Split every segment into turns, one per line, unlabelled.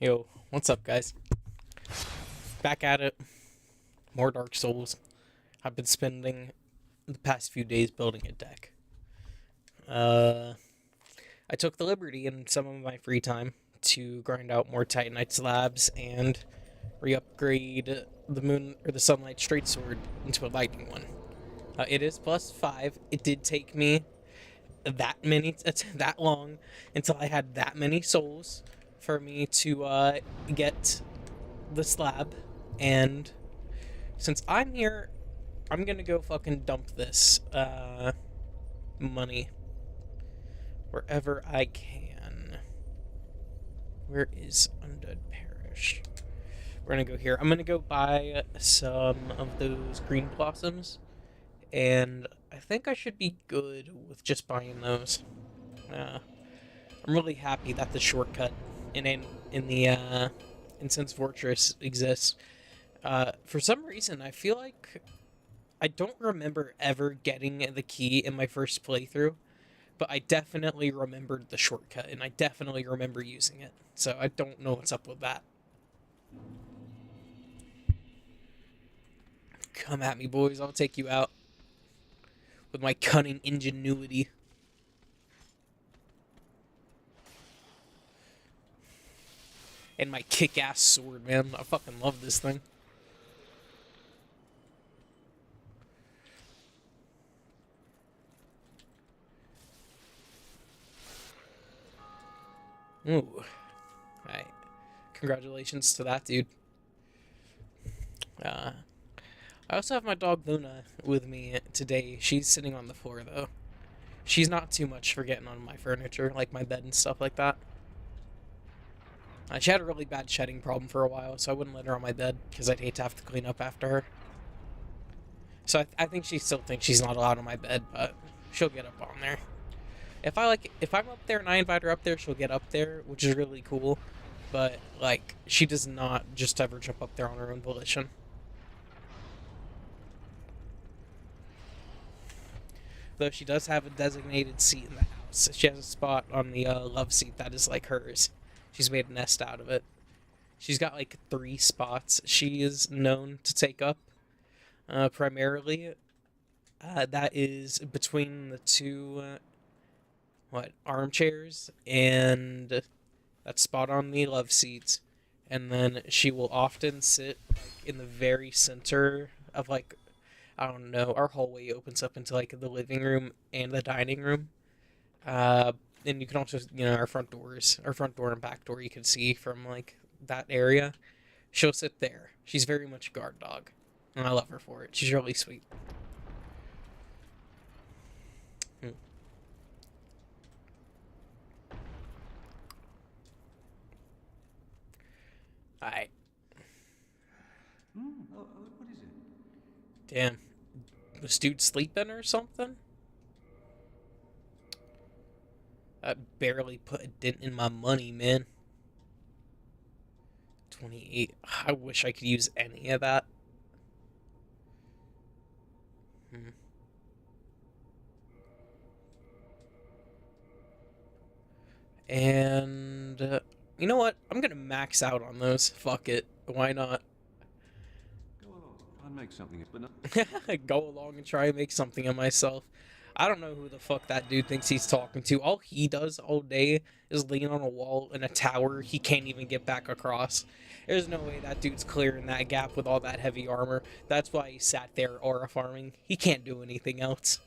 Yo, what's up, guys? Back at it. More Dark Souls. I've been spending the past few days building a deck. Uh, I took the liberty in some of my free time to grind out more Titanite slabs and re-upgrade the Moon or the Sunlight Straight Sword into a lightning one. It is +5. It did take me that long until I had that many souls for me to get the slab, and since I'm here, I'm gonna go fucking dump this money wherever I can. Where is Undead Parish? We're gonna go here. I'm gonna go buy some of those green blossoms, and I think I should be good with just buying those. I'm really happy that the shortcut in the Incense Fortress exists. For some reason, I feel like I don't remember ever getting the key in my first playthrough, but I definitely remembered the shortcut, and I definitely remember using it. So I don't know what's up with that. Come at me, boys. I'll take you out with my cunning ingenuity. And my kick-ass sword, man. I fucking love this thing. Ooh. Alright. Congratulations to that, dude. I also have my dog Luna with me today. She's sitting on the floor, though. She's not too much for getting on my furniture, like my bed and stuff like that. She had a really bad shedding problem for a while, so I wouldn't let her on my bed, because I'd hate to have to clean up after her. So I think she still thinks she's not allowed on my bed, but she'll get up on there. If I'm up there and I invite her up there, she'll get up there, which is really cool. But, like, she does not just ever jump up there on her own volition. Though she does have a designated seat in the house. She has a spot on the love seat that is like hers. She's made a nest out of it. She's got like 3 spots she is known to take up. Primarily, that is between the two armchairs and that spot on the love seat, and then she will often sit like in the very center of like, I don't know, our hallway opens up into like the living room and the dining room. And you can also, our front door and back door you can see from like that area. She'll sit there. She's very much a guard dog, and I love her for it. She's really sweet. Hmm. Alright.
What is it?
Damn. Was dude sleeping or something? I barely put a dent in my money, man. 28. I wish I could use any of that. Hmm. And you know what? I'm gonna max out on those. Fuck it. Why not?
Go along. Try and make something, but not.
Go along and try and make something of myself. I don't know who the fuck that dude thinks he's talking to. All he does all day is lean on a wall in a tower he can't even get back across. There's no way that dude's clearing that gap with all that heavy armor. That's why he sat there aura farming. He can't do anything else.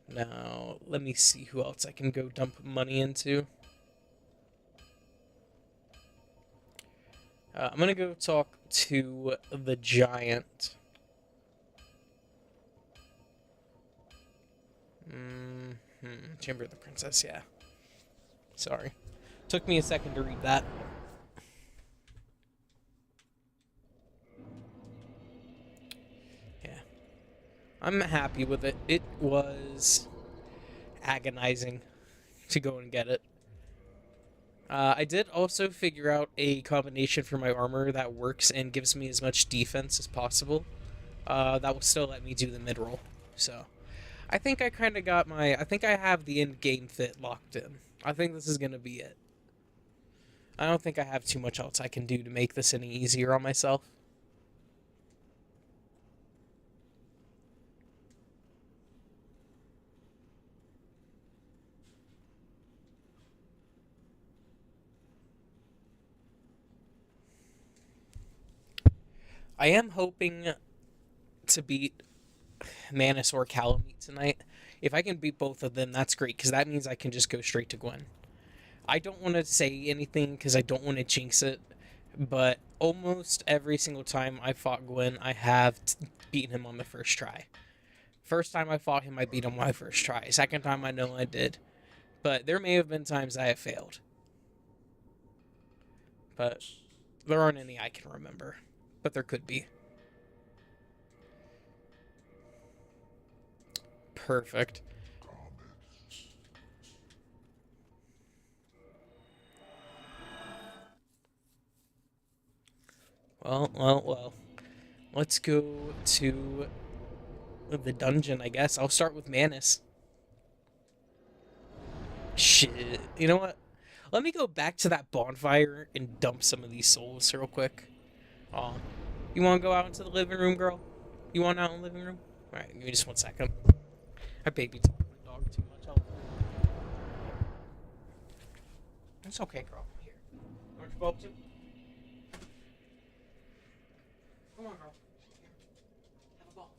Now, let me see who else I can go dump money into. I'm gonna go talk to the giant. Chamber of the Princess, yeah. Sorry. Took me a second to read that. Yeah. I'm happy with it. It was agonizing to go and get it. I did also figure out a combination for my armor that works and gives me as much defense as possible. That will still let me do the mid roll. So, I think I kind of got my. I think I have the end game fit locked in. I think this is gonna be it. I don't think I have too much else I can do to make this any easier on myself. I am hoping to beat Manus or Calamite tonight. If I can beat both of them, that's great, because that means I can just go straight to Gwen. I don't want to say anything because I don't want to jinx it, but almost every single time I fought Gwen, I have beaten him on the first try. First time I fought him, I beat him on my first try. Second time, I know I did. But there may have been times I have failed. But there aren't any I can remember. But there could be. Perfect. Well. Let's go to the dungeon, I guess. I'll start with Manus. Shit. You know what? Let me go back to that bonfire and dump some of these souls real quick. Aw. You want to go out into the living room, girl? You want out in the living room? Alright, give me just 1 second. I baby talk my dog too much. It's okay, girl. Here. You want your bulb too? Come on, girl. Here. Have a ball.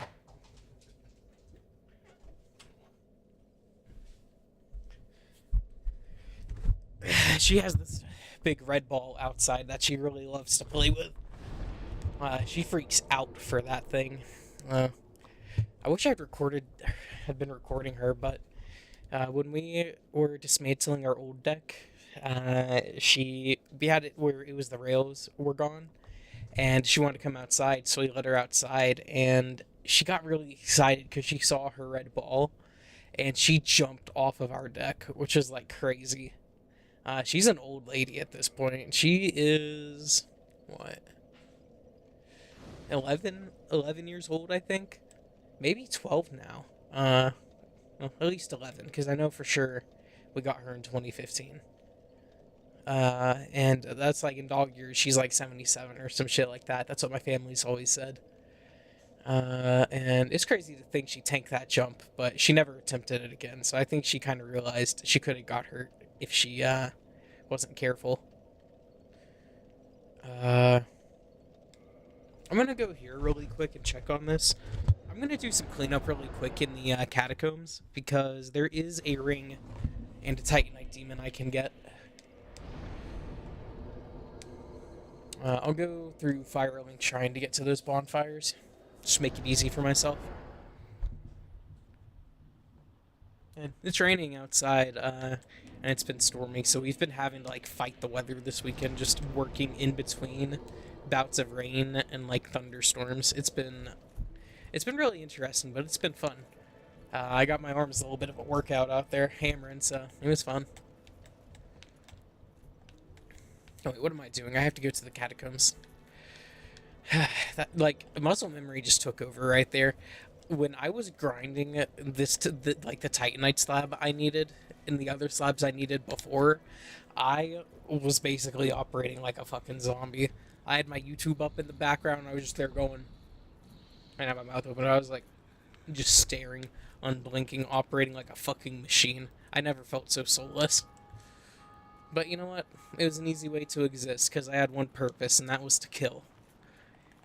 She has this big red ball outside that she really loves to play with. She freaks out for that thing. I wish had been recording her, but when we were dismantling our old deck, we had it where it was the rails were gone, and she wanted to come outside, so we let her outside, and she got really excited because she saw her red ball, and she jumped off of our deck, which is like crazy. She's an old lady at this point. She is, what, 11 years old, I think? Maybe 12 now. Well, at least 11, because I know for sure we got her in 2015. And that's like in dog years, she's like 77 or some shit like that. That's what my family's always said. And it's crazy to think she tanked that jump, but she never attempted it again, so I think she kind of realized she could have got hurt if she, wasn't careful. I'm gonna go here really quick and check on this. I'm gonna do some cleanup really quick in the, catacombs, because there is a ring and a Titanite demon I can get. I'll go through Firelink Shrine to get to those bonfires. Just make it easy for myself. And it's raining outside, and it's been storming, so we've been having to, like, fight the weather this weekend, just working in between bouts of rain and, like, thunderstorms. It's been really interesting, but it's been fun. I got my arms a little bit of a workout out there, hammering, so it was fun. Oh, wait, what am I doing? I have to go to the catacombs. That, like, muscle memory just took over right there. When I was grinding this to the Titanite slab I needed and the other slabs I needed before, I was basically operating like a fucking zombie. I had my YouTube up in the background. I was just there going, I didn't have my mouth open. I was like, just staring, unblinking, operating like a fucking machine. I never felt so soulless. But you know what? It was an easy way to exist because I had one purpose, and that was to kill.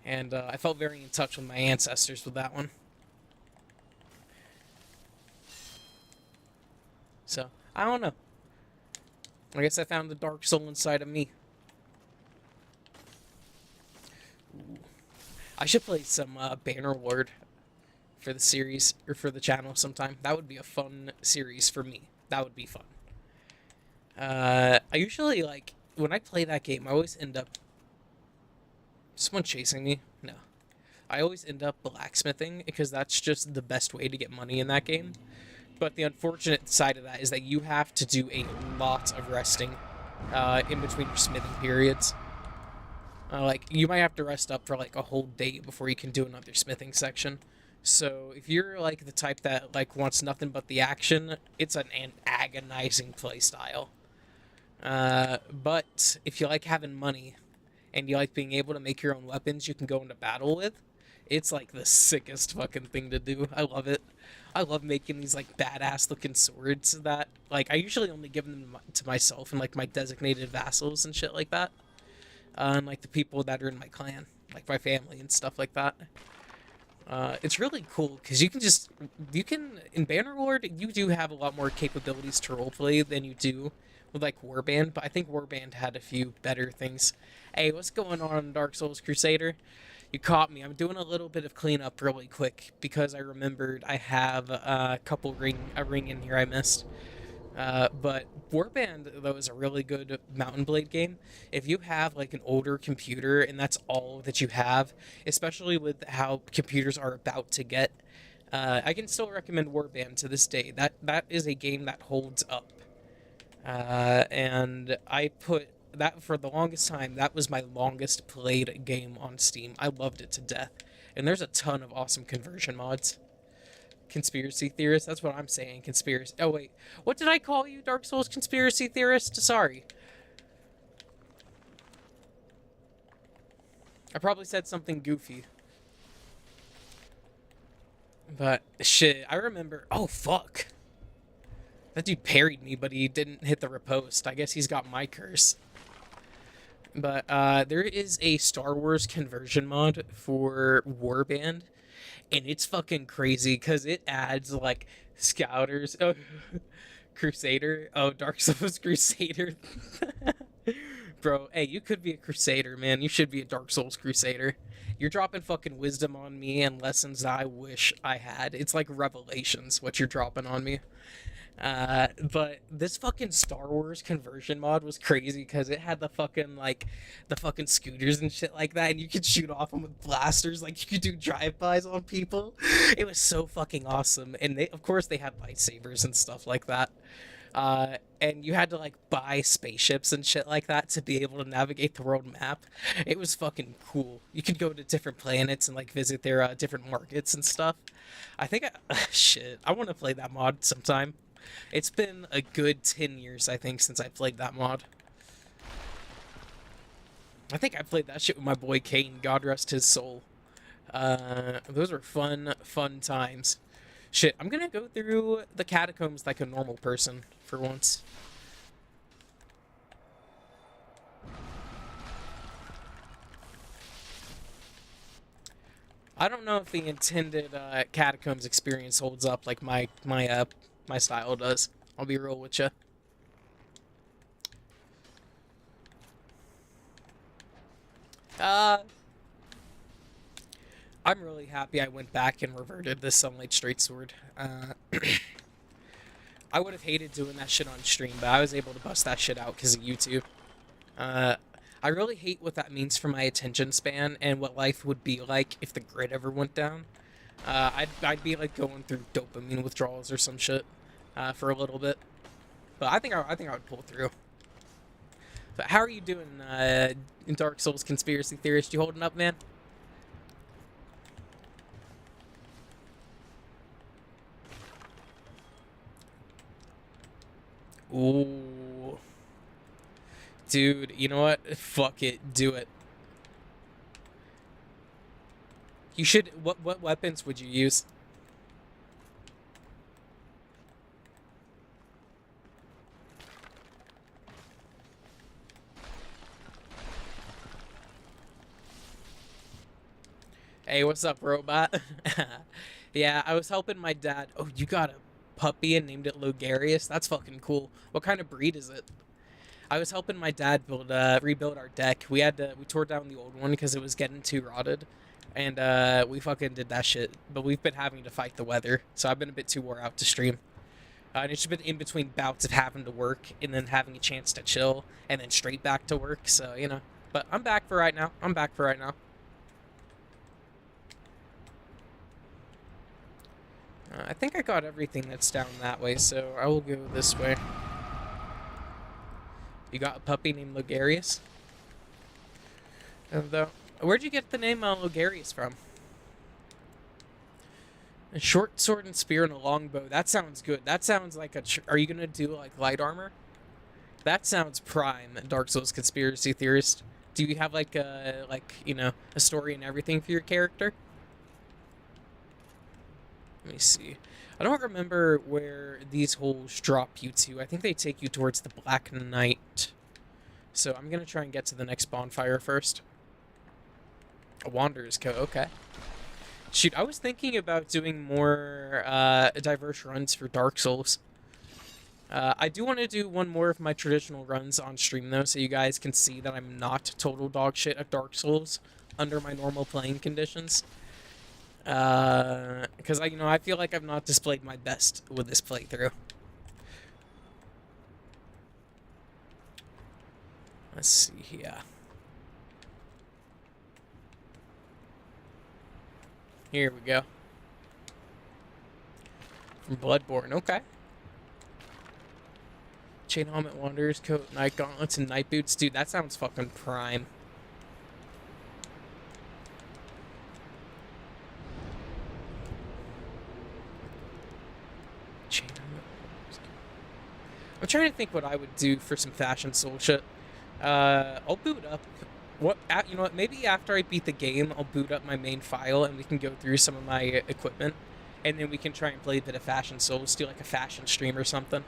And I felt very in touch with my ancestors with that one. So, I don't know. I guess I found the dark soul inside of me. Ooh. I should play some Bannerlord for the series, or for the channel sometime. That would be a fun series for me. That would be fun. I usually, like, when I play that game, I always end up... Is someone chasing me? No. I always end up blacksmithing, because that's just the best way to get money in that game. But the unfortunate side of that is that you have to do a lot of resting in between your smithing periods. Like, you might have to rest up for, like, a whole day before you can do another smithing section. So if you're like the type that like wants nothing but the action, it's an agonizing play style. But if you like having money and you like being able to make your own weapons you can go into battle with, it's like the sickest fucking thing to do. I love it. I love making these like badass looking swords that like I usually only give them to myself and like my designated vassals and shit like that. And like the people that are in my clan, like my family and stuff like that. It's really cool because you can in Bannerlord you do have a lot more capabilities to roleplay than you do with like Warband, but I think Warband had a few better things. Hey, what's going on, Dark Souls Crusader? You caught me. I'm doing a little bit of cleanup really quick because I remembered I have a ring in here I missed. But Warband though is a really good Mountain Blade game. If you have like an older computer and that's all that you have, especially with how computers are about to get, I can still recommend Warband to this day. That is a game that holds up. And I put that for the longest time. That was my longest played game on Steam. I loved it to death. And there's a ton of awesome conversion mods. Conspiracy theorist. That's what I'm saying. Conspiracy. Oh wait, what did I call you, Dark Souls conspiracy theorist? Sorry. I probably said something goofy. But shit, I remember. Oh fuck. That dude parried me, but he didn't hit the riposte. I guess he's got my curse. But there is a Star Wars conversion mod for Warband, and it's fucking crazy because it adds like scouters, oh, crusader, oh Dark Souls Crusader. Bro, hey, you could be a crusader, man. You should be a Dark Souls Crusader. You're dropping fucking wisdom on me and lessons I wish I had. It's like revelations what you're dropping on me. But this fucking Star Wars conversion mod was crazy because it had the fucking scooters and shit like that, and you could shoot off them with blasters, like you could do drive-bys on people. It was so fucking awesome, and of course, they had lightsabers and stuff like that. And you had to like buy spaceships and shit like that to be able to navigate the world map. It was fucking cool. You could go to different planets and like visit their different markets and stuff. Shit, I want to play that mod sometime. It's been a good 10 years, I think, since I played that mod. I think I played that shit with my boy Kane, God rest his soul. Those were fun times. Shit, I'm gonna go through the catacombs like a normal person for once. I don't know if the intended catacombs experience holds up like my style does. I'll be real with you. Uh, I'm really happy I went back and reverted this Sunlight Straight Sword. I would have hated doing that shit on stream, but I was able to bust that shit out because of YouTube. Uh, I really hate what that means for my attention span and what life would be like if the grid ever went down. I'd be like going through dopamine withdrawals or some shit for a little bit, but I think I would pull through. But how are you doing, in Dark Souls conspiracy theorist? You holding up, man? Ooh, dude, you know what? Fuck it, do it. You should. What weapons would you use? Hey, what's up, robot? Yeah, I was helping my dad. Oh, you got a puppy and named it Logarius? That's fucking cool. What kind of breed is it? I was helping my dad rebuild our deck. We tore down the old one because it was getting too rotted, and we fucking did that shit. But we've been having to fight the weather, so I've been a bit too wore out to stream. And it's just been in between bouts of having to work and then having a chance to chill and then straight back to work. So you know, but I'm back for right now. I'm back for right now. I think I got everything that's down that way, so I will go this way. You got a puppy named Logarius? And where'd you get the name Logarius from? A short sword and spear and a longbow. That sounds good. That sounds like a. Are you gonna do like light armor? That sounds prime. Dark Souls conspiracy theorist. Do you have like a a story and everything for your character? Let me see. I don't remember where these holes drop you to. I think they take you towards the Black Knight. So I'm gonna try and get to the next bonfire first. A Wanderer's Coat. Okay. Shoot, I was thinking about doing more diverse runs for Dark Souls. I do want to do one more of my traditional runs on stream, though, so you guys can see that I'm not total dog shit at Dark Souls under my normal playing conditions. Because I feel like I've not displayed my best with this playthrough. Let's see here. Here we go. From Bloodborne, okay. Chain helmet, Wanderer's Coat, night gauntlets, and night boots. Dude, that sounds fucking prime. Chain helmet. I'm trying to think what I would do for some fashion soul shit. I'll boot up. You know what? Maybe after I beat the game, I'll boot up my main file and we can go through some of my equipment, and then we can try and play a bit of Fashion Souls, do like a fashion stream or something.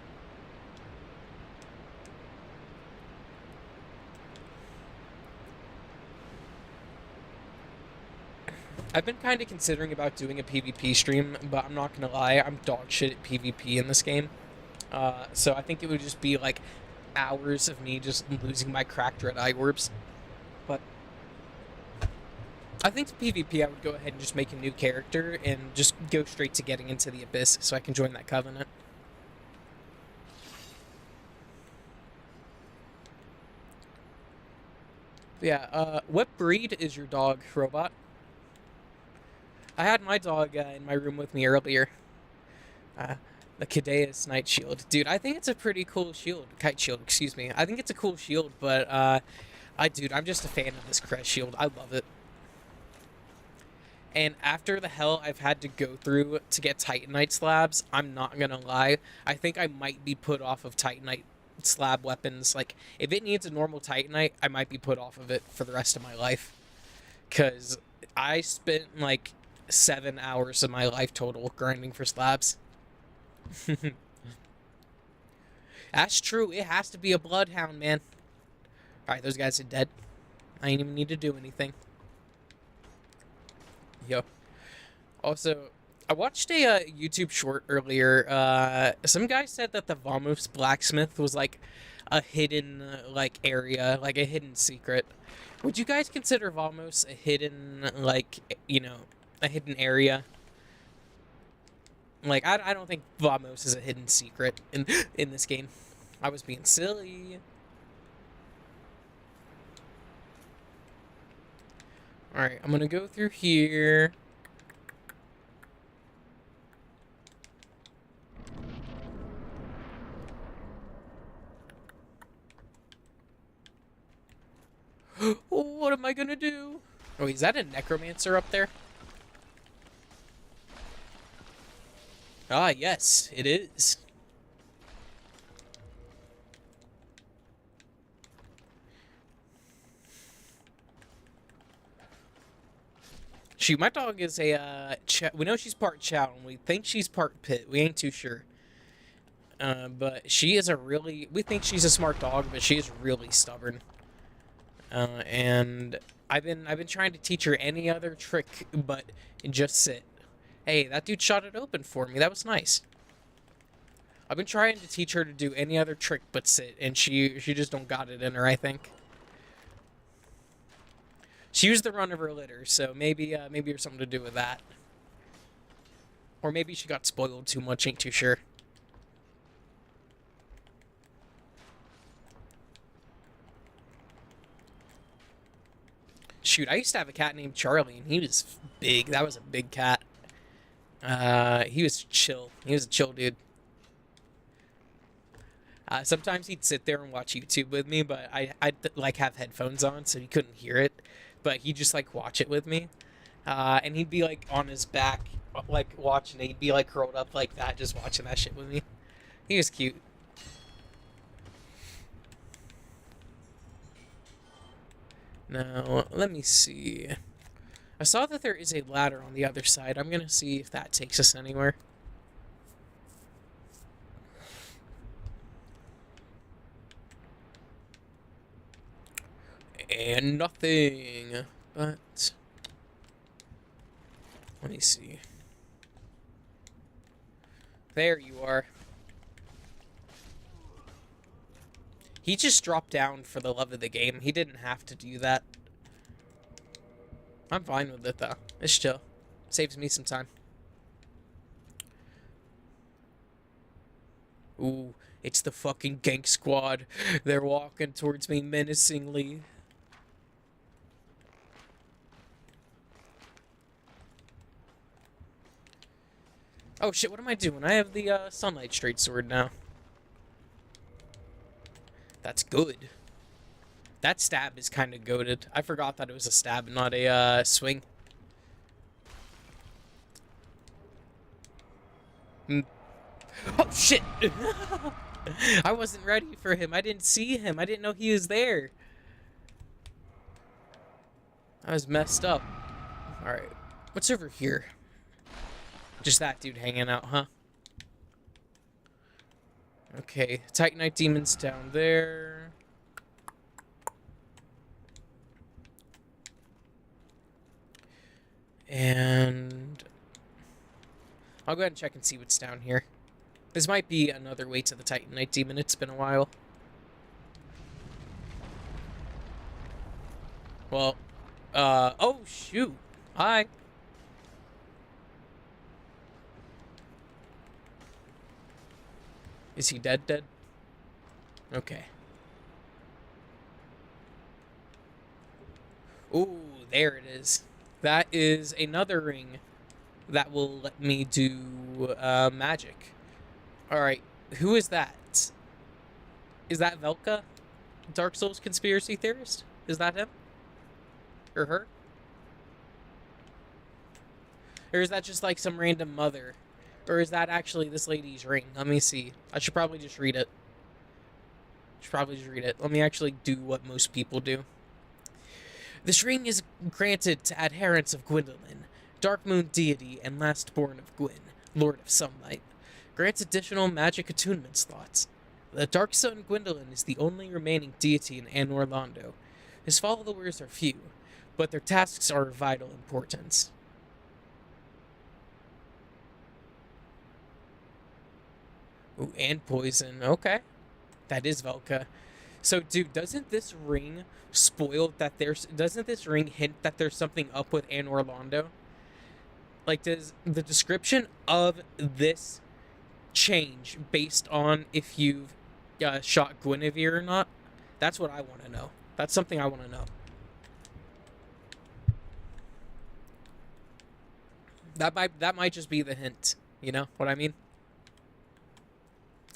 I've been kind of considering about doing a PvP stream, but I'm not gonna lie, I'm dog shit at PvP in this game. So I think it would just be like hours of me just losing my cracked red eye orbs. But I think PvP I would go ahead and just make a new character and just go straight to getting into the Abyss so I can join that covenant. Yeah, what breed is your dog, Robot? I had my dog in my room with me earlier. The Cadeus Night Shield. Dude, I think it's a pretty cool shield. Kite Shield, excuse me. I think it's a cool shield, but dude, I'm just a fan of this Crest Shield. I love it. And after the hell I've had to go through to get Titanite slabs, I'm not gonna lie, I think I might be put off of Titanite slab weapons. Like, if it needs a normal Titanite, I might be put off of it for the rest of my life. Because I spent, like, 7 hours of my life total grinding for slabs. That's true. It has to be a bloodhound, man. Alright, those guys are dead. I ain't even need to do anything. Yo. Also, I watched a YouTube short earlier. Some guy said that the Vamos blacksmith was like a hidden like area, like a hidden secret. Would you guys consider Vamos a hidden a hidden area? Like I don't think Vamos is a hidden secret in this game. I was being silly. Alright, I'm gonna go through here. Oh, what am I gonna do? Oh, is that a necromancer up there? Ah, yes, it is. Shoot, my dog is a, we know she's part Chow, and we think she's part Pit. We ain't too sure. But she is we think she's a smart dog, but she is really stubborn. And I've been trying to teach her any other trick but just sit. Hey, that dude shot it open for me. That was nice. I've been trying to teach her to do any other trick but sit, and she just don't got it in her, I think. She used the run of her litter, so maybe there's something to do with that. Or maybe she got spoiled too much, ain't too sure. Shoot, I used to have a cat named Charlie, and he was big. That was a big cat. He was chill. He was a chill dude. Sometimes he'd sit there and watch YouTube with me, but I'd like have headphones on, so he couldn't hear it. But he'd just like watch it with me. And he'd be like on his back like watching it. He'd be like curled up like that, just watching that shit with me. He was cute. Now, let me see. I saw that there is a ladder on the other side. I'm gonna see if that takes us anywhere. And nothing. But let me see. There you are. He just dropped down for the love of the game. He didn't have to do that. I'm fine with it, though. It's chill. Saves me some time. Ooh, it's the fucking gank squad. They're walking towards me menacingly. Oh shit, what am I doing? I have the Sunlight Straight Sword now. That's good. That stab is kind of goated. I forgot that it was a stab, not a swing. Oh shit! I wasn't ready for him. I didn't see him. I didn't know he was there. I was messed up. Alright. What's over here? Just that dude hanging out, huh? Okay. Titanite demons down there. And I'll go ahead and check and see what's down here. This might be another way to the Titanite demon. It's been a while. Well, oh shoot. Hi. Is he dead? Okay. Ooh, there it is. That is another ring that will let me do magic. Alright, who is that? Is that Velka? Dark Souls conspiracy theorist? Is that him? Or her? Or is that just like some random mother? Or is that actually this lady's ring? Let me see. I should probably just read it. Let me actually do what most people do. This ring is granted to adherents of Gwyndolin, Dark Moon deity and last born of Gwyn, Lord of Sunlight. Grants additional magic attunement slots. The Dark Sun Gwyndolin is the only remaining deity in Anor Londo. His followers are few, but their tasks are of vital importance. Ooh, and poison. Okay. That is Velka. So, dude, doesn't this ring spoil that there's... Doesn't this ring hint that there's something up with Anor Londo? Like, does the description of this change based on if you've shot Guinevere or not? That's what I want to know. That's something I want to know. That might just be the hint. You know what I mean?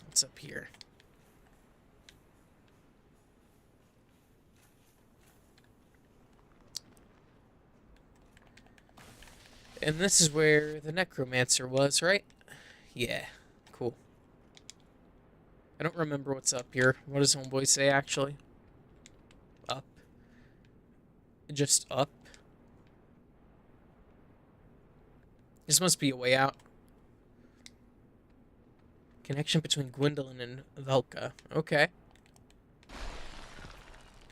What's up here? And this is where the necromancer was, right? Yeah, cool. I don't remember what's up here. What does homeboy say, actually? Up. Just up. This must be a way out. Connection between Gwyndolin and Velka. Okay.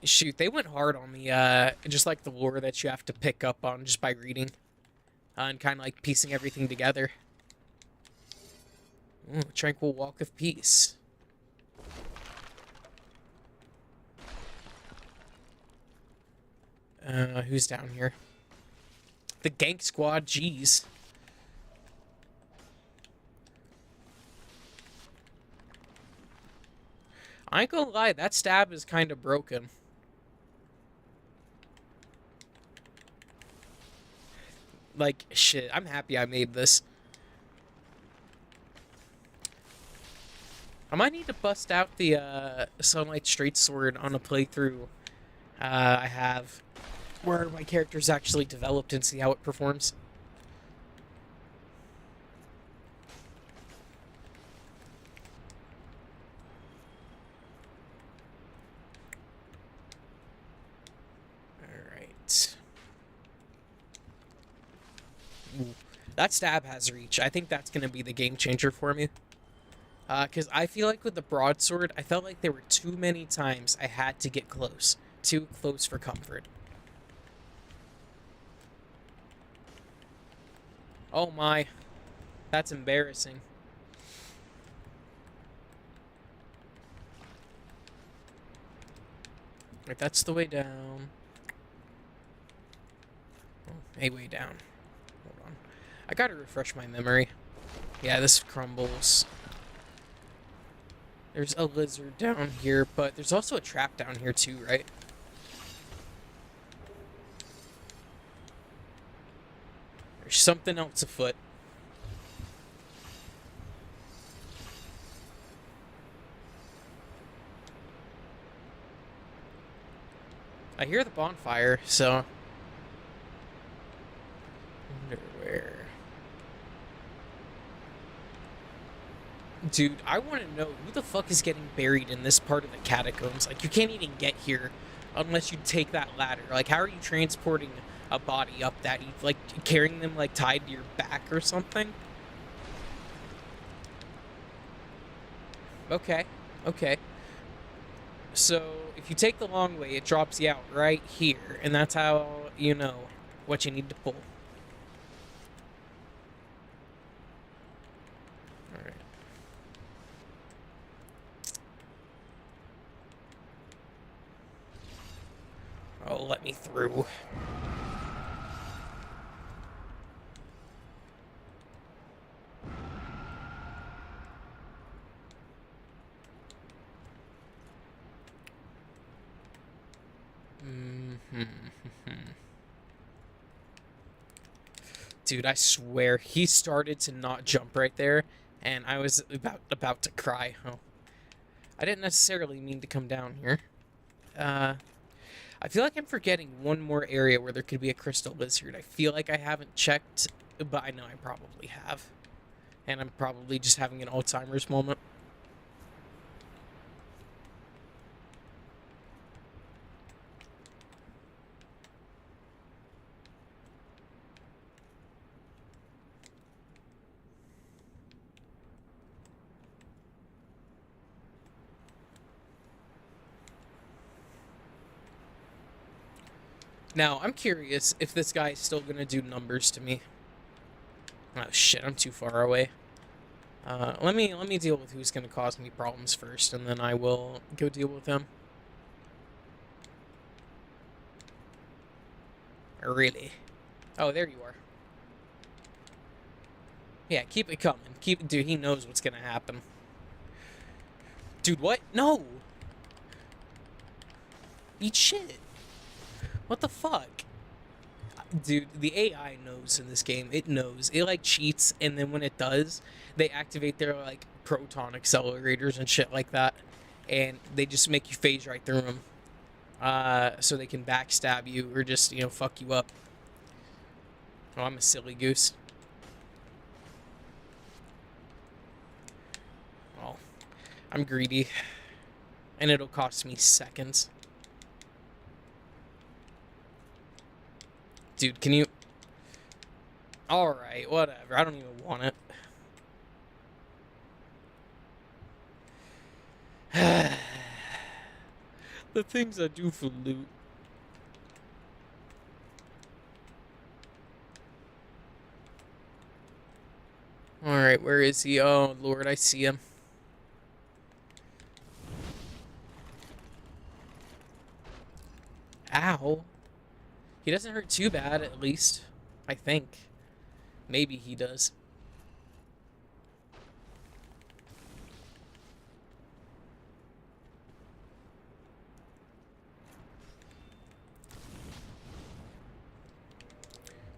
Shoot, they went hard on the, just like the lore that you have to pick up on just by reading. And kind of like piecing everything together. Ooh, Tranquil Walk of Peace. Who's down here? The Gank Squad, jeez. I ain't gonna lie, that stab is kind of broken. Like, shit, I'm happy I made this. I might need to bust out the Sunlight Straight Sword on a playthrough I have where my character's actually developed and see how it performs. That stab has reach. I think that's going to be the game changer for me. Because I feel like with the broadsword, I felt like there were too many times I had to get close. Too close for comfort. Oh my. That's embarrassing. Wait, that's the way down. Oh, a way down. Hold on. I gotta refresh my memory. Yeah, this crumbles. There's a lizard down here, but there's also a trap down here too, right? There's something else afoot. I hear the bonfire, so... wonder where... Dude, I want to know who the fuck is getting buried in this part of the catacombs. Like, you can't even get here unless you take that ladder. Like, how are you transporting a body up that? You, like, carrying them, like, tied to your back or something? Okay, okay. So, if you take the long way, it drops you out right here. And that's how you know what you need to pull. Alright. Oh, let me through. Dude, I swear, he started to not jump right there, and I was about to cry. Oh. I didn't necessarily mean to come down here. I feel like I'm forgetting one more area where there could be a crystal lizard. I feel like I haven't checked, but I know I probably have. And I'm probably just having an Alzheimer's moment. Now, I'm curious if this guy is still gonna do numbers to me. Oh shit, I'm too far away. Let me deal with who's gonna cause me problems first, and then I will go deal with him. Really? Oh, there you are. Yeah, keep it coming. Dude, he knows what's gonna happen. Dude, what? No! Eat shit. What the fuck? Dude, the AI knows in this game. It knows. It, like, cheats, and then when it does, they activate their, like, proton accelerators and shit like that, and they just make you phase right through them. So they can backstab you or just, you know, fuck you up. Oh, I'm a silly goose. Oh, I'm greedy. And it'll cost me seconds. Dude, can you... Alright, whatever. I don't even want it. The things I do for loot. Alright, where is he? Oh, Lord, I see him. Ow. He doesn't hurt too bad, at least. I think. Maybe he does.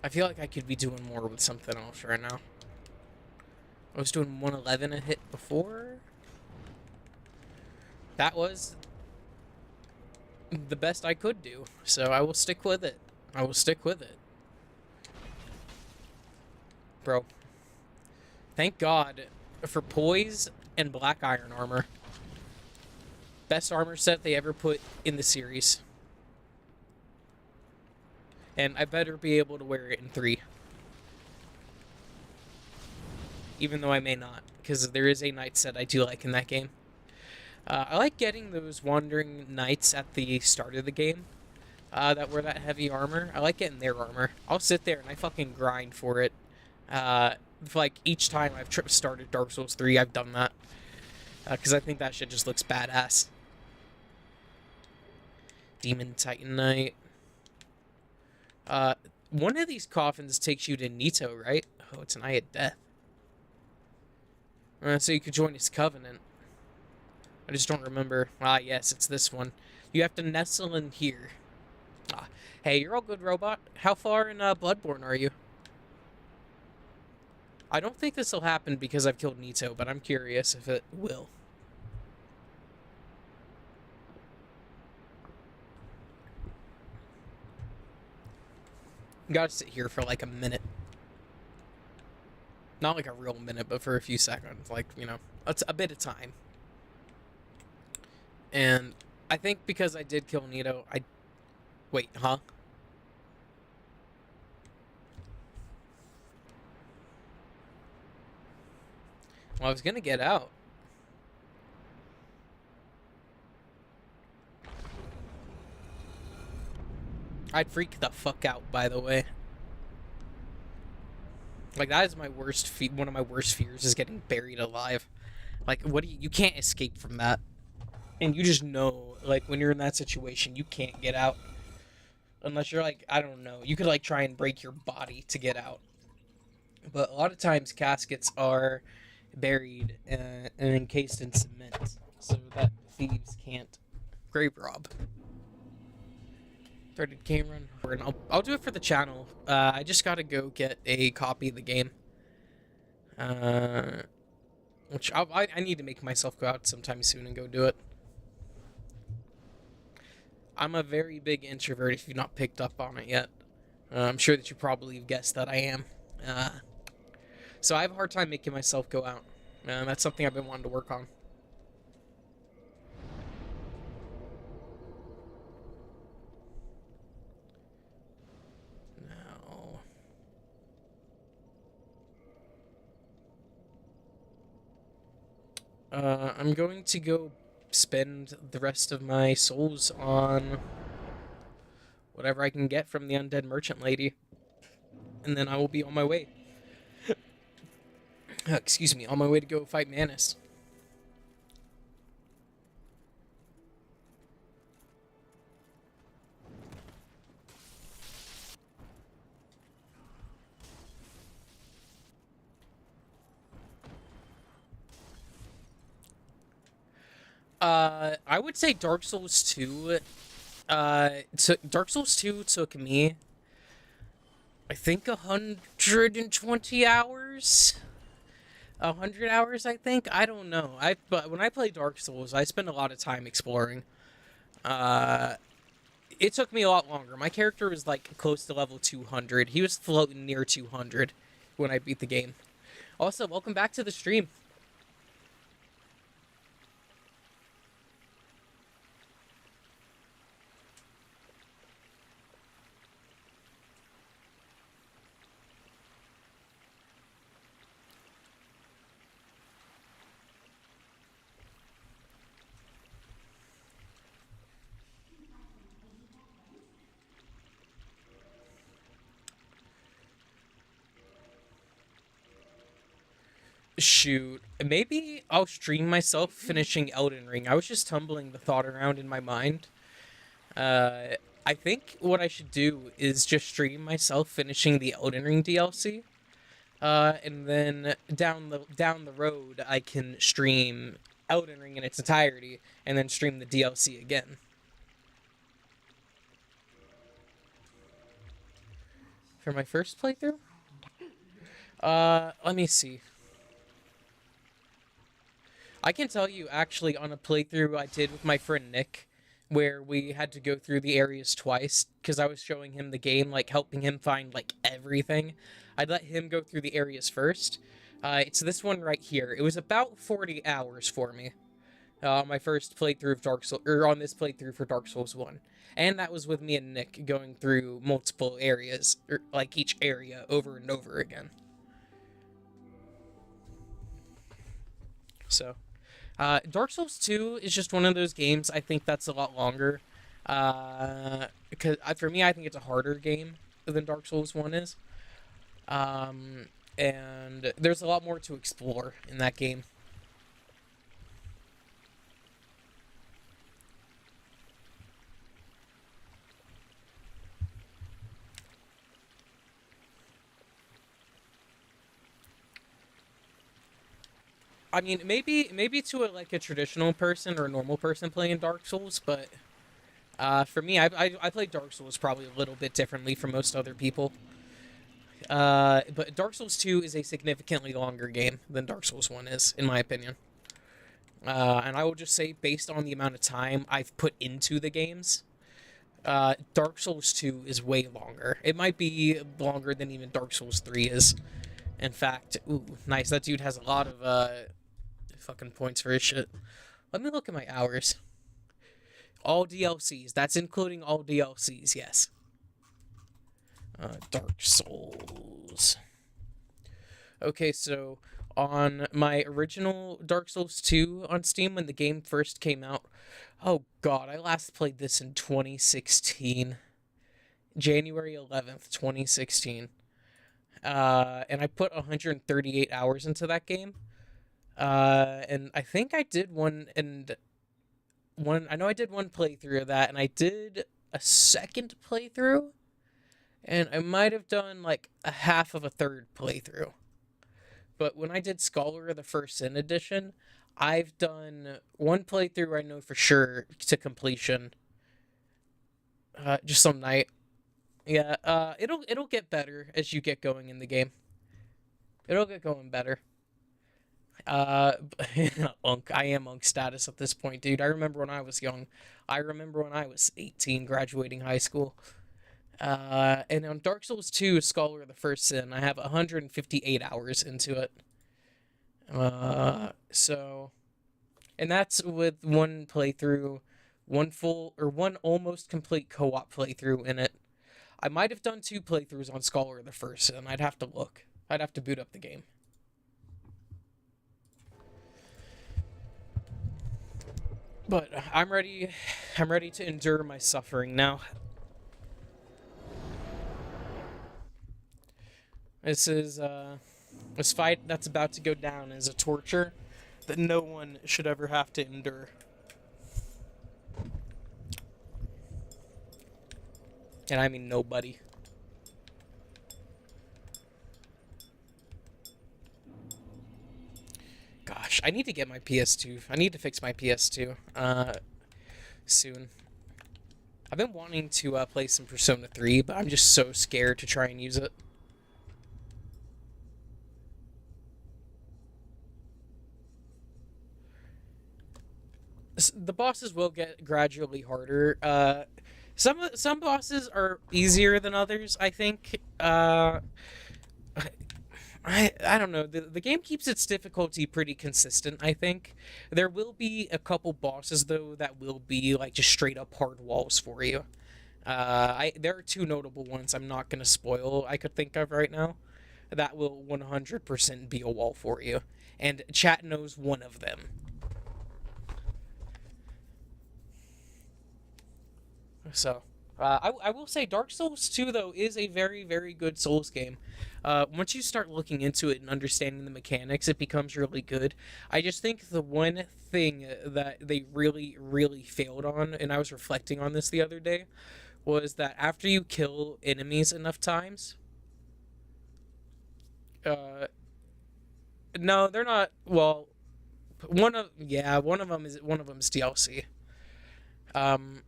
I feel like I could be doing more with something else right now. I was doing 111 a hit before. That was the best I could do, so I will stick with it. I will stick with it. Bro. Thank God for poise and black iron armor. Best armor set they ever put in the series. And I better be able to wear it in 3. even though I may not, because there is a knight set I do like in that game. I like getting those wandering knights at the start of the game that wear that heavy armor. I like getting their armor. I'll sit there and I fucking grind for it. Like each time I've started Dark Souls 3, I've done that because I think that shit just looks badass. Demon Titanite. One of these coffins takes you to Nito, right? Oh, it's an Eye of Death. So you could join his covenant. I just don't remember. Ah, yes, it's this one. You have to nestle in here. Ah, hey, you're all good, robot. How far in Bloodborne are you? I don't think this will happen because I've killed Nito, but I'm curious if it will. Gotta sit here for like a minute. Not like a real minute, but for a few seconds. Like, you know, it's a bit of time. And I think because I did kill Nito, Wait, huh? Well, I was gonna get out. I'd freak the fuck out, by the way. Like, that is my worst one of my worst fears is getting buried alive. Like, what do you can't escape from that. And you just know, like, when you're in that situation, you can't get out. Unless you're like, I don't know, you could like try and break your body to get out. But a lot of times caskets are buried and encased in cement so that thieves can't grave rob. Started game run. I'll do it for the channel. I just gotta go get a copy of the game. Which I need to make myself go out sometime soon and go do it. I'm a very big introvert if you've not picked up on it yet. I'm sure that you probably guessed that I am. So I have a hard time making myself go out. That's something I've been wanting to work on. Now, I'm going to go spend the rest of my souls on whatever I can get from the undead merchant lady. And then I will be on my way. Excuse me, on my way to go fight Manus. I would say Dark Souls 2. Dark Souls 2 took me, I think, 120 hours. 100 hours, I think. I don't know. But when I play Dark Souls, I spend a lot of time exploring. It took me a lot longer. My character was like close to level 200. He was floating near 200 when I beat the game. Also, welcome back to the stream. Shoot, maybe I'll stream myself finishing Elden Ring. I was just tumbling the thought around in my mind. I think what I should do is just stream myself finishing the Elden Ring DLC. And then down the road, I can stream Elden Ring in its entirety, and then stream the DLC again. For my first playthrough? Let me see. I can tell you, actually, on a playthrough I did with my friend Nick, where we had to go through the areas twice, because I was showing him the game, like, helping him find, like, everything. I'd let him go through the areas first. It's this one right here. It was about 40 hours for me. My first playthrough of Dark Souls, or on this playthrough for Dark Souls 1. And that was with me and Nick going through multiple areas, or, like, each area over and over again. So, Dark Souls 2 is just one of those games. I think that's a lot longer. Because for me, I think it's a harder game than Dark Souls 1 is. Um, and there's a lot more to explore in that game. I mean, maybe to a traditional person or a normal person playing Dark Souls, but for me, I play Dark Souls probably a little bit differently from most other people. But Dark Souls 2 is a significantly longer game than Dark Souls 1 is, in my opinion. And I will just say, based on the amount of time I've put into the games, Dark Souls 2 is way longer. It might be longer than even Dark Souls 3 is. In fact, ooh, nice. That dude has a lot of fucking points for his shit. Let me look at my hours. All DLCs. That's including all DLCs, yes. Dark Souls. Okay, so on my original Dark Souls 2 on Steam when the game first came out, oh god, I last played this in 2016. January 11th, 2016. And I put 138 hours into that game. And I think I did I know I did one playthrough of that, and I did a second playthrough, and I might have done like a half of a third playthrough. But when I did Scholar of the First Sin edition, I've done one playthrough I know for sure to completion. Just some night. Yeah, it'll get better as you get going in the game. It'll get going better. Uh, Unk. I am Unk status at this point, dude. I remember when I was young. I remember when I was 18, graduating high school. And on Dark Souls 2, Scholar of the First Sin, I have 158 hours into it. So, and that's with one playthrough, one full or one almost complete co-op playthrough in it. I might have done two playthroughs on Scholar of the First Sin. I'd have to look. I'd have to boot up the game. But I'm ready. I'm ready to endure my suffering now. This fight that's about to go down is a torture that no one should ever have to endure. And I mean nobody. Gosh, I need to get my PS2. I need to fix my PS2 soon. I've been wanting to play some Persona 3, but I'm just so scared to try and use it. The bosses will get gradually harder. Some bosses are easier than others, I think. I don't know. The game keeps its difficulty pretty consistent, I think. There will be a couple bosses though that will be like just straight up hard walls for you. There are two notable ones I'm not gonna spoil I could think of right now. That will 100% be a wall for you. And chat knows one of them. So, I will say Dark Souls 2, though, is a very, very good Souls game. Once you start looking into it and understanding the mechanics, it becomes really good. I just think the one thing that they really, really failed on, and I was reflecting on this the other day, was that after you kill enemies enough times, uh, no, they're not. Well, one of them is DLC. Um,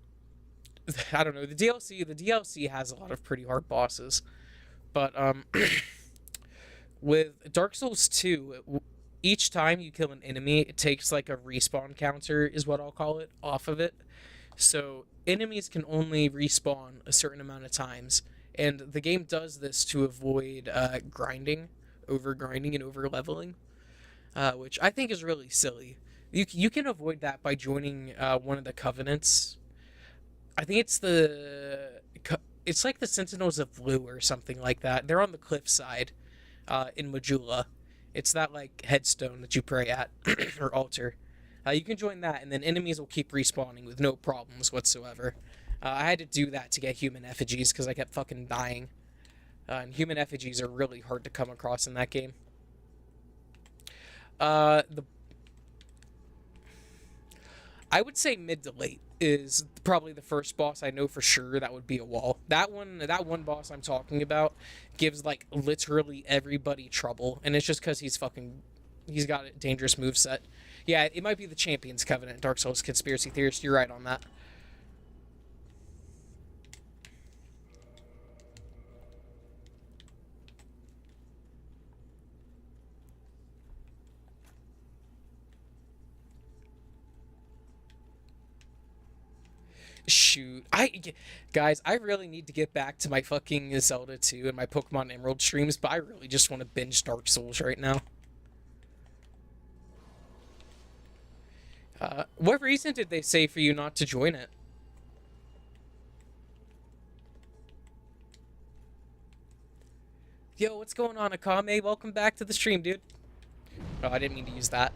I don't know. The DLC has a lot of pretty hard bosses, but with Dark Souls 2, each time you kill an enemy, it takes like a respawn counter is what I'll call it off of it. So enemies can only respawn a certain amount of times, and the game does this to avoid over grinding and over leveling, which I think is really silly. You can avoid that by joining one of the covenants. I think it's like the Sentinels of Blue or something like that. They're on the cliffside in Majula, It's that, like, headstone that you pray at, or altar. You can join that, and then enemies will keep respawning with no problems whatsoever. I had to do that to get human effigies, because I kept fucking dying. And human effigies are really hard to come across in that game. The I would say mid to late is probably the first boss I know for sure that would be a wall. That one boss I'm talking about gives like literally everybody trouble, and it's just because he's got a dangerous moveset. Yeah, it might be the Champions Covenant, Dark Souls Conspiracy Theorist. You're right on that. Shoot, guys, I really need to get back to my fucking Zelda 2 and my Pokemon Emerald streams, but I really just want to binge Dark Souls right now. What reason did they say for you not to join it? Yo, what's going on, Akame? Welcome back to the stream, dude. Oh, I didn't mean to use that.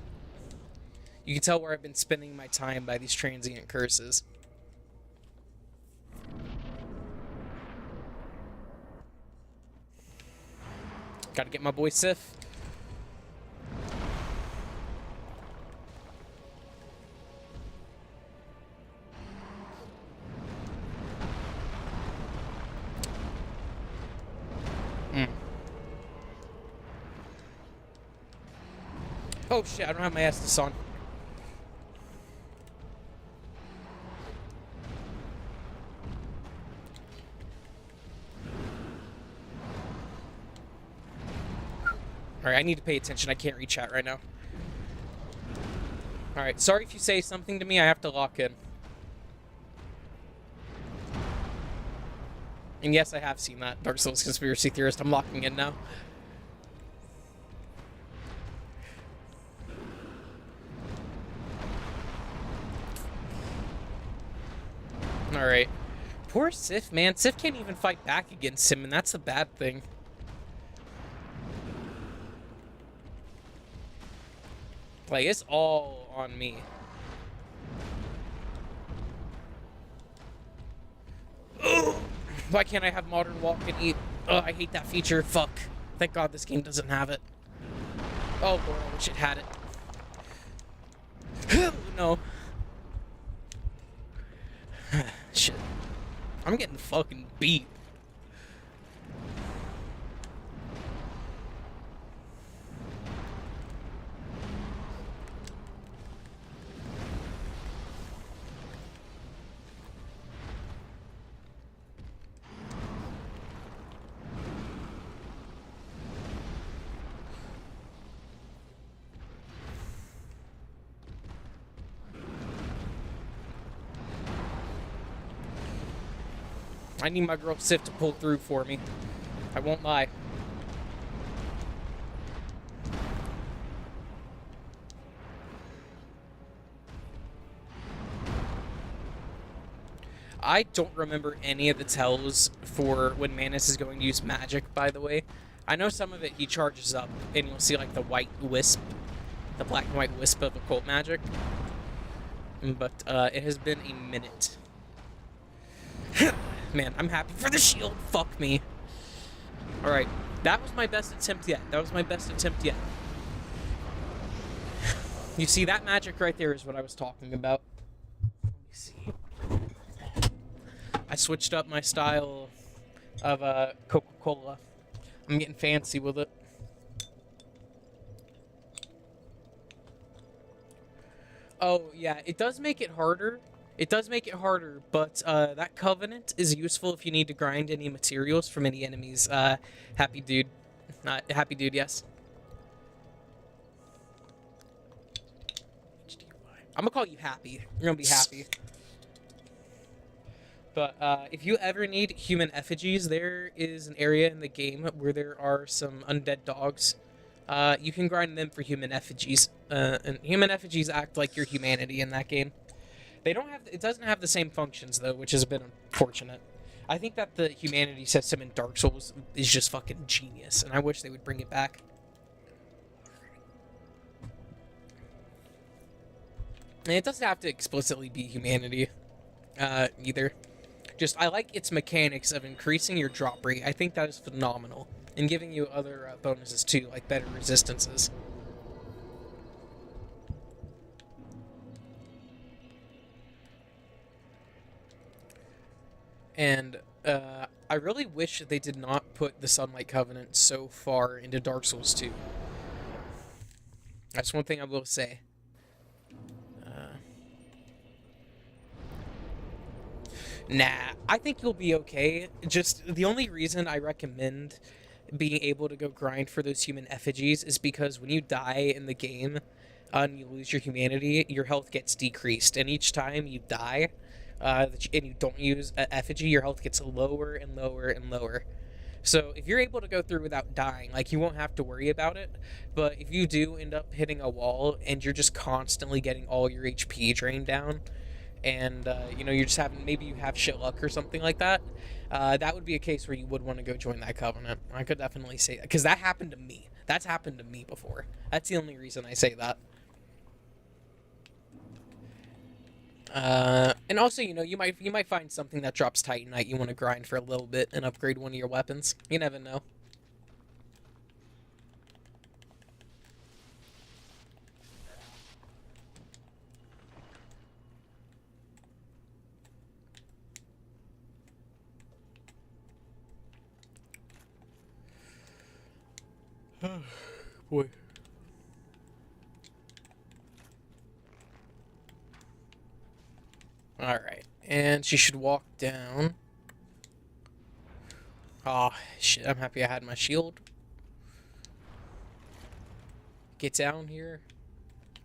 You can tell where I've been spending my time by these transient curses. Gotta get my boy Sif. Oh shit, I don't have my Estus on. Alright, I need to pay attention. I can't read chat right now. Alright, sorry if you say something to me, I have to lock in. And yes, I have seen that, Dark Souls Conspiracy Theorist. I'm locking in now. Alright. Poor Sif, man. Sif can't even fight back against him, and that's the bad thing. Like, it's all on me. Ugh. Why can't I have Modern Walk and Eat? Oh, I hate that feature. Fuck. Thank God this game doesn't have it. Oh, Lord, I wish it had it. No. Shit. I'm getting fucking beat. I need my girl Sif to pull through for me. I won't lie. I don't remember any of the tells for when Manus is going to use magic, by the way. I know some of it he charges up, and you'll see like the white wisp, the black and white wisp of occult magic. But it has been a minute. Man, I'm happy for the shield. Fuck me. Alright, that was my best attempt yet. That was my best attempt yet. You see, that magic right there is what I was talking about. Let me see. I switched up my style of Coca-Cola. I'm getting fancy with it. Oh, yeah, it does make it harder. It does make it harder, but that Covenant is useful if you need to grind any materials from any enemies. Happy dude. Happy dude, yes. I'm gonna call you Happy. You're gonna be happy. But if you ever need human effigies, there is an area in the game where there are some undead dogs. You can grind them for human effigies. And human effigies act like your humanity in that game. They don't have. It doesn't have the same functions though, which is a bit unfortunate. I think that the humanity system in Dark Souls is just fucking genius, and I wish they would bring it back. And it doesn't have to explicitly be humanity, either. Just, I like its mechanics of increasing your drop rate. I think that is phenomenal. And giving you other bonuses too, like better resistances. And I really wish they did not put the Sunlight Covenant so far into Dark Souls 2. That's one thing I will say. Nah, I think you'll be okay. Just the only reason I recommend being able to go grind for those human effigies is because when you die in the game and you lose your humanity, your health gets decreased. And each time you die and you don't use an effigy, your health gets lower and lower and lower. So if you're able to go through without dying, like you won't have to worry about it. But if you do end up hitting a wall and you're just constantly getting all your HP drained down, and you know you're just having maybe you have shit luck or something like that, that would be a case where you would want to go join that covenant. I could definitely say that because that happened to me. That's happened to me before. That's the only reason I say that. And also, you know, you might find something that drops Titanite you want to grind for a little bit and upgrade one of your weapons. You never know. Boy. Alright. And she should walk down. Oh, shit. I'm happy I had my shield. Get down here.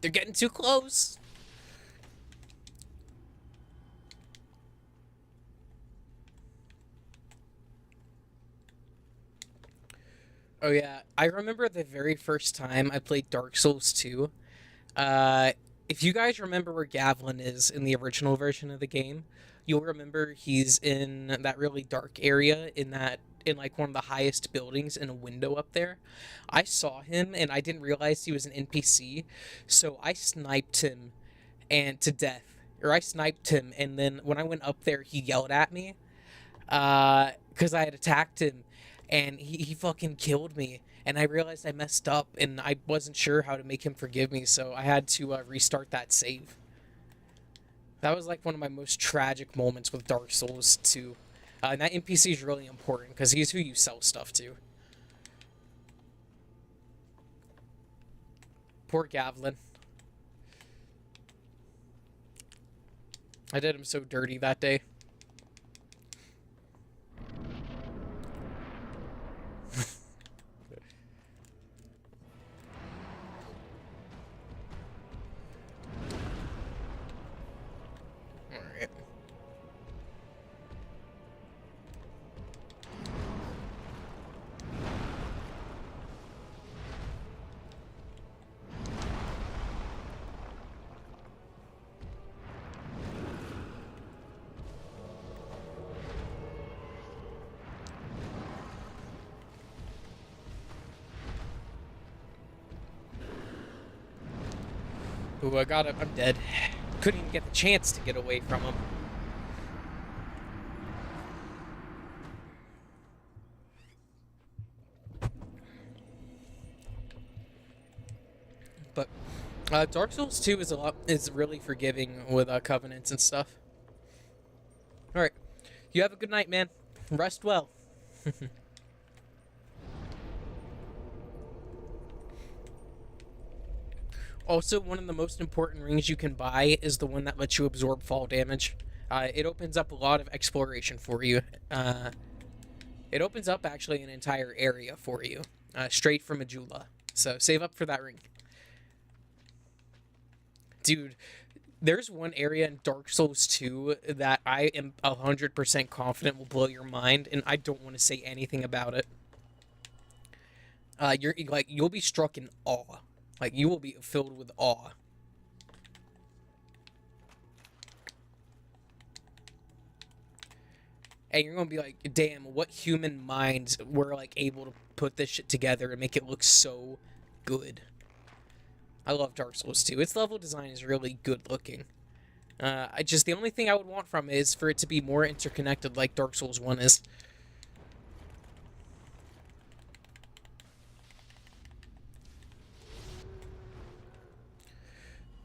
They're getting too close. Oh, yeah. I remember the very first time I played Dark Souls 2. Uh, if you guys remember where Gavlin is in the original version of the game, you'll remember he's in that really dark area in like one of the highest buildings in a window up there. I saw him and I didn't realize he was an NPC, so I sniped him and to death. Or I sniped him and then when I went up there he yelled at me because I had attacked him, and he fucking killed me. And I realized I messed up, and I wasn't sure how to make him forgive me, so I had to restart that save. That was like one of my most tragic moments with Dark Souls 2. And that NPC is really important because he's who you sell stuff to. Poor Gavlin. I did him so dirty that day. Alright. Ooh, I got him. I'm dead. Couldn't even get the chance to get away from him. But Dark Souls 2 is really forgiving with covenants and stuff. All right, you have a good night, man. Rest well. Also, one of the most important rings you can buy is the one that lets you absorb fall damage. It opens up a lot of exploration for you. It opens up actually an entire area for you, straight from Majula. So save up for that ring. Dude, there's one area in Dark Souls 2 that I am 100% confident will blow your mind, and I don't want to say anything about it. You'll be struck in awe. Like, you will be filled with awe. And you're gonna be like, damn, what human minds were, like, able to put this shit together and make it look so good. I love Dark Souls 2. Its level design is really good looking. The only thing I would want from it is for it to be more interconnected like Dark Souls 1 is.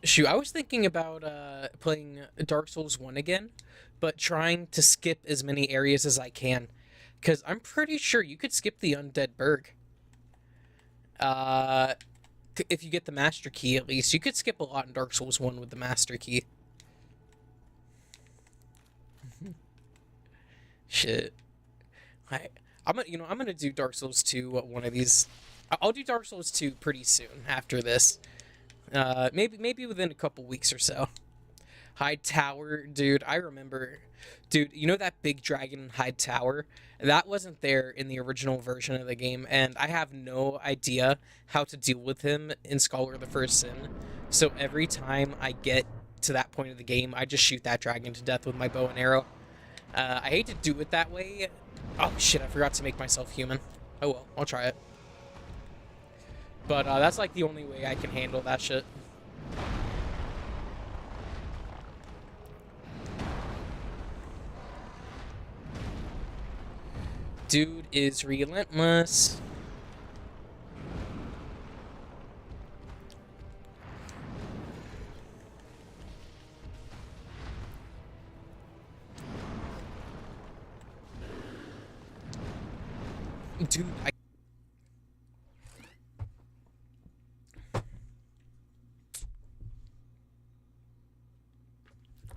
Shoot, I was thinking about playing Dark Souls 1 again, but trying to skip as many areas as I can. Because I'm pretty sure you could skip the Undead Burg. If you get the Master Key, at least. You could skip a lot in Dark Souls 1 with the Master Key. Shit. I'm gonna do Dark Souls 2 one of these. I'll do Dark Souls 2 pretty soon after this. Maybe within a couple weeks or so. Hyde Tower, dude, I remember. Dude, you know that big dragon in Hyde Tower? That wasn't there in the original version of the game, and I have no idea how to deal with him in Scholar of the First Sin. So every time I get to that point of the game, I just shoot that dragon to death with my bow and arrow. I hate to do it that way. Oh shit, I forgot to make myself human. Oh well, I'll try it. But that's like the only way I can handle that shit. Dude is relentless. Dude,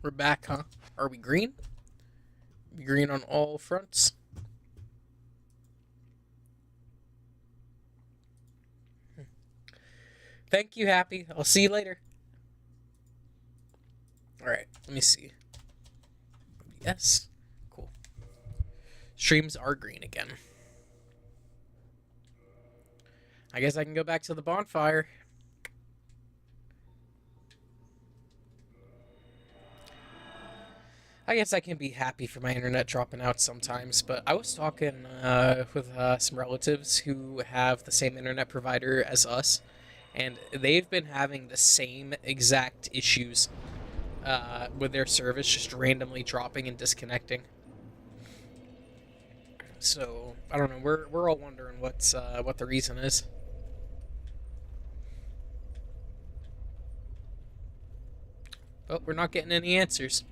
we're back, huh? Are we green? We green on all fronts? Thank you, Happy. I'll see you later. Alright, let me see. Yes. Cool. Streams are green again. I guess I can go back to the bonfire. I guess I can be happy for my internet dropping out sometimes, but I was talking with some relatives who have the same internet provider as us, and they've been having the same exact issues with their service just randomly dropping and disconnecting. So I don't know. We're all wondering what the reason is. But we're not getting any answers.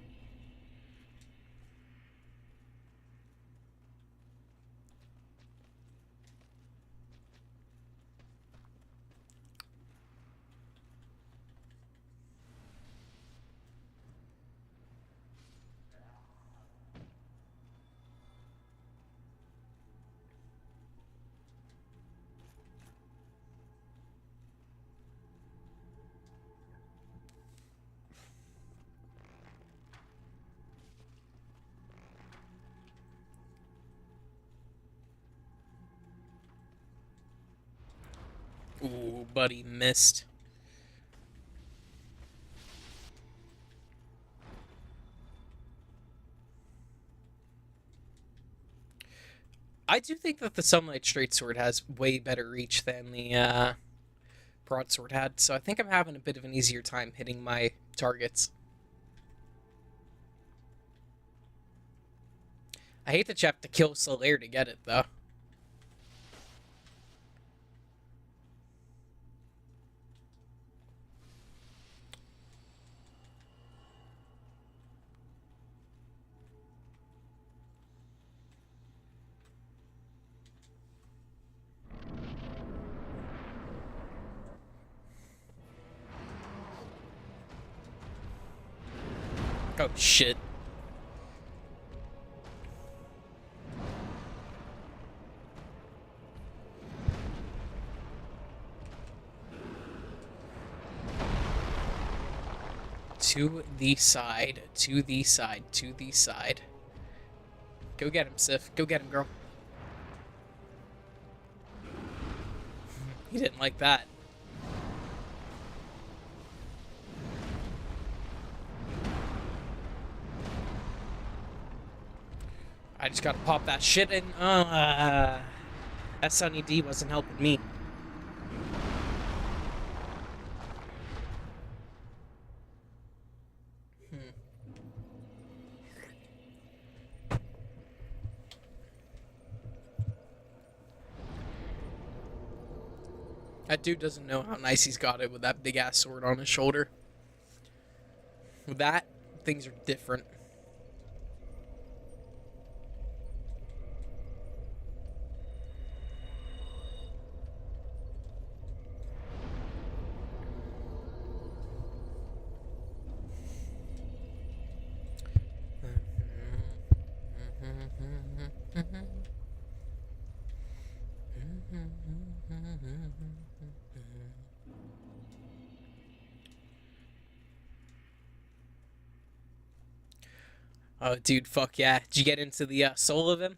Ooh, buddy, missed. I do think that the Sunlight Straight Sword has way better reach than the Broadsword had, so I think I'm having a bit of an easier time hitting my targets. I hate that you have to kill Solaire to get it, though. Oh, shit. To the side, to the side, to the side. Go get him, Sif. Go get him, girl. He didn't like that. I just gotta pop that shit in. That Sunny D wasn't helping me. That dude doesn't know how nice he's got it with that big ass sword on his shoulder. With that, things are different. Oh, dude, fuck yeah. Did you get into the soul of him?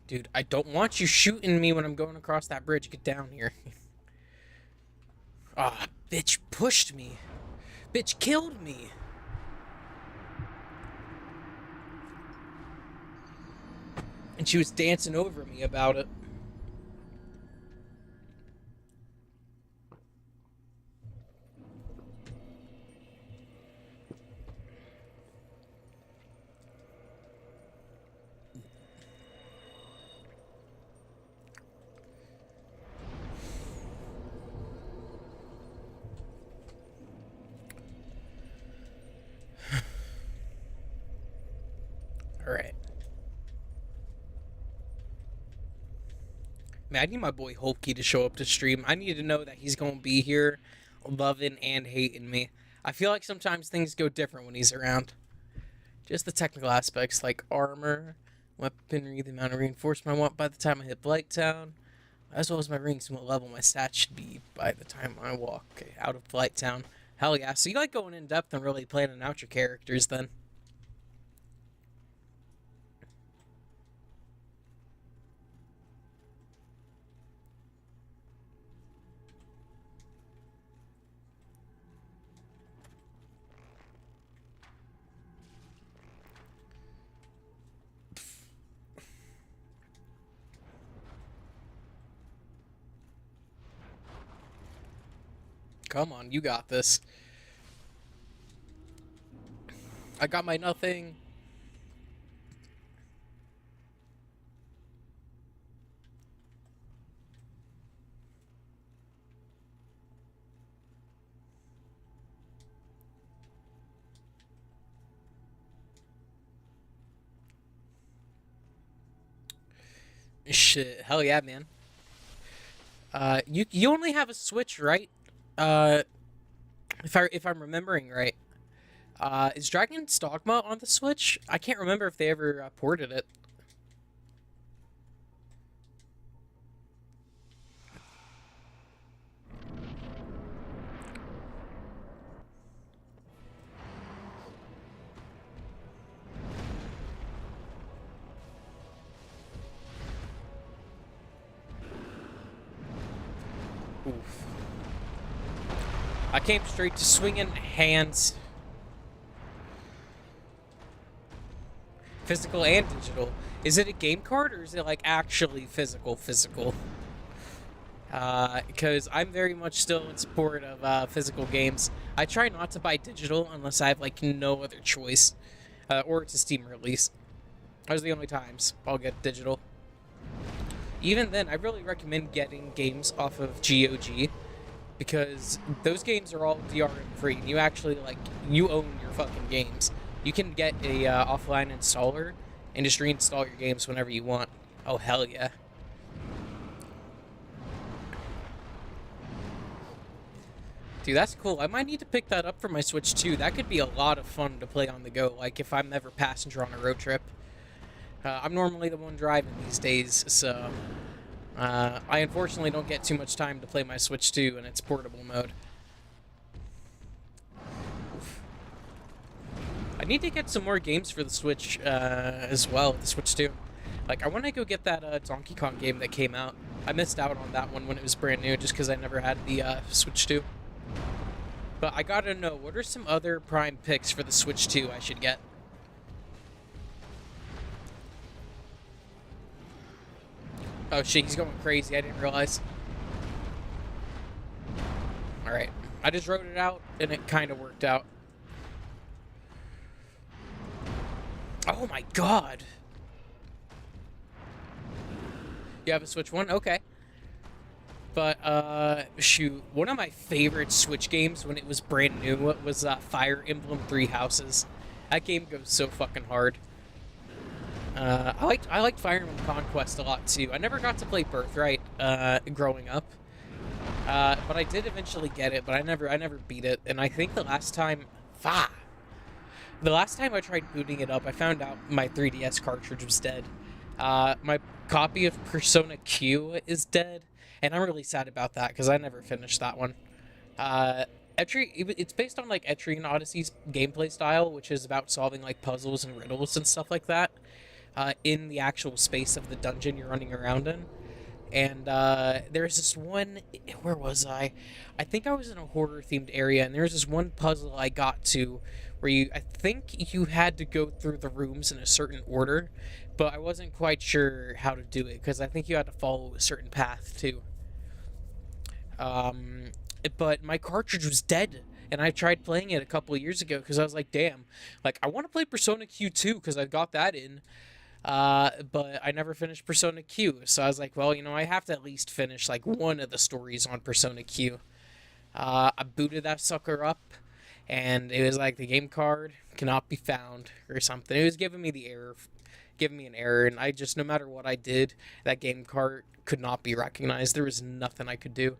Dude, I don't want you shooting me when I'm going across that bridge. Get down here. Ah, bitch pushed me. Bitch killed me. And she was dancing over me about it. Alright. Man, I need my boy Holkey to show up to stream. I need to know that he's gonna be here loving and hating me. I feel like sometimes things go different when he's around. Just the technical aspects like armor, weaponry, the amount of reinforcement I want by the time I hit Blighttown, as well as my rings and what level my stats should be by the time I walk out of Blighttown. Hell yeah, so you like going in depth and really planning out your characters then. Come on, you got this. I got my nothing. Shit, hell yeah, man. You only have a Switch, right? Uh, if I'm remembering right. Is Dragon's Dogma on the Switch? I can't remember if they ever ported it. Oof. I came straight to swinging hands. Physical and digital. Is it a game card or is it like actually physical? Because I'm very much still in support of physical games. I try not to buy digital unless I have like no other choice, or it's a Steam release. Those are the only times I'll get digital. Even then, I really recommend getting games off of GOG because those games are all DRM free. And you actually like you own your fucking games. You can get a offline installer and just reinstall your games whenever you want. Oh hell yeah! Dude, that's cool. I might need to pick that up for my Switch too. That could be a lot of fun to play on the go. Like if I'm ever passenger on a road trip. I'm normally the one driving these days, so I unfortunately don't get too much time to play my Switch 2 in its portable mode. Oof. I need to get some more games for the Switch as well, the Switch 2. Like, I want to go get that Donkey Kong game that came out. I missed out on that one when it was brand new just because I never had the Switch 2. But I gotta know, what are some other prime picks for the Switch 2 I should get? Oh shit, he's going crazy, I didn't realize. Alright, I just wrote it out and it kind of worked out. Oh my god! You have a Switch 1? Okay. But, shoot, one of my favorite Switch games when it was brand new was Fire Emblem Three Houses. That game goes so fucking hard. I liked Fire Emblem Conquest a lot too. I never got to play Birthright growing up, but I did eventually get it. But I never beat it. And I think the last time I tried booting it up, I found out my 3DS cartridge was dead. My copy of Persona Q is dead. And I'm really sad about that because I never finished that one. It's based on like Etrian Odyssey's gameplay style, which is about solving like puzzles and riddles and stuff like that in the actual space of the dungeon you're running around in. And there's this one, where was I? I think I was in a horror themed area, and there's this one puzzle I got to where I think you had to go through the rooms in a certain order, but I wasn't quite sure how to do it because I think you had to follow a certain path too. But my cartridge was dead, and I tried playing it a couple of years ago because I was like, damn, like I want to play Persona Q2 because I got that in. But I never finished Persona Q, so I was like, well, I have to at least finish like one of the stories on Persona Q. I booted that sucker up, and it was like the game card cannot be found or something. It was giving me an error, and I just, no matter what I did, that game card could not be recognized. There was nothing I could do.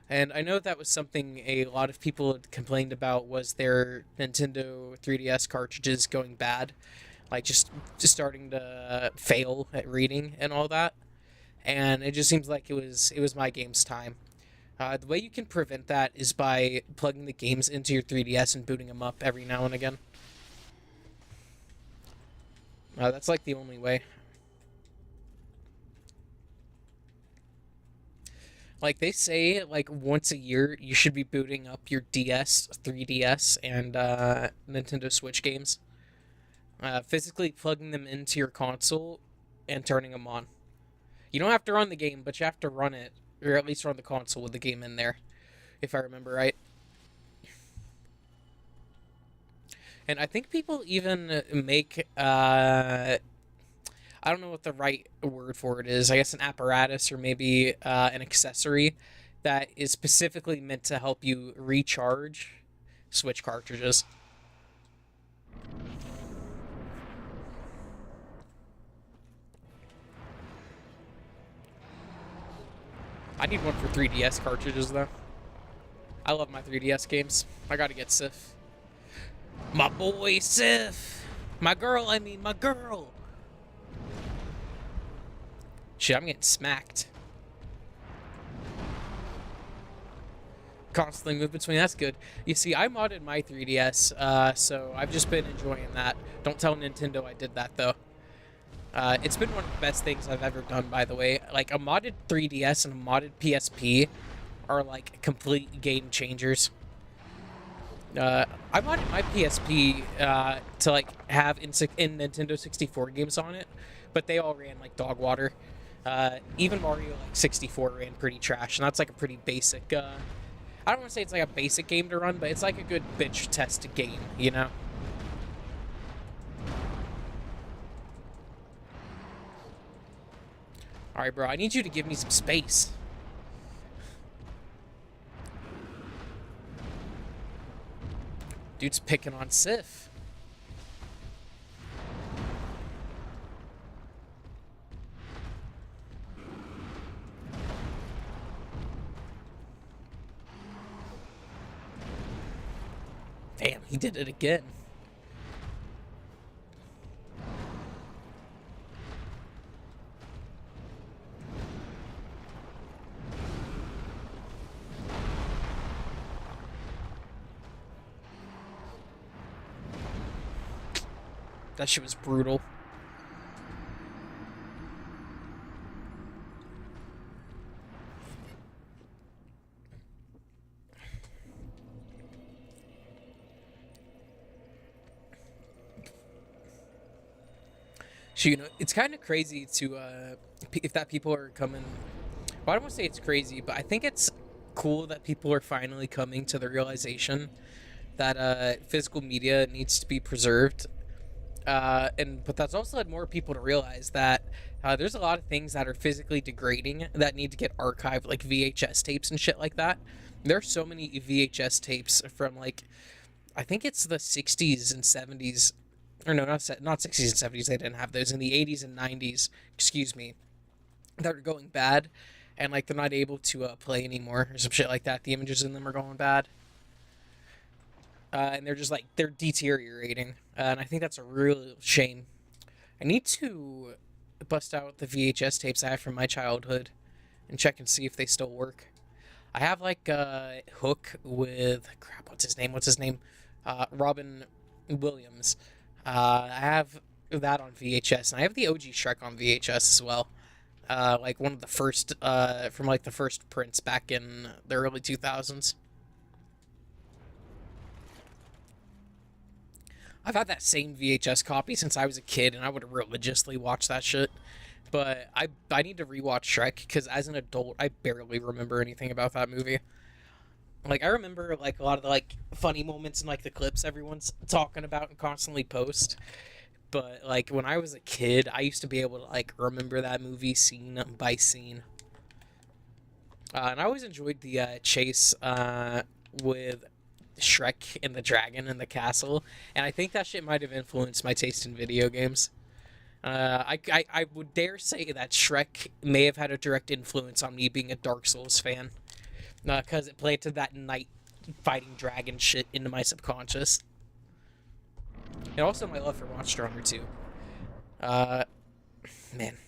And I know that was something a lot of people had complained about, was their Nintendo 3DS cartridges going bad. Like, just starting to fail at reading and all that. And it just seems like it was my game's time. The way you can prevent that is by plugging the games into your 3DS and booting them up every now and again. That's like the only way. Like, they say, like, once a year, you should be booting up your DS, 3DS, and Nintendo Switch games. Physically plugging them into your console and turning them on. You don't have to run the game, but you have to run it, or at least run the console with the game in there, if I remember right. And I think people even make, I don't know what the right word for it is. I guess an apparatus or maybe an accessory that is specifically meant to help you recharge Switch cartridges. I need one for 3DS cartridges, though. I love my 3DS games. I gotta get Sif. My boy, Sif! My girl! Shit, I'm getting smacked. Constantly move between, that's good. You see, I modded my 3DS, so I've just been enjoying that. Don't tell Nintendo I did that, though. It's been one of the best things I've ever done, by the way. Like, a modded 3DS and a modded PSP are, like, complete game changers. I modded my PSP to, like, have in Nintendo 64 games on it, but they all ran like dog water. Even Mario, like, 64 ran pretty trash, and that's, like, a pretty basic, I don't want to say it's, like, a basic game to run, but it's, like, a good bitch test game, you know? Alright, bro, I need you to give me some space. Dude's picking on Sif. Damn, he did it again. That shit was brutal. You know, it's kind of crazy to if that people are coming. Well, I don't want to say it's crazy, but I think it's cool that people are finally coming to the realization that physical media needs to be preserved. But that's also led more people to realize that there's a lot of things that are physically degrading that need to get archived, like VHS tapes and shit like that. There are so many VHS tapes from like I think it's the 60s and 70s, or no, not 60s and 70s. They didn't have those in the 80s and 90s. Excuse me, that are going bad, and like they're not able to play anymore or some shit like that. The images in them are going bad. And they're just like they're deteriorating, and I think that's a real shame. I need to bust out the VHS tapes I have from my childhood and check and see if they still work. I have like Hook with crap. What's his name? Robin Williams. I have that on VHS, and I have the OG Shrek on VHS as well. Like one of the first from like the first prints back in the early 2000s. I've had that same VHS copy since I was a kid, and I would religiously watch that shit. But I need to rewatch Shrek because as an adult, I barely remember anything about that movie. Like I remember like a lot of the like funny moments and like the clips everyone's talking about and constantly post. But like when I was a kid, I used to be able to like remember that movie scene by scene. And I always enjoyed the chase with Shrek and the dragon in the castle, and I think that shit might have influenced my taste in video games. I would dare say that Shrek may have had a direct influence on me being a Dark Souls fan, because it planted that knight fighting dragon shit into my subconscious, and also my love for Monster Hunter 2. Man,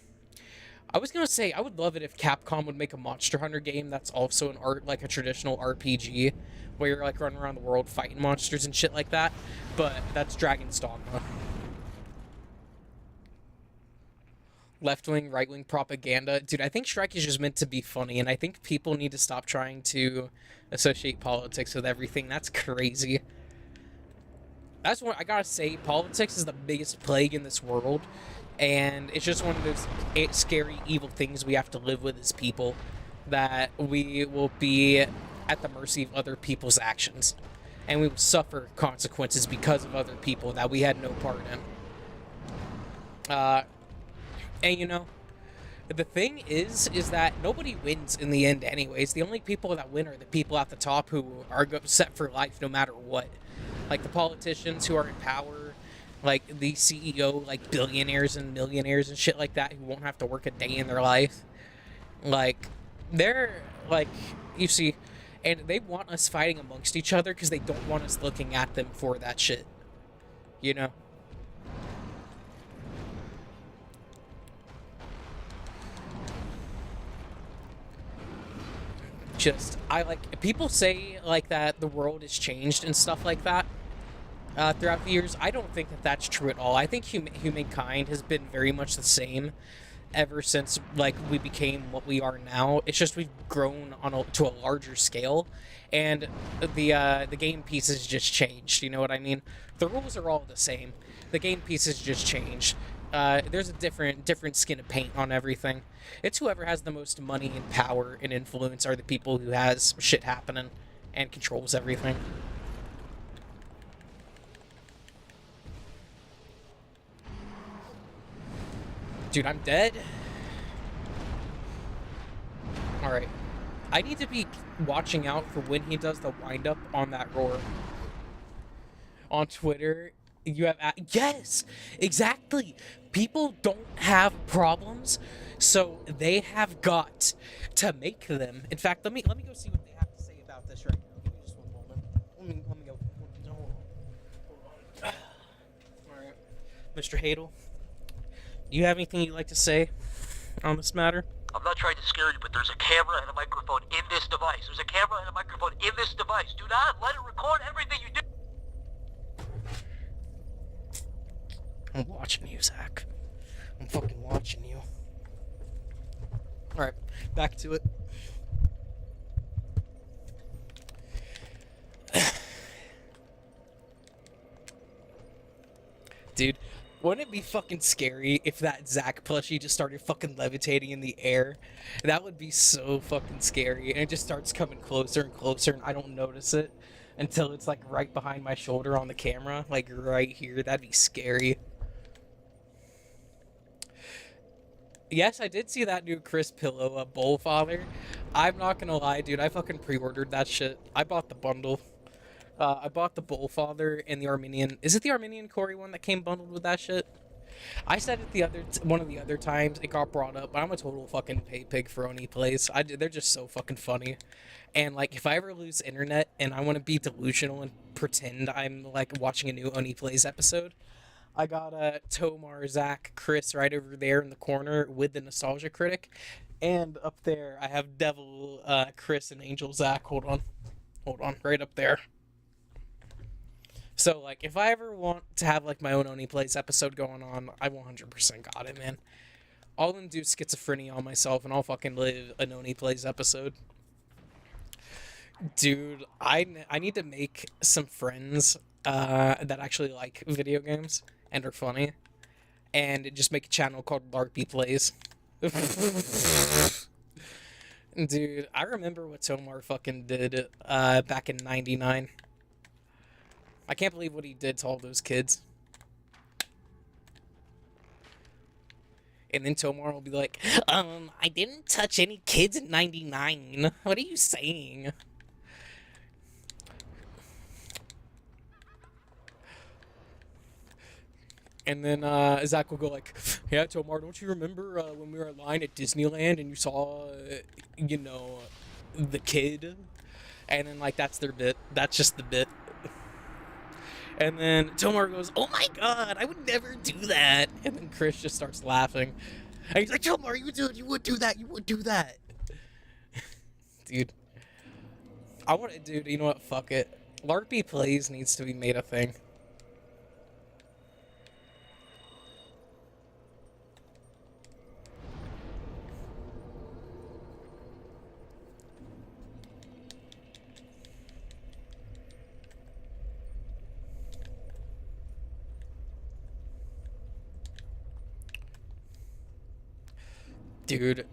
I was gonna say I would love it if Capcom would make a Monster Hunter game that's also like a traditional RPG, where you're like running around the world fighting monsters and shit like that. But that's Dragon's Dogma. Left-wing, right-wing propaganda, dude. I think Shrek is just meant to be funny, and I think people need to stop trying to associate politics with everything. That's crazy. That's what I gotta say. Politics is the biggest plague in this world. And it's just one of those scary, evil things we have to live with as people, that we will be at the mercy of other people's actions. And we will suffer consequences because of other people that we had no part in. And you know, the thing is that nobody wins in the end anyways. The only people that win are the people at the top who are set for life no matter what. Like the politicians who are in power, like the CEO, like billionaires and millionaires and shit like that who won't have to work a day in their life. Like, they're, like, you see, and they want us fighting amongst each other because they don't want us looking at them for that shit. You know? People say, like, that the world has changed and stuff like that. Throughout the years, I don't think that that's true at all. I think humankind has been very much the same ever since like we became what we are now. It's just we've grown to a larger scale, and the game pieces just changed. You know what I mean? The rules are all the same. The game pieces just changed. There's a different skin of paint on everything. It's whoever has the most money and power and influence are the people who has shit happening and controls everything. Dude, I'm dead. Alright. I need to be watching out for when he does the wind-up on that roar. On Twitter, you have... Yes! Exactly! People don't have problems, so they have got to make them. In fact, let me go see what they have to say about this right now. Give me just one moment. Let me go. Hold on. Alright. Mr. Hadel, do you have anything you'd like to say on this matter?
I'm not trying to scare you, but there's a camera and a microphone in this device. There's a camera and a microphone in this device. Do not let it record everything you do.
I'm watching you, Zach. I'm fucking watching you. Alright, back to it. Dude, Wouldn't it be fucking scary if that Zack plushie just started fucking levitating in the air? That would be so fucking scary. And it just starts coming closer and closer, and I don't notice it until it's like right behind my shoulder on the camera, like right here. That'd be scary. Yes, I did see that new Chris Pillow, Bullfather. I'm not gonna lie, dude. I fucking pre-ordered that shit. I bought the bundle. I bought the Bullfather and the Armenian. Is it the Armenian Corey one that came bundled with that shit? I said it one of the other times it got brought up, but I'm a total fucking pay pig for Oni Plays. They're just so fucking funny. And like, if I ever lose internet and I want to be delusional and pretend I'm like watching a new Oni Plays episode, I got Tomar, Zach, Chris right over there in the corner with the Nostalgia Critic, and up there I have Devil, Chris, and Angel Zach. Hold on, right up there. So, like, if I ever want to have, like, my own Oni Plays episode going on, I 100% got it, man. I'll induce schizophrenia on myself, and I'll fucking live an Oni Plays episode. Dude, I need to make some friends that actually like video games and are funny, and just make a channel called LARPy Plays. Dude, I remember what Tomar fucking did back in '99. I can't believe what he did to all those kids. And then Tomar will be like, I didn't touch any kids in '99. What are you saying? And then Zach will go like, yeah, Tomar, don't you remember when we were in line at Disneyland and you saw, you know, the kid? And then, like, that's their bit. That's just the bit. And then Tomar goes, oh my god, I would never do that. And then Chris just starts laughing. And he's like, Tomar, you would do that, you would do that. Dude. Dude, you know what, fuck it. LARPy Plays needs to be made a thing. Dude,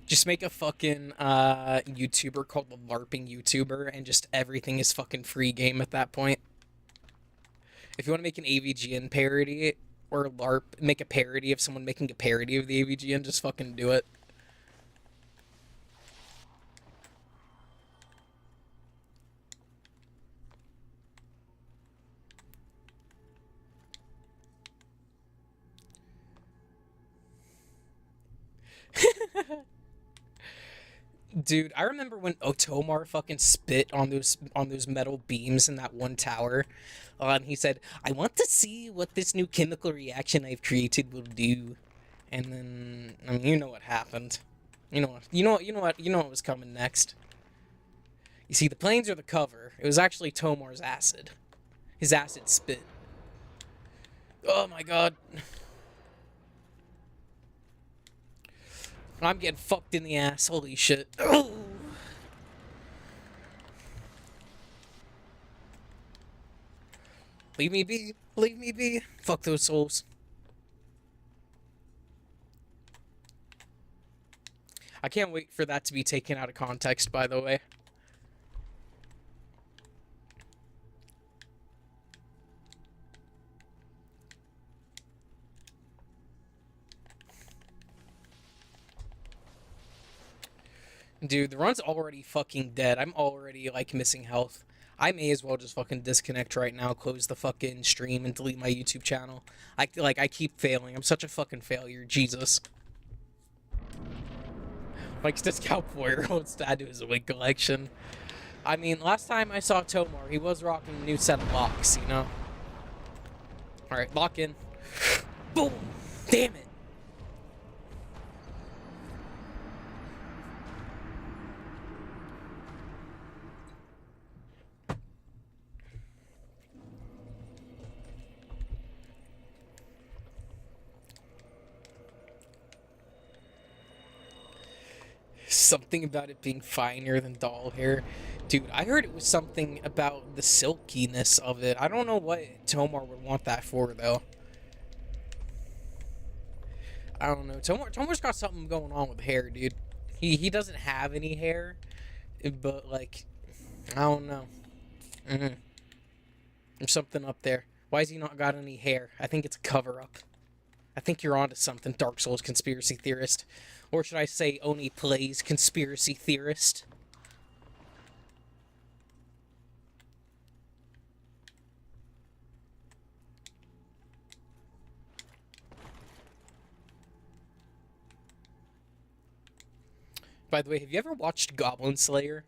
just make a fucking YouTuber called the LARPing YouTuber, and just everything is fucking free game at that point. If you want to make an AVGN parody, or LARP, make a parody of someone making a parody of the AVGN, just fucking do it. Dude, I remember when Otomar fucking spit on those metal beams in that one tower. And he said, I want to see what this new chemical reaction I've created will do. And then, I mean, you know what happened. You know what was coming next. You see, the planes are the cover. It was actually Tomar's acid. His acid spit. Oh my god. I'm getting fucked in the ass. Holy shit. Oh. Leave me be. Leave me be. Fuck those souls. I can't wait for that to be taken out of context, by the way. Dude, the run's already fucking dead. I'm already, like, missing health. I may as well just fucking disconnect right now, close the fucking stream, and delete my YouTube channel. I keep failing. I'm such a fucking failure. Jesus. Like, Discount Warrior wants to add to his wig collection. I mean, last time I saw Tomar, he was rocking a new set of locks, you know? Alright, lock in. Boom! Damn it! Something about it being finer than doll hair. Dude, I heard it was something about the silkiness of it. I don't know what Tomar would want that for, though. I don't know. Tomar's got something going on with hair, dude. He doesn't have any hair, but like, I don't know. Mm-hmm. There's something up there. Why has he not got any hair? I think it's a cover-up. I think you're onto something, Dark Souls conspiracy theorist. Or should I say Oni Plays conspiracy theorist? By the way, have you ever watched Goblin Slayer?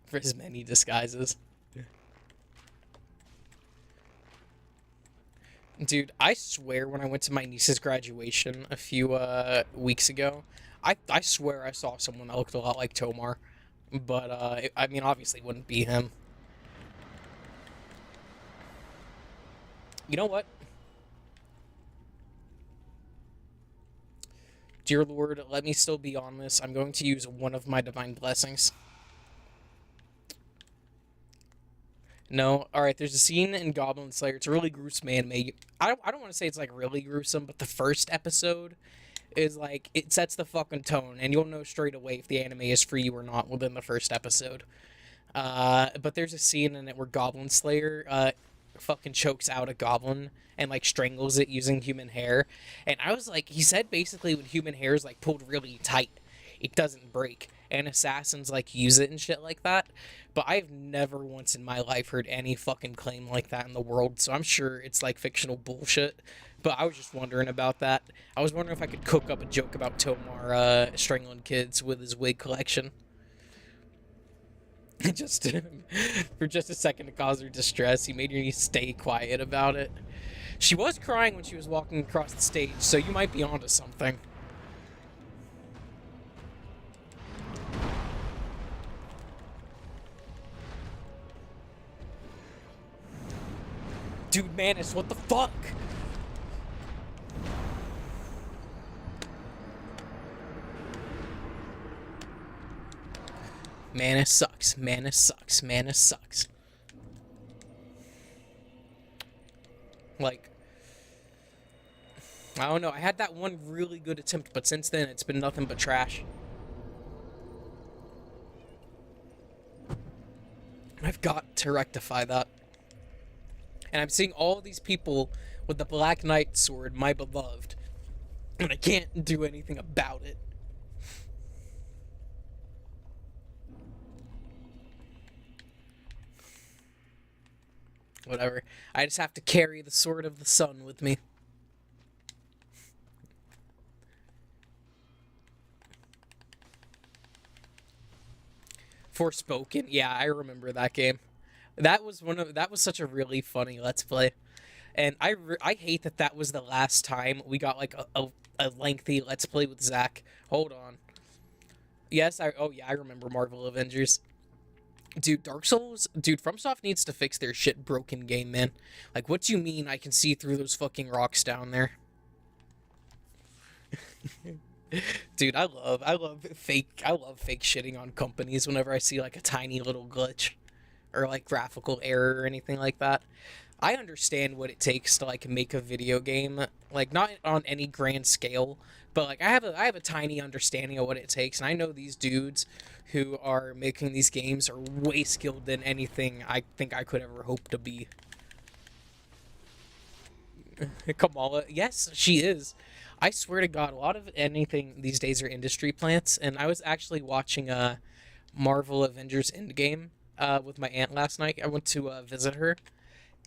For his many disguises. Dude, I swear when I went to my niece's graduation a few weeks ago, I swear I saw someone that looked a lot like Tomar. But, I mean, obviously it wouldn't be him. You know what? Dear Lord, let me still be on this. I'm going to use one of my divine blessings. No, alright, there's a scene in Goblin Slayer. It's a really gruesome anime. I don't want to say it's, like, really gruesome, but the first episode is, like, it sets the fucking tone, and you'll know straight away if the anime is for you or not within the first episode. But there's a scene in it where Goblin Slayer, fucking chokes out a goblin and, like, strangles it using human hair. And I was like, he said basically when human hair is, like, pulled really tight, it doesn't break. And assassins, like, use it and shit like that. But I've never once in my life heard any fucking claim like that in the world, so I'm sure it's, like, fictional bullshit. But I was just wondering about that. I was wondering if I could cook up a joke about Tomar, strangling kids with his wig collection. Just for just a second to cause her distress, he made your niece stay quiet about it. She was crying when she was walking across the stage, so you might be onto something. Dude, Manus, what the fuck? Manus sucks. Manus sucks. Manus sucks. Like, I don't know. I had that one really good attempt, but since then it's been nothing but trash. I've got to rectify that. And I'm seeing all these people with the Black Knight sword, my beloved, and I can't do anything about it. Whatever. I just have to carry the Sword of the Sun with me. Forspoken. Yeah, I remember that game. That was such a really funny Let's Play. And I hate that was the last time we got like a lengthy Let's Play with Zach. Hold on. Yes, oh yeah, I remember Marvel Avengers. Dude, Dark Souls, dude, FromSoft needs to fix their shit broken game, man. Like, what do you mean I can see through those fucking rocks down there? Dude, I love fake shitting on companies whenever I see like a tiny little glitch or like graphical error or anything like that. I understand what it takes to like make a video game, like not on any grand scale, but like I have a tiny understanding of what it takes, and I know these dudes who are making these games are way skilled than anything I think I could ever hope to be. Kamala, yes, she is. I swear to God, a lot of anything these days are industry plants, and I was actually watching Marvel Avengers Endgame with my aunt last night. I went to visit her,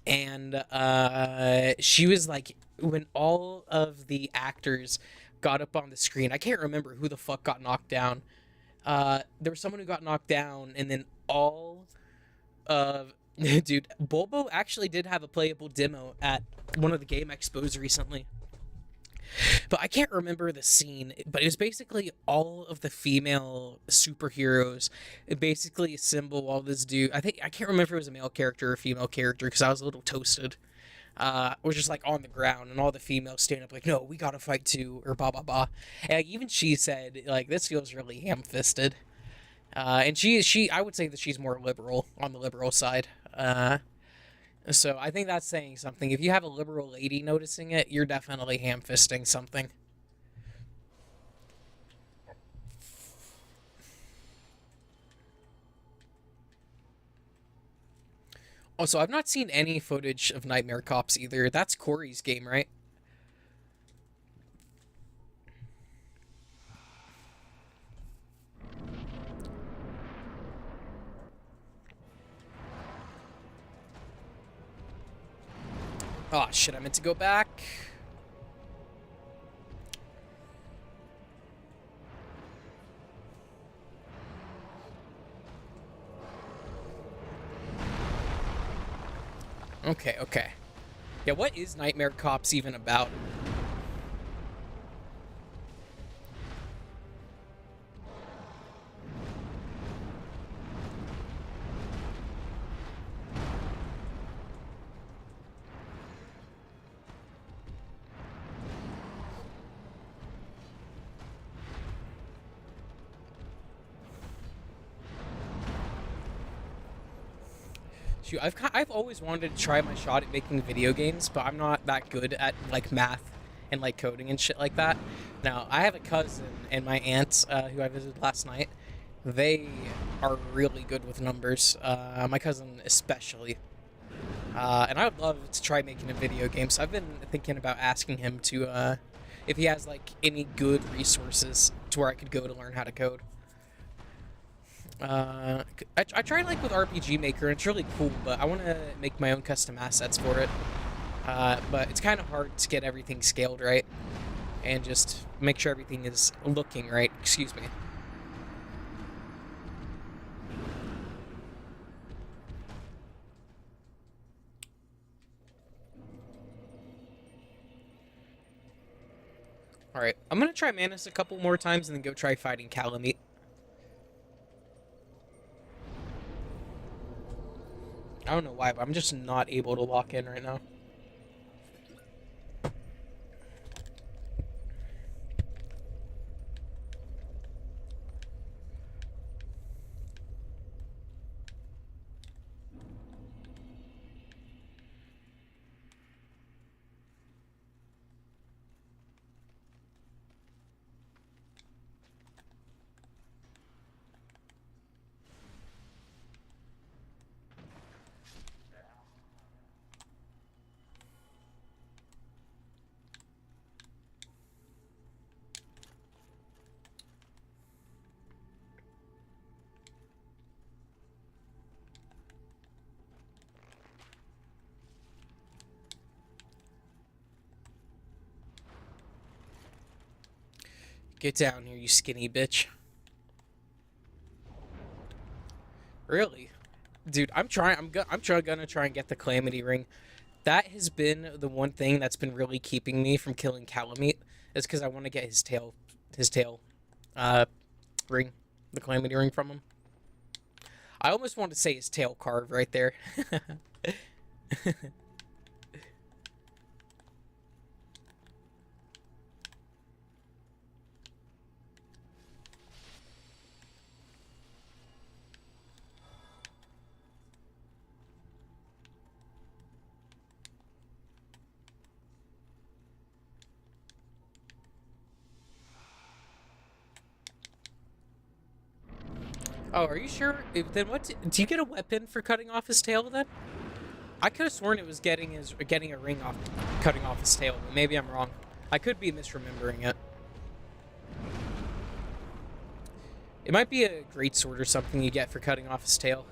and she was like, when all of the actors got up on the screen, I can't remember who the fuck got knocked down. There was someone who got knocked down, and then all of... Dude, Bulbo actually did have a playable demo at one of the game expos recently. But I can't remember the scene, but it was basically all of the female superheroes basically assemble all this dude. I can't remember if it was a male character or a female character because I was a little toasted. Was just like on the ground, and all the females stand up like, no, we gotta fight too, or blah blah blah. And like, even she said like, this feels really ham-fisted. And she I would say that she's more liberal, on the liberal side. So I think that's saying something. If you have a liberal lady noticing it, you're definitely ham-fisting something. Also, I've not seen any footage of Nightmare Cops either. That's Corey's game, right? Oh, shit, I meant to go back. Okay, okay. Yeah, what is Nightmare Cops even about? Shoot, I've always wanted to try my shot at making video games, but I'm not that good at like math and like coding and shit like that. Now, I have a cousin and my aunt who I visited last night. They are really good with numbers. My cousin especially. And I would love to try making a video game. So I've been thinking about asking him to if he has like any good resources to where I could go to learn how to code. I tried like with RPG Maker and it's really cool, but I want to make my own custom assets for it. But it's kind of hard to get everything scaled right and just make sure everything is looking right. Excuse me. Alright, I'm gonna try Manus a couple more times and then go try fighting Calamite. I don't know why, but I'm just not able to lock in right now. Get down here, you skinny bitch. Really? Dude, I'm gonna try and get the Calamity Ring. That has been the one thing that's been really keeping me from killing Calamite, is because I want to get his tail ring, the Calamity Ring from him. I almost want to say his tail carved right there. Oh, are you sure? Then what? Do you get a weapon for cutting off his tail then? I could have sworn it was getting a ring off, cutting off his tail. But maybe I'm wrong. I could be misremembering it. It might be a greatsword or something you get for cutting off his tail.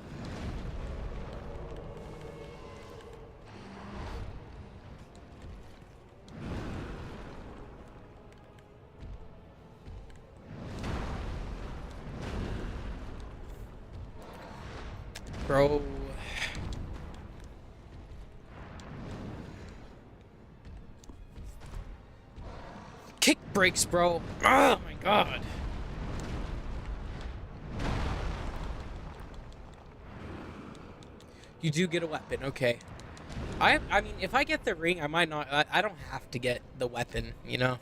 Bro. Kick breaks, bro. Oh my god. You do get a weapon, okay. I mean, if I get the ring, I might not... I don't have to get the weapon, you know?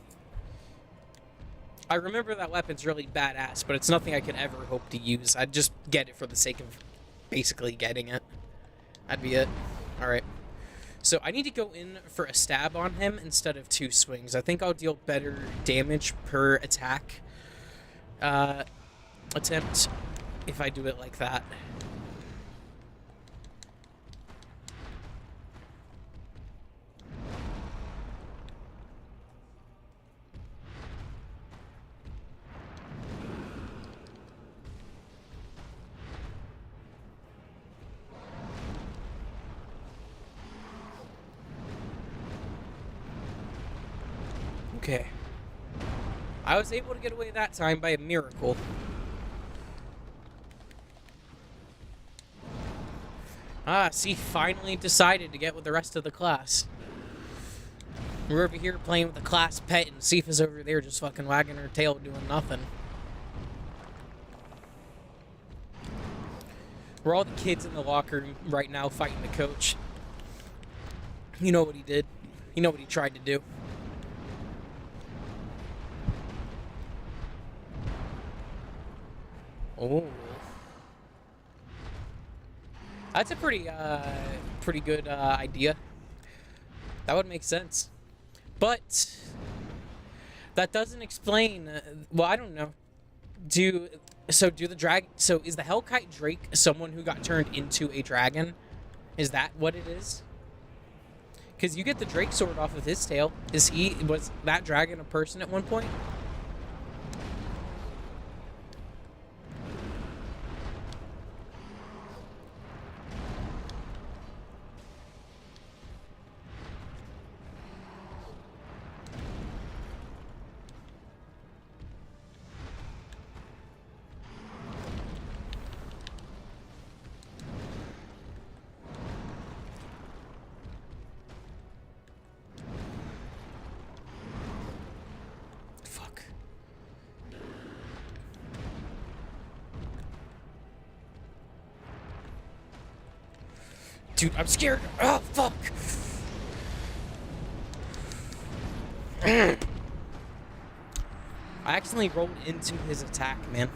I remember that weapon's really badass, but it's nothing I could ever hope to use. I'd just get it for the sake of basically getting it. That'd be it. Alright. So I need to go in for a stab on him instead of 2 swings. I think I'll deal better damage per attack attempt if I do it like that. Okay. I was able to get away that time by a miracle. Ah, see, finally decided to get with the rest of the class. We're over here playing with the class pet, and Sifa's over there just fucking wagging her tail doing nothing. We're all the kids in the locker room right now fighting the coach. You know what he did. You know what he tried to do. Oh. That's a pretty good idea. That would make sense. But that doesn't explain, well, I don't know. So is the Hellkite Drake someone who got turned into a dragon? Is that what it is? Because you get the Drake sword off of his tail. Was that dragon a person at one point? Fuck. Dude, I'm scared. Oh, fuck. I accidentally rolled into his attack, man.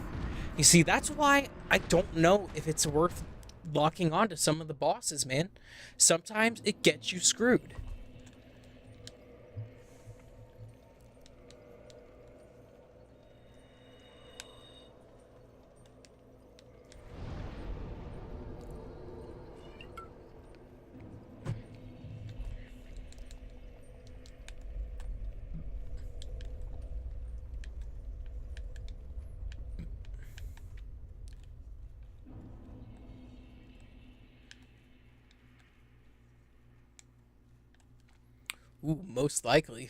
You see, that's why I don't know if it's worth locking onto some of the bosses, man. Sometimes it gets you screwed. Ooh, most likely.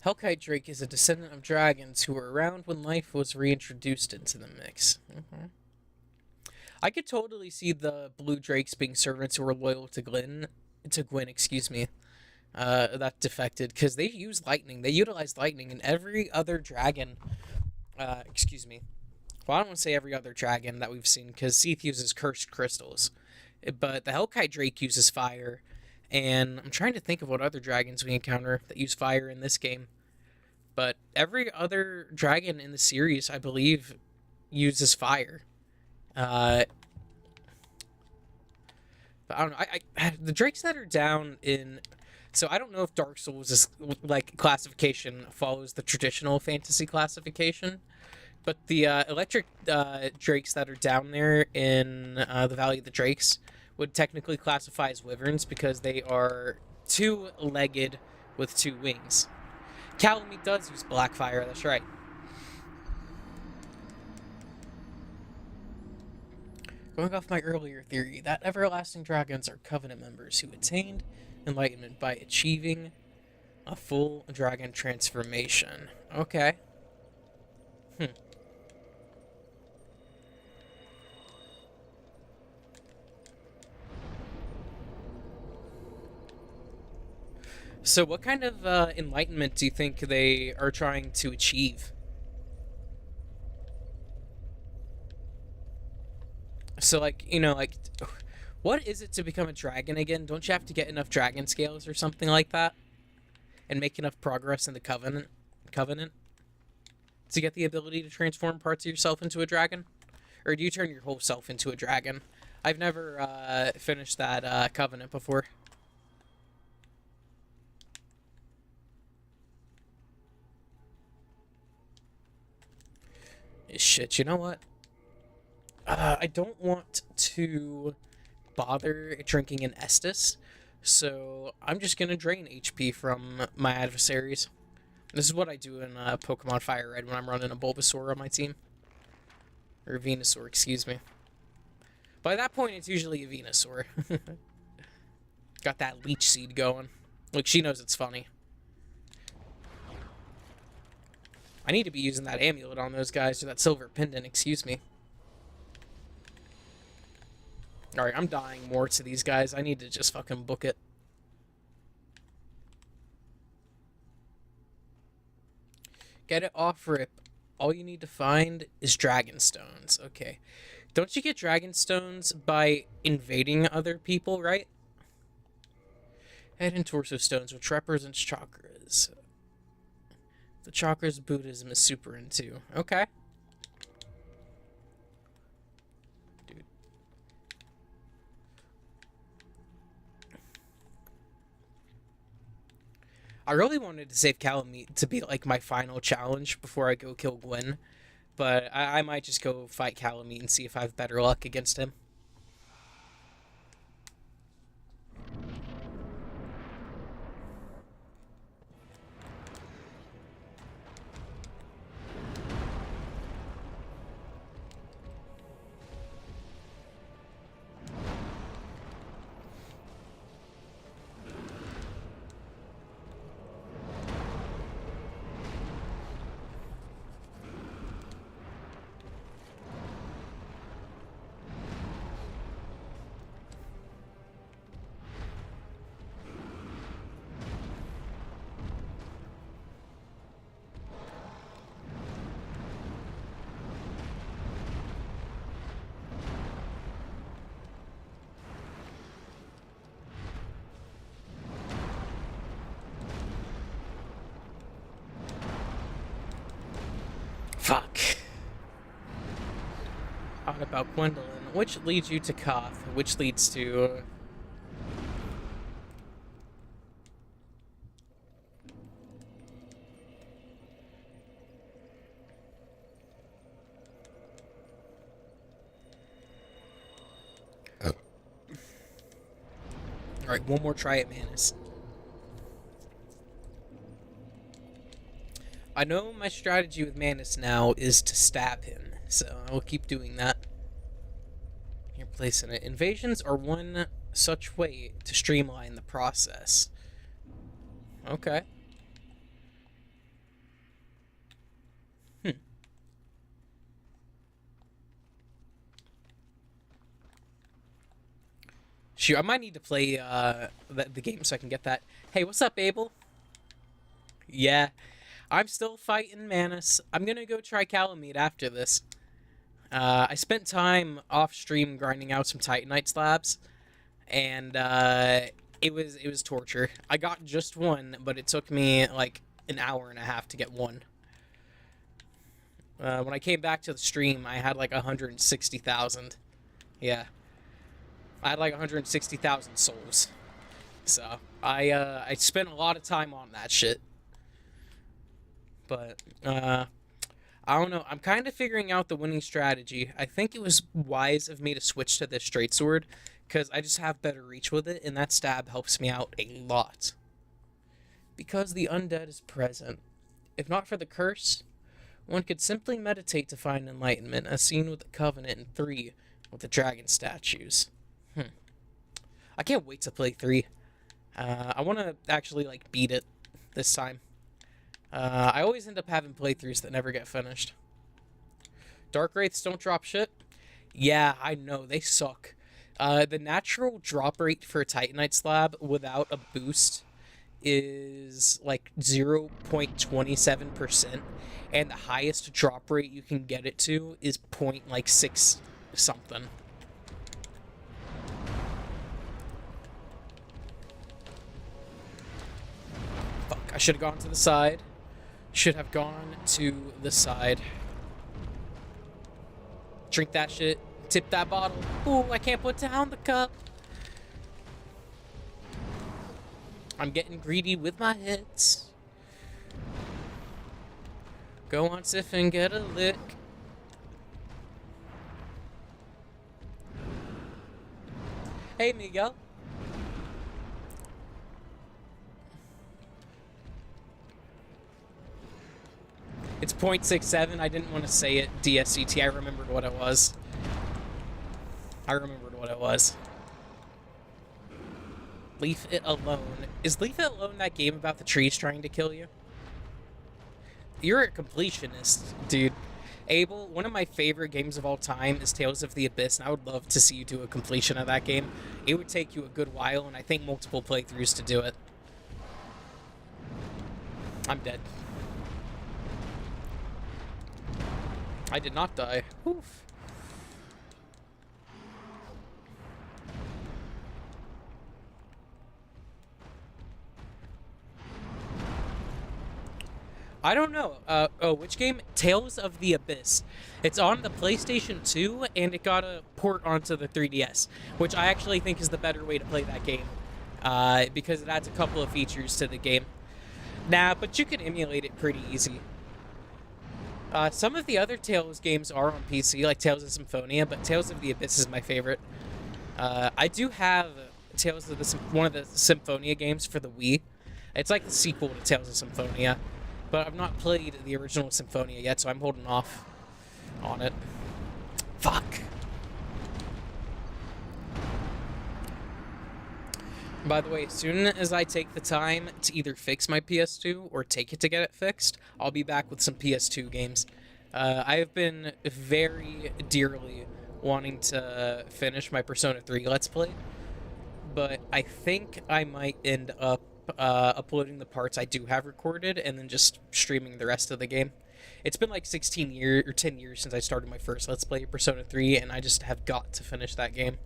Hellkite Drake is a descendant of dragons who were around when life was reintroduced into the mix. I could totally see the blue drakes being servants who were loyal to Gwyn, excuse me, that defected, because they use lightning. They utilize lightning, and every other dragon, excuse me. Well, I don't want to say every other dragon that we've seen, because Seath uses cursed crystals. But the Hellkite Drake uses fire, and I'm trying to think of what other dragons we encounter that use fire in this game. But every other dragon in the series, I believe, uses fire. But I don't know. The drakes that are down in... So I don't know if Dark Souls' classification follows the traditional fantasy classification. But the electric drakes that are down there in the Valley of the Drakes would technically classify as wyverns because they are 2-legged with 2 wings. Calamite does use black fire, that's right. Going off my earlier theory, that everlasting dragons are Covenant members who attained enlightenment by achieving a full dragon transformation. Okay. So what kind of enlightenment do you think they are trying to achieve? So, what is it to become a dragon again? Don't you have to get enough dragon scales or something like that? And make enough progress in the Covenant? to get the ability to transform parts of yourself into a dragon? Or do you turn your whole self into a dragon? I've never finished that Covenant before. Shit, you know what? I don't want to bother drinking an Estus, so I'm just gonna drain HP from my adversaries. This is what I do in Pokemon Fire Red when I'm running a Bulbasaur on my team. Or Venusaur, excuse me. By that point, it's usually a Venusaur. Got that leech seed going. Like, she knows it's funny. I need to be using that amulet on those guys, or that silver pendant, excuse me. Alright, I'm dying more to these guys. I need to just fucking book it. Get it off rip. All you need to find is Dragon Stones. Okay. Don't you get Dragon Stones by invading other people, right? Head and torso stones, which represents chakras. The chakras Buddhism is super into. Okay. Dude. I really wanted to save Calamite to be like my final challenge before I go kill Gwen. But I might just go fight Calamite and see if I have better luck against him. Fuck. What about Gwendolyn? Which leads you to Koth? Which leads to... Alright, one more try at Manus. I know my strategy with Manus now is to stab him, so I will keep doing that. You're placing it. Invasions are one such way to streamline the process. Okay. Shoot, I might need to play the game so I can get that. Hey, what's up, Abel? Yeah. I'm still fighting Manus. I'm gonna go try Calamite after this. I spent time off stream grinding out some Titanite slabs, and it was torture. I got just one, but it took me like an hour and a half to get one. When I came back to the stream, I had like 160,000. Yeah, I had like 160,000 souls. So I spent a lot of time on that shit. But, I don't know. I'm kind of figuring out the winning strategy. I think it was wise of me to switch to this straight sword, because I just have better reach with it, and that stab helps me out a lot. Because the undead is present. If not for the curse, one could simply meditate to find enlightenment, as seen with the Covenant in 3 with the dragon statues. I can't wait to play 3. I want to actually, like, beat it this time. I always end up having playthroughs that never get finished. Dark Wraiths don't drop shit? Yeah, I know, they suck. The natural drop rate for a Titanite slab without a boost is like 0.27%, and the highest drop rate you can get it to is 0.6 something. Fuck, I should have gone to the side. should have gone to the side. Drink that shit. Tip that bottle. Ooh, I can't put down the cup. I'm getting greedy with my hits. Go on, Sif, and get a lick. Hey, Miguel. It's .67. I didn't want to say it. DSCT. I remembered what it was. Leave It Alone. Is Leave It Alone that game about the trees trying to kill you? You're a completionist, dude. Abel, one of my favorite games of all time is Tales of the Abyss, and I would love to see you do a completion of that game. It would take you a good while, and I think multiple playthroughs to do it. I'm dead. I did not die. Oof. I don't know. Which game? Tales of the Abyss. It's on the PlayStation 2, and it got a port onto the 3DS, which I actually think is the better way to play that game, because it adds a couple of features to the game. Nah, but you can emulate it pretty easy. Some of the other Tales games are on PC, like Tales of Symphonia, but Tales of the Abyss is my favorite. I do have Tales of one of the Symphonia games for the Wii. It's like the sequel to Tales of Symphonia. But I've not played the original Symphonia yet, so I'm holding off on it. Fuck. By the way, as soon as I take the time to either fix my PS2 or take it to get it fixed, I'll be back with some PS2 games. I have been very dearly wanting to finish my Persona 3 Let's Play, but I think I might end up uploading the parts I do have recorded and then just streaming the rest of the game. It's been like 16 years or 10 years since I started my first Let's Play Persona 3, and I just have got to finish that game.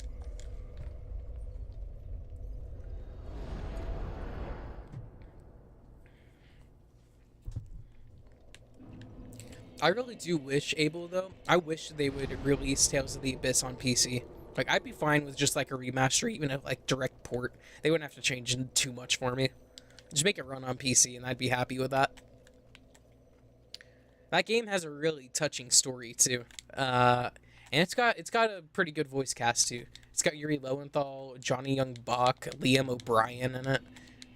I really do wish, Abel, though, I wish they would release Tales of the Abyss on PC. Like, I'd be fine with just like a remaster, even a like direct port. They wouldn't have to change too much for me. Just make it run on PC, and I'd be happy with that. That game has a really touching story too, and it's got a pretty good voice cast too. It's got Yuri Lowenthal, Johnny Young Bach, Liam O'Brien in it.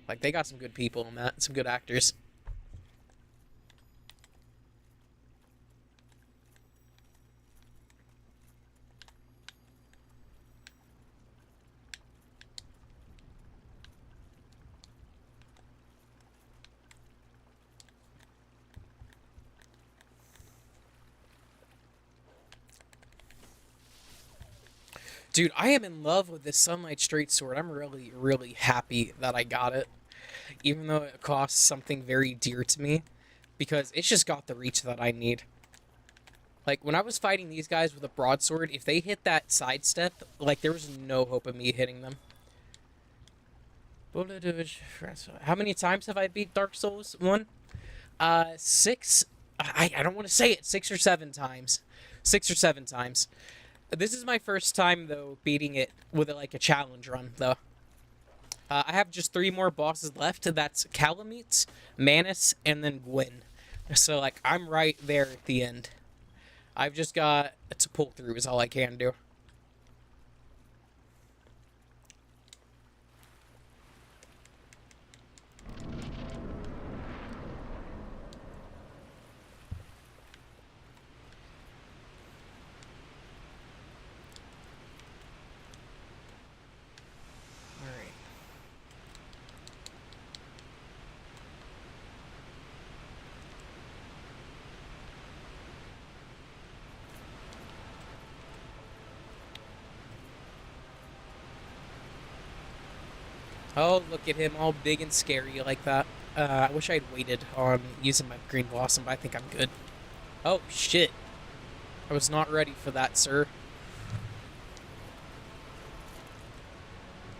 Like, they got some good people in that, some good actors. Dude, I am in love with this Sunlight Straight Sword. I'm really, really happy that I got it. Even though it costs something very dear to me. Because it's just got the reach that I need. Like, when I was fighting these guys with a broadsword, if they hit that sidestep, like, there was no hope of me hitting them. How many times have I beat Dark Souls 1? 6. I don't want to say it. 6 or 7 times. 6 or 7 times. This is my first time, though, beating it with, like, a challenge run, though. I have just 3 more bosses left. That's Calamite, Manus, and then Gwyn. So, like, I'm right there at the end. I've just got to pull through is all I can do. Oh, look at him, all big and scary like that. I wish I'd waited on using my Green Blossom, but I think I'm good. Oh, shit. I was not ready for that, sir.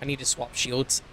I need to swap shields.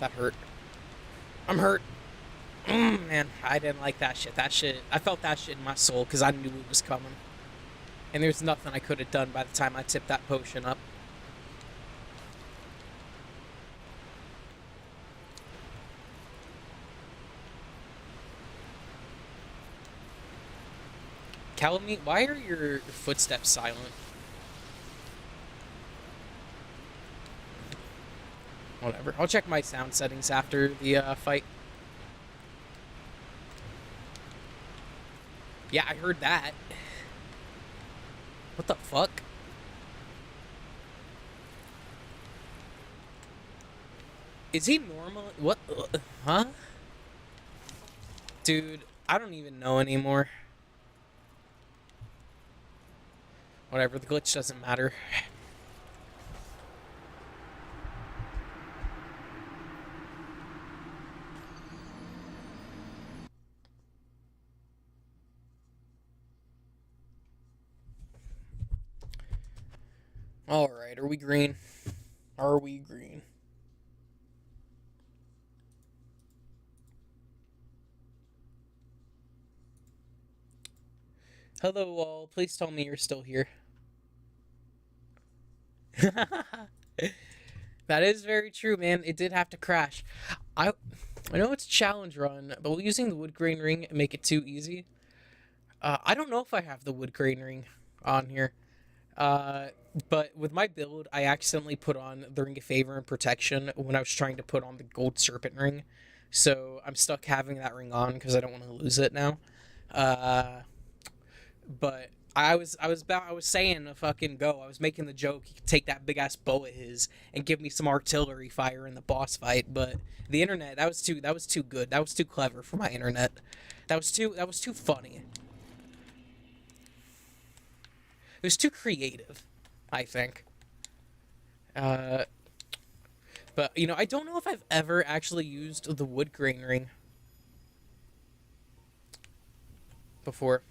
that hurt. I'm hurt. Man, I didn't like that shit. That shit, I felt that shit in my soul because I knew it was coming. And there's nothing I could have done by the time I tipped that potion up. Calamite, why are your footsteps silent? Whatever. I'll check my sound settings after the fight. Yeah, I heard that. What the fuck? Is he normal? What? Huh? Dude, I don't even know anymore. Whatever, the glitch doesn't matter. Alright, are we green? Are we green? Hello all, please tell me you're still here. That is very true, man. It did have to crash. I know it's a challenge run, but will using the wood grain ring make it too easy? I don't know if I have the wood grain ring on here. But with my build, I accidentally put on the Ring of Favor and Protection when I was trying to put on the Gold Serpent ring. So I'm stuck having that ring on because I don't want to lose it now. But I was saying to fucking go. I was making the joke he could take that big ass bow of his and give me some artillery fire in the boss fight. But the internet, that was too good. That was too clever for my internet. That was too funny. It was too creative, I think. But, you know, I don't know if I've ever actually used the wood grain ring before.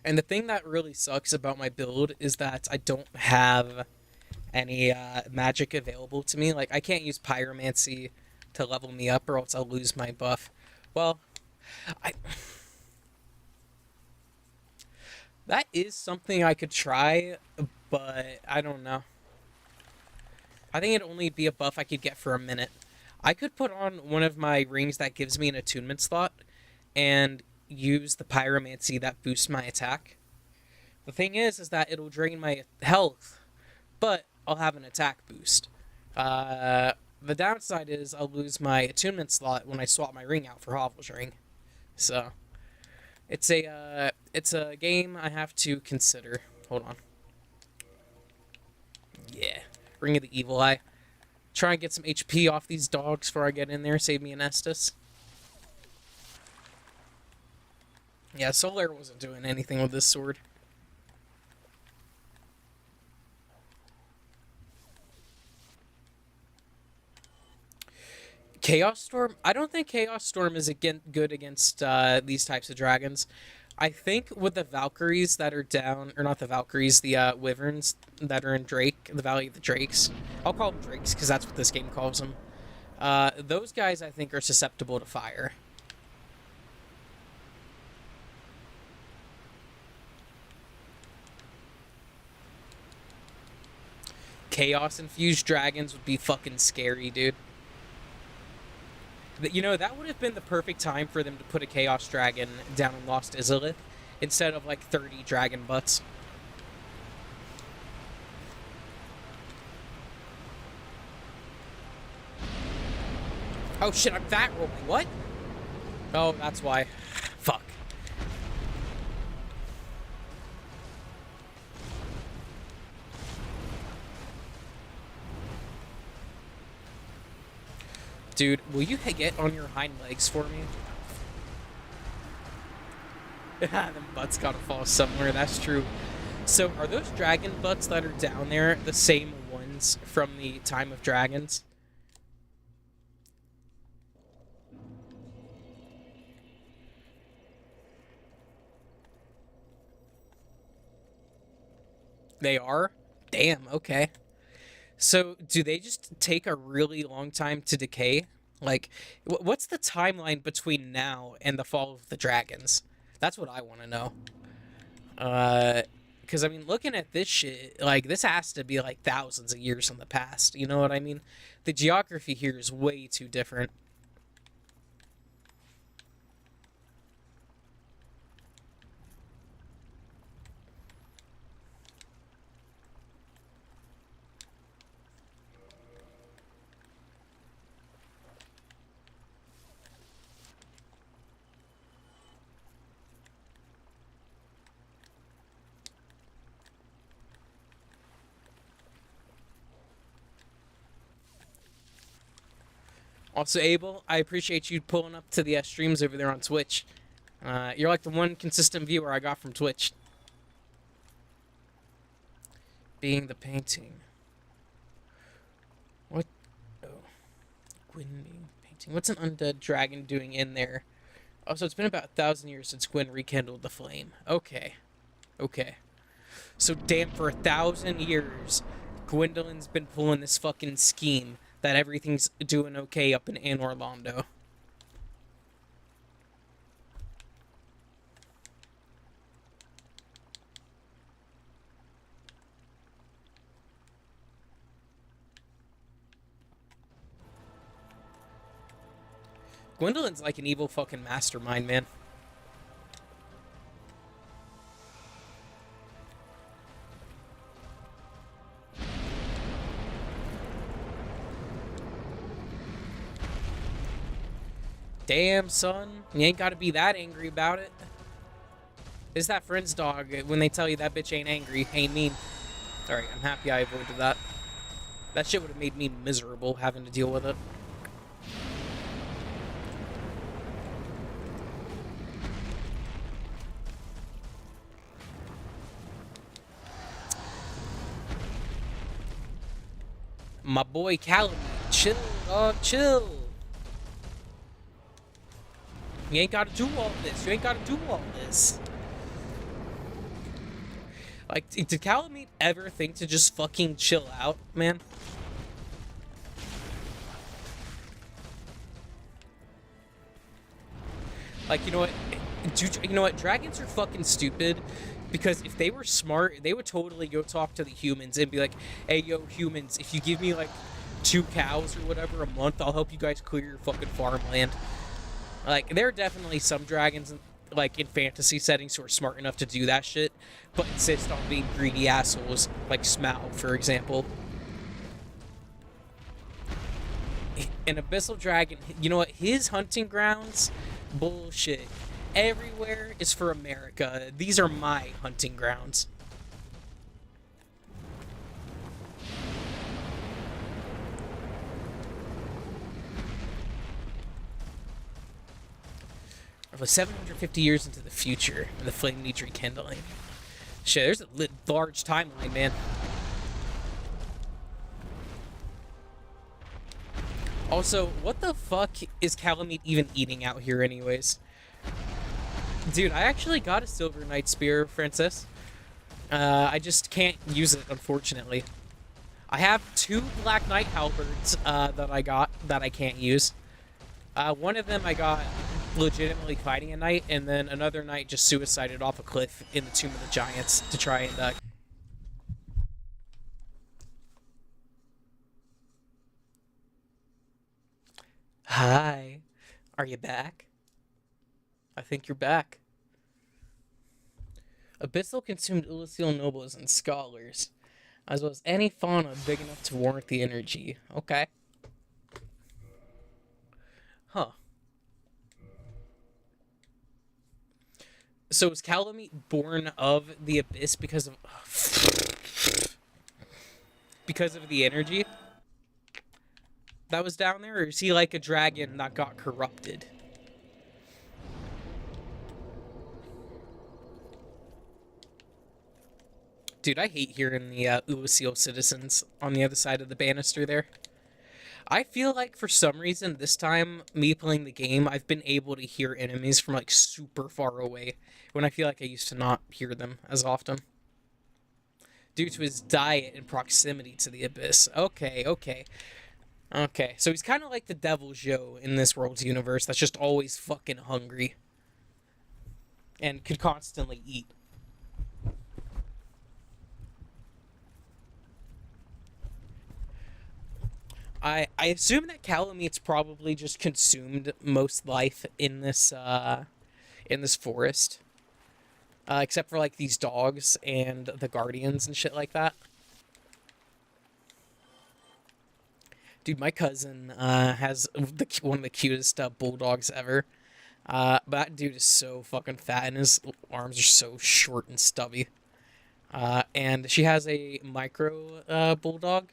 And the thing that really sucks about my build is that I don't have any magic available to me. Like, I can't use pyromancy to level me up or else I'll lose my buff. Well, that is something I could try, but I don't know. I think it'd only be a buff I could get for a minute. I could put on one of my rings that gives me an attunement slot and use the pyromancy that boosts my attack. The thing is that it'll drain my health, but I'll have an attack boost. The downside is I'll lose my attunement slot when I swap my ring out for Hovel's ring. So it's a game I have to consider. Hold on. Yeah, Ring of the Evil Eye. Try and get some HP off these dogs before I get in there. Save me an Estus. Yeah, Solaire wasn't doing anything with this sword. Chaos Storm? I don't think Chaos Storm is good against these types of dragons. I think with the Valkyries that are down, or not the Valkyries, the Wyverns that are in Drake, the Valley of the Drakes. I'll call them Drakes because that's what this game calls them. Those guys, I think, are susceptible to fire. Chaos-infused dragons would be fucking scary, dude. You know, that would have been the perfect time for them to put a Chaos Dragon down in Lost Izalith instead of, like, 30 dragon butts. Oh shit, I'm fat rolling. What? Oh, that's why. Fuck. Dude, will you get on your hind legs for me? Them butts gotta fall somewhere, that's true. So, are those dragon butts that are down there the same ones from the Time of Dragons? They are? Damn, okay. So, do they just take a really long time to decay? Like, what's the timeline between now and the fall of the dragons? That's what I want to know. Because I mean, looking at this shit, like this has to be like thousands of years in the past. You know what I mean? The geography here is way too different. Also, Abel, I appreciate you pulling up to the streams over there on Twitch. You're like the one consistent viewer I got from Twitch. Being the painting. What? Oh. Gwyn being painting. What's an undead dragon doing in there? Oh, so it's been about 1,000 years since Gwyn rekindled the flame. Okay. Okay. So damn, for 1,000 years, Gwendolyn's been pulling this fucking scheme that everything's doing okay up in Anor Londo. Gwendolyn's like an evil fucking mastermind, man. Damn, son. You ain't gotta be that angry about it. Is that friend's dog when they tell you that bitch ain't angry, ain't mean. Alright, I'm happy I avoided that. That shit would have made me miserable having to deal with it. My boy Calamity, chill, dog, chill. You ain't gotta do all this. You ain't gotta do all this. Like, did Calamite ever think to just fucking chill out, man? Like, you know what? You know what? Dragons are fucking stupid. Because if they were smart, they would totally go talk to the humans and be like, hey, yo, humans, if you give me, like, 2 cows or whatever a month, I'll help you guys clear your fucking farmland. Like, there are definitely some dragons, like, in fantasy settings who are smart enough to do that shit, but insist on being greedy assholes, like Smaug, for example. An abyssal dragon, you know what? His hunting grounds? Bullshit. Everywhere is for America. These are my hunting grounds. Of 750 years into the future, and the flame needs rekindling. Shit, there's a large timeline, man. Also, what the fuck is Calamite even eating out here anyways? Dude, I actually got a Silver Knight Spear, Francis. I just can't use it, unfortunately. I have 2 Black Knight Halberds that I got that I can't use. One of them I got legitimately fighting a knight, and then another knight just suicided off a cliff in the Tomb of the Giants to try and... Hi. Are you back? I think you're back. Abyssal consumed Ulasil nobles and scholars, as well as any fauna big enough to warrant the energy. Okay. Huh. So is Calamite born of the Abyss because of... because of the energy that was down there? Or is he like a dragon that got corrupted? Dude, I hate hearing the Ulasil citizens on the other side of the banister there. I feel like for some reason this time, me playing the game, I've been able to hear enemies from like super far away, when I feel like I used to not hear them as often. due to his diet and proximity to the abyss. Okay, okay. Okay, so he's kind of like the Devil Joe in this world's universe that's just always fucking hungry and could constantly eat. I assume that Calameet's probably just consumed most life in this forest, except for like these dogs and the guardians and shit like that. Dude, my cousin has one of the cutest bulldogs ever. But that dude is so fucking fat, and his arms are so short and stubby. And she has a micro bulldog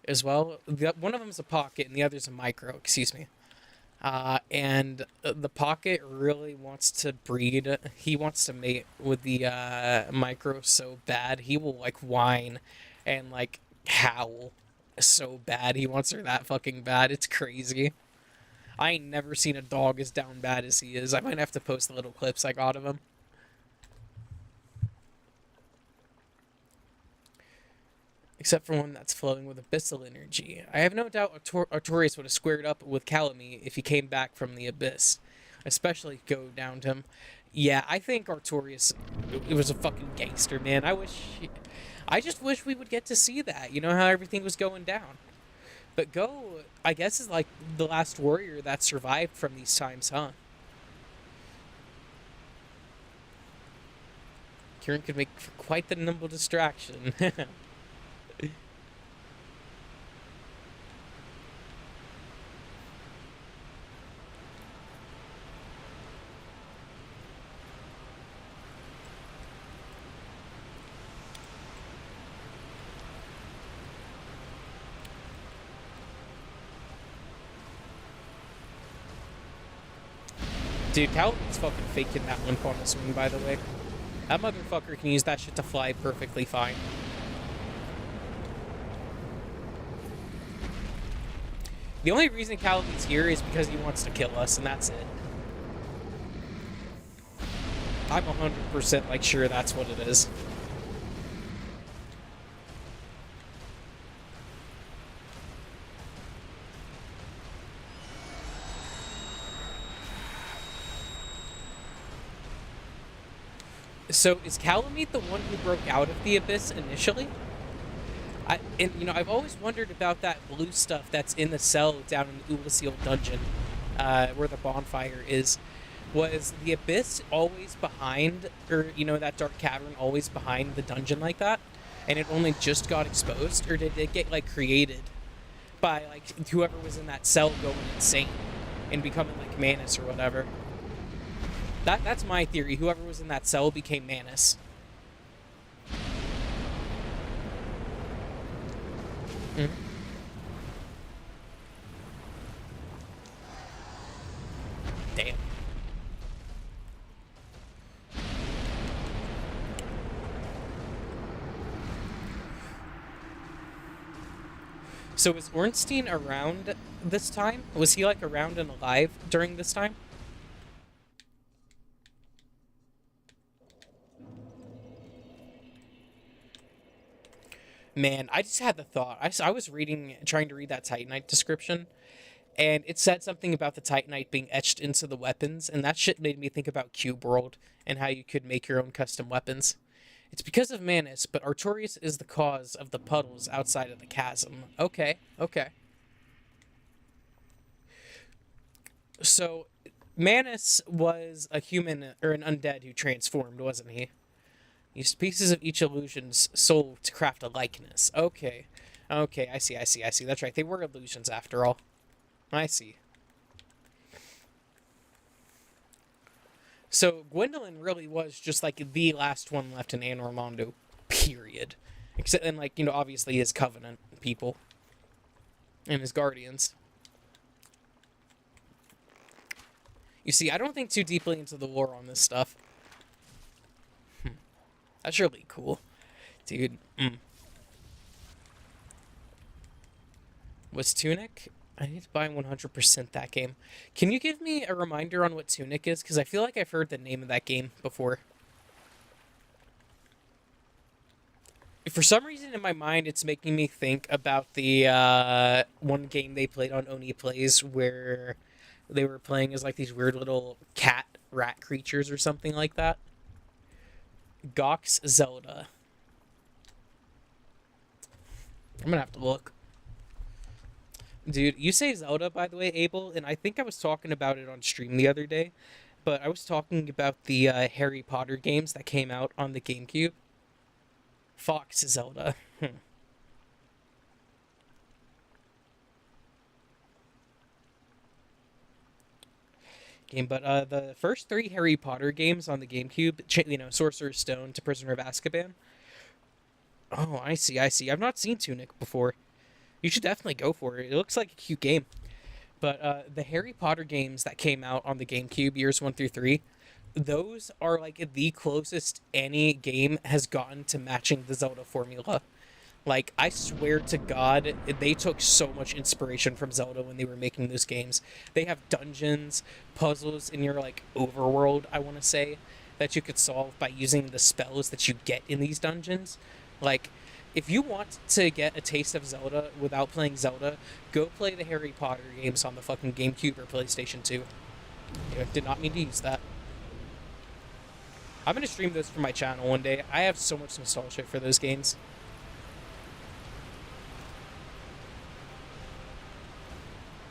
as well. One of them's a pocket, and the other's a micro. Excuse me. And the pocket really wants to breed. He wants to mate with the micro so bad. He will like whine and like howl so bad. He wants her that fucking bad. It's crazy. I ain't never seen a dog as down bad as he is. I might have to post the little clips I got of him. Except for one that's flowing with abyssal energy. I have no doubt Artorias would have squared up with Calamite if he came back from the abyss. Especially go down to him. Yeah, I think Artorias it was a fucking gangster, man. I just wish we would get to see that. You know how everything was going down. But Go, I guess, is like the last warrior that survived from these times, huh? Kieran could make for quite the nimble distraction. Dude, Calvin's fucking faking that limp on the swing, by the way. That motherfucker can use that shit to fly perfectly fine. The only reason Calvin's here is because he wants to kill us, and that's it. I'm 100% like sure that's what it is. So is Calamite the one who broke out of the abyss initially? I've always wondered about that blue stuff that's in the cell down in the Ulasil dungeon, where the bonfire is. Was the abyss always behind, or that dark cavern always behind the dungeon like that, and it only just got exposed, or did it get like created by like whoever was in that cell going insane and becoming like Manus or whatever? That's my theory. Whoever was in that cell became Manus. Mm-hmm. Damn. So was Ornstein around this time? Was he like around and alive during this time? Man, I just had the thought. I was trying to read that Titanite description, and it said something about the Titanite being etched into the weapons, and that shit made me think about Cube World and how you could make your own custom weapons. It's because of Manus, but Artorias is the cause of the puddles outside of the chasm. Okay, okay. So, Manus was a human, or an undead who transformed, wasn't he? Used pieces of each illusion's soul to craft a likeness. Okay. Okay, I see. That's right. They were illusions after all. I see. So, Gwendolyn really was just like the last one left in Anor Londo. Period. Except, and like, obviously his Covenant people. And his Guardians. You see, I don't think too deeply into the lore on this stuff. That's really cool. Dude, Was Tunic? I need to buy 100% that game. Can you give me a reminder on what Tunic is? Because I feel like I've heard the name of that game before. For some reason in my mind, it's making me think about the one game they played on Oni Plays where they were playing as like these weird little cat rat creatures or something like that. Gox Zelda. I'm gonna have to look. Dude, you say Zelda, by the way, Abel, and I think I was talking about it on stream the other day, but I was talking about the Harry Potter games that came out on the GameCube. Fox Zelda. Game, but the first three Harry Potter games on the GameCube, Sorcerer's Stone to Prisoner of Azkaban. Oh, I see, I see. I've not seen Tunic before. You should definitely go for it. It looks like a cute game. But the Harry Potter games that came out on the GameCube, years 1 through 3, those are like the closest any game has gotten to matching the Zelda formula. Like, I swear to God, they took so much inspiration from Zelda when they were making those games. They have dungeons, puzzles in your, like, overworld, I want to say, that you could solve by using the spells that you get in these dungeons. Like, if you want to get a taste of Zelda without playing Zelda, go play the Harry Potter games on the fucking GameCube or PlayStation 2. I did not mean to use that. I'm going to stream those for my channel one day. I have so much nostalgia for those games.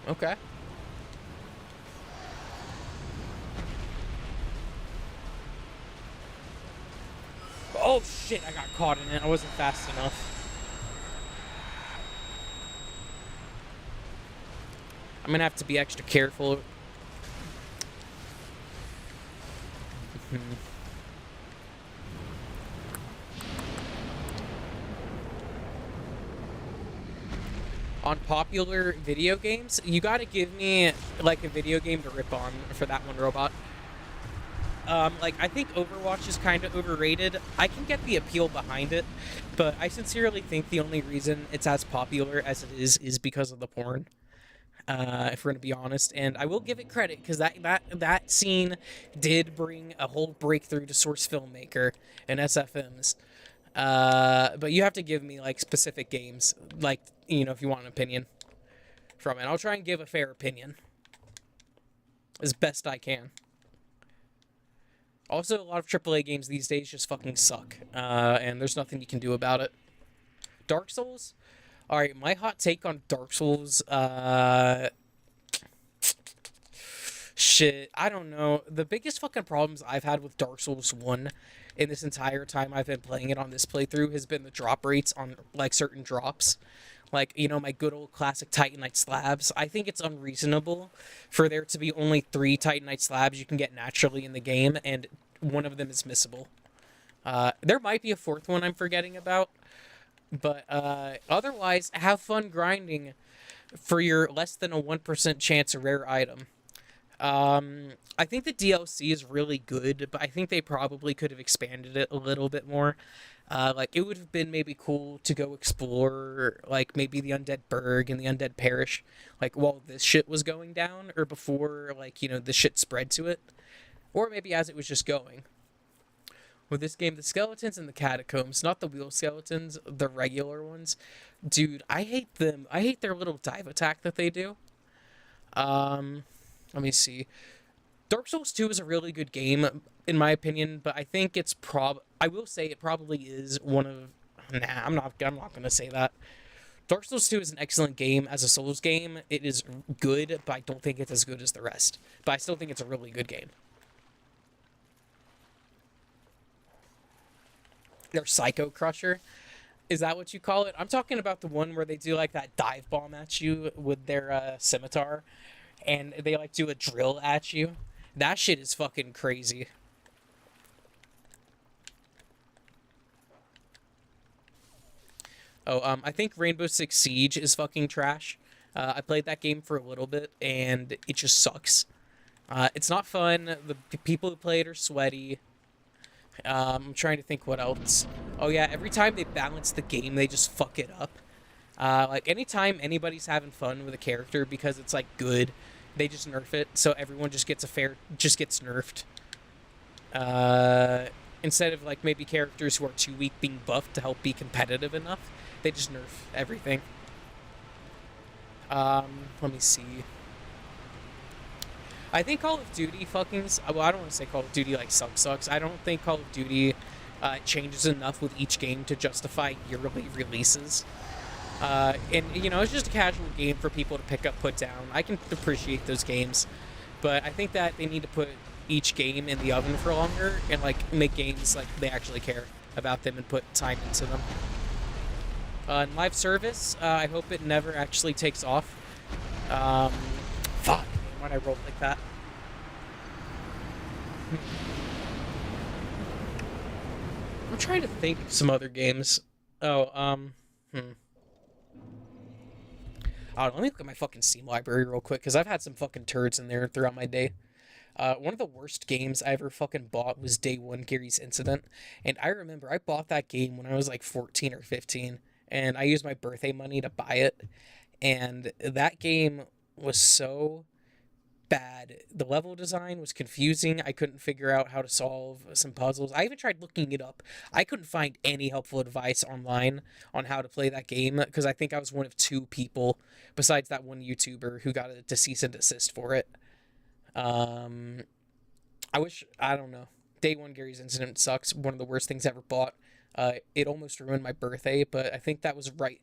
Okay. Oh shit, I got caught in it. I wasn't fast enough. I'm gonna have to be extra careful. On popular video games, you gotta give me like a video game to rip on for that one, Robot. Like, I think Overwatch is kind of overrated. I can get the appeal behind it, but I sincerely think the only reason it's as popular as it is because of the porn. If we're gonna be honest, and I will give it credit because that scene did bring a whole breakthrough to Source Filmmaker and SFMs. But you have to give me like specific games, like, if you want an opinion from it. I'll try and give a fair opinion as best I can. Also, a lot of AAA games these days just fucking suck, and there's nothing you can do about it. Dark Souls? Alright, my hot take on Dark Souls, shit, I don't know. The biggest fucking problems I've had with Dark Souls 1 in this entire time I've been playing it on this playthrough has been the drop rates on, like, certain drops. Like, my good old classic Titanite slabs. I think it's unreasonable for there to be only 3 Titanite slabs you can get naturally in the game, and one of them is missable. There might be a 4th one I'm forgetting about, but otherwise, have fun grinding for your less than a 1% chance a rare item. I think the DLC is really good, but I think they probably could have expanded it a little bit more. Like, it would have been maybe cool to go explore, like, maybe the Undead Burg and the Undead Parish, like, while this shit was going down, or before, like, the shit spread to it. Or maybe as it was just going. With this game, the skeletons in the catacombs, not the wheel skeletons, the regular ones, dude, I hate them. I hate their little dive attack that they do. Let me see. Dark Souls 2 is a really good game, in my opinion, but I think it's I will say it probably is one of... Nah, I'm not going to say that. Dark Souls 2 is an excellent game as a Souls game. It is good, but I don't think it's as good as the rest. But I still think it's a really good game. Their Psycho Crusher. Is that what you call it? I'm talking about the one where they do, like, that dive bomb at you with their scimitar. And they, like, do a drill at you. That shit is fucking crazy. Oh, I think Rainbow Six Siege is fucking trash. I played that game for a little bit, and it just sucks. It's not fun. The people who play it are sweaty. I'm trying to think what else. Oh yeah, every time they balance the game, they just fuck it up. Like, anytime anybody's having fun with a character because it's, like, good, they just nerf it, so everyone just gets nerfed. instead of like maybe characters who are too weak being buffed to help be competitive enough, they just nerf everything. Let me see. I think Call of Duty well, I don't want to say Call of Duty like sucks. I don't think Call of Duty changes enough with each game to justify yearly releases. And you know, it's just a casual game for people to pick up, put down. I can appreciate those games, but I think that they need to put each game in the oven for longer and like make games like they actually care about them and put time into them. In live service, I hope it never actually takes off. Fuck, why'd I roll like that? I'm trying to think of some other games. Oh, let me look at my fucking Steam library real quick, because I've had some fucking turds in there throughout my day. One of the worst games I ever fucking bought was Day One Gary's Incident. And I remember I bought that game when I was like 14 or 15. And I used my birthday money to buy it. And that game was so bad. The level design was confusing. I couldn't figure out how to solve some puzzles. I even tried looking it up. I couldn't find any helpful advice online on how to play that game, because I think I was one of 2 people, besides that one YouTuber, who got a cease and desist for it. I don't know. Day One Gary's Incident sucks. One of the worst things I ever bought. It almost ruined my birthday, but I think that was right.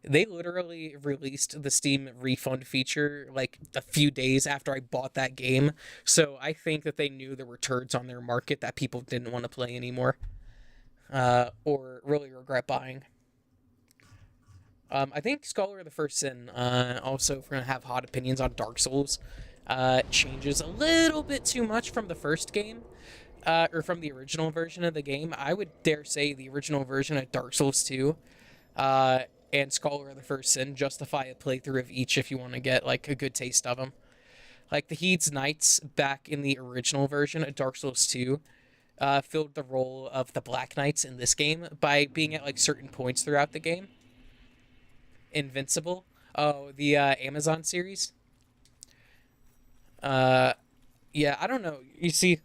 They literally released the Steam refund feature like a few days after I bought that game, so I think that they knew there were turds on their market that people didn't want to play anymore, or really regret buying. I think Scholar of the First Sin, also, if we're going to have hot opinions on Dark Souls, changes a little bit too much from the first game. Or from the original version of the game. I would dare say the original version of Dark Souls 2 and Scholar of the First Sin justify a playthrough of each if you want to get like a good taste of them. Like the Heeds Knights back in the original version of Dark Souls 2 filled the role of the Black Knights in this game by being at like certain points throughout the game. Invincible. Oh, the Amazon series. Yeah, I don't know. You see,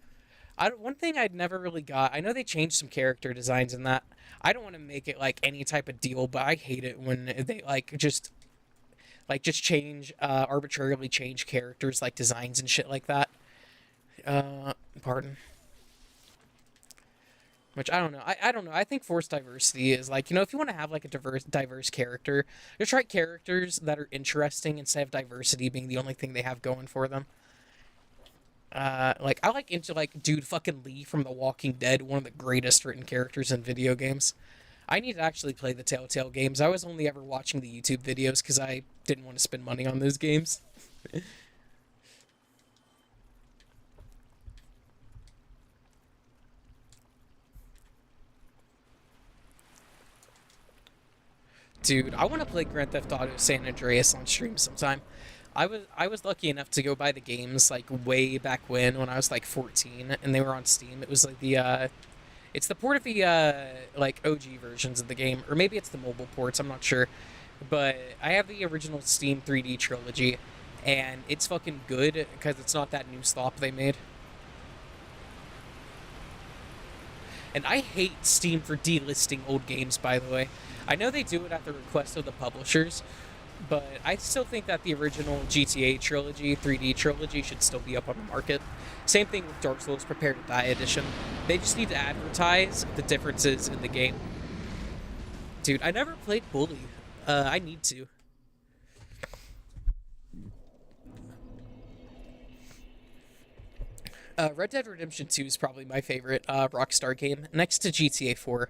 one thing I'd never really got, I know they changed some character designs in that. I don't want to make it like any type of deal, but I hate it when they just change, arbitrarily change characters, like designs and shit like that. Pardon. Which I don't know. I don't know. I think forced diversity is like, you know, if you want to have like a diverse character, just write characters that are interesting instead of diversity being the only thing they have going for them. Like, I like into, like, dude fucking Lee from The Walking Dead, one of the greatest written characters in video games. I need to actually play the Telltale games. I was only ever watching the YouTube videos because I didn't want to spend money on those games. Dude, I want to play Grand Theft Auto San Andreas on stream sometime. I was lucky enough to go buy the games like way back when I was like 14 and they were on Steam. It was like it's the port of the like OG versions of the game, or maybe it's the mobile ports, I'm not sure. But I have the original Steam 3D trilogy and it's fucking good because it's not that new slop they made. And I hate Steam for delisting old games, by the way. I know they do it at the request of the publishers, but I still think that the original GTA trilogy, 3D trilogy, should still be up on the market. Same thing with Dark Souls Prepare to Die edition. They just need to advertise the differences in the game. Dude, I never played Bully. I need to. Red Dead Redemption 2 is probably my favorite Rockstar game, next to GTA 4.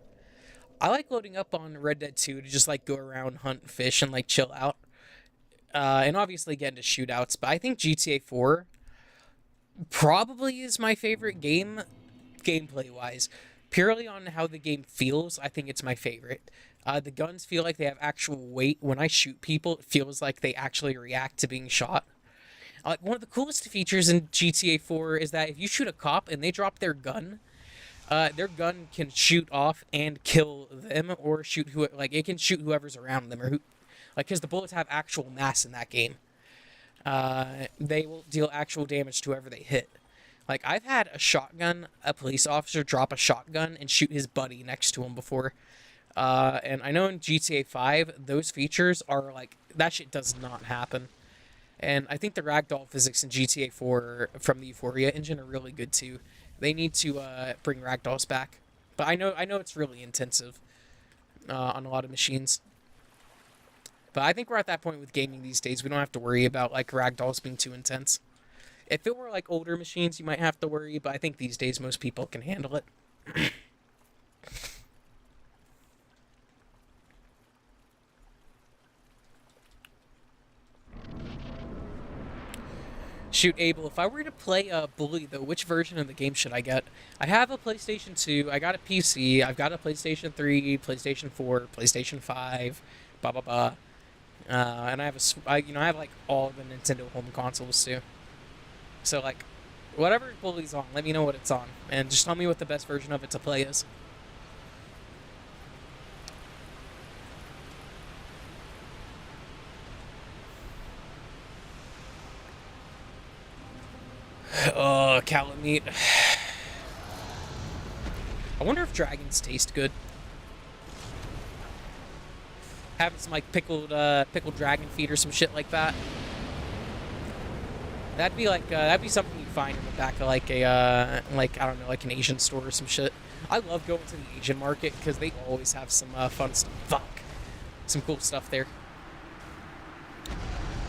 I like loading up on Red Dead 2 to just like go around, hunt, fish, and like chill out. And obviously get into shootouts, but I think GTA 4 probably is my favorite game, gameplay-wise. Purely on how the game feels, I think it's my favorite. The guns feel like they have actual weight. When I shoot people, it feels like they actually react to being shot. One of the coolest features in GTA 4 is that if you shoot a cop and they drop their gun can shoot off and kill them, or shoot it can shoot whoever's around them, or who, like, because the bullets have actual mass in that game. They will deal actual damage to whoever they hit. Like, I've had a police officer drop a shotgun and shoot his buddy next to him before. And I know in GTA 5, those features are like, that shit does not happen. And I think the ragdoll physics in GTA 4 from the Euphoria engine are really good too. They need to bring ragdolls back. But I know it's really intensive on a lot of machines. But I think we're at that point with gaming these days. We don't have to worry about like ragdolls being too intense. If it were like older machines, you might have to worry, but I think these days most people can handle it. Shoot, Abel, if I were to play Bully, though, which version of the game should I get? I have a PlayStation 2, I got a PC, I've got a PlayStation 3, PlayStation 4, PlayStation 5, blah, blah, blah. And I have I have, like, all the Nintendo home consoles, too. So, like, whatever Bully's on, let me know what it's on. And just tell me what the best version of it to play is. Oh, Calamite. I wonder if dragons taste good. Having some like pickled dragon feet or some shit like that. That'd be something you'd find in the back of like a like I don't know, like an Asian store or some shit. I love going to the Asian market because they always have some fun stuff. Fuck, some cool stuff there.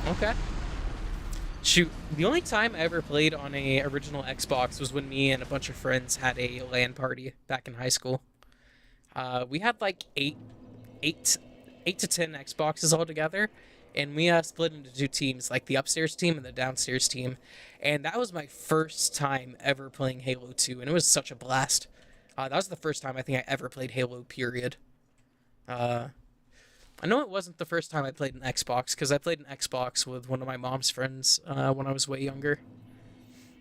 Okay. Shoot, the only time I ever played on a original Xbox was when me and a bunch of friends had a LAN party back in high school. We had like eight to 10 Xboxes all together, and we split into two teams, like the upstairs team and the downstairs team. And that was my first time ever playing Halo 2, and it was such a blast. That was the first time I think I ever played Halo, period. I know it wasn't the first time I played an Xbox, because I played an Xbox with one of my mom's friends when I was way younger.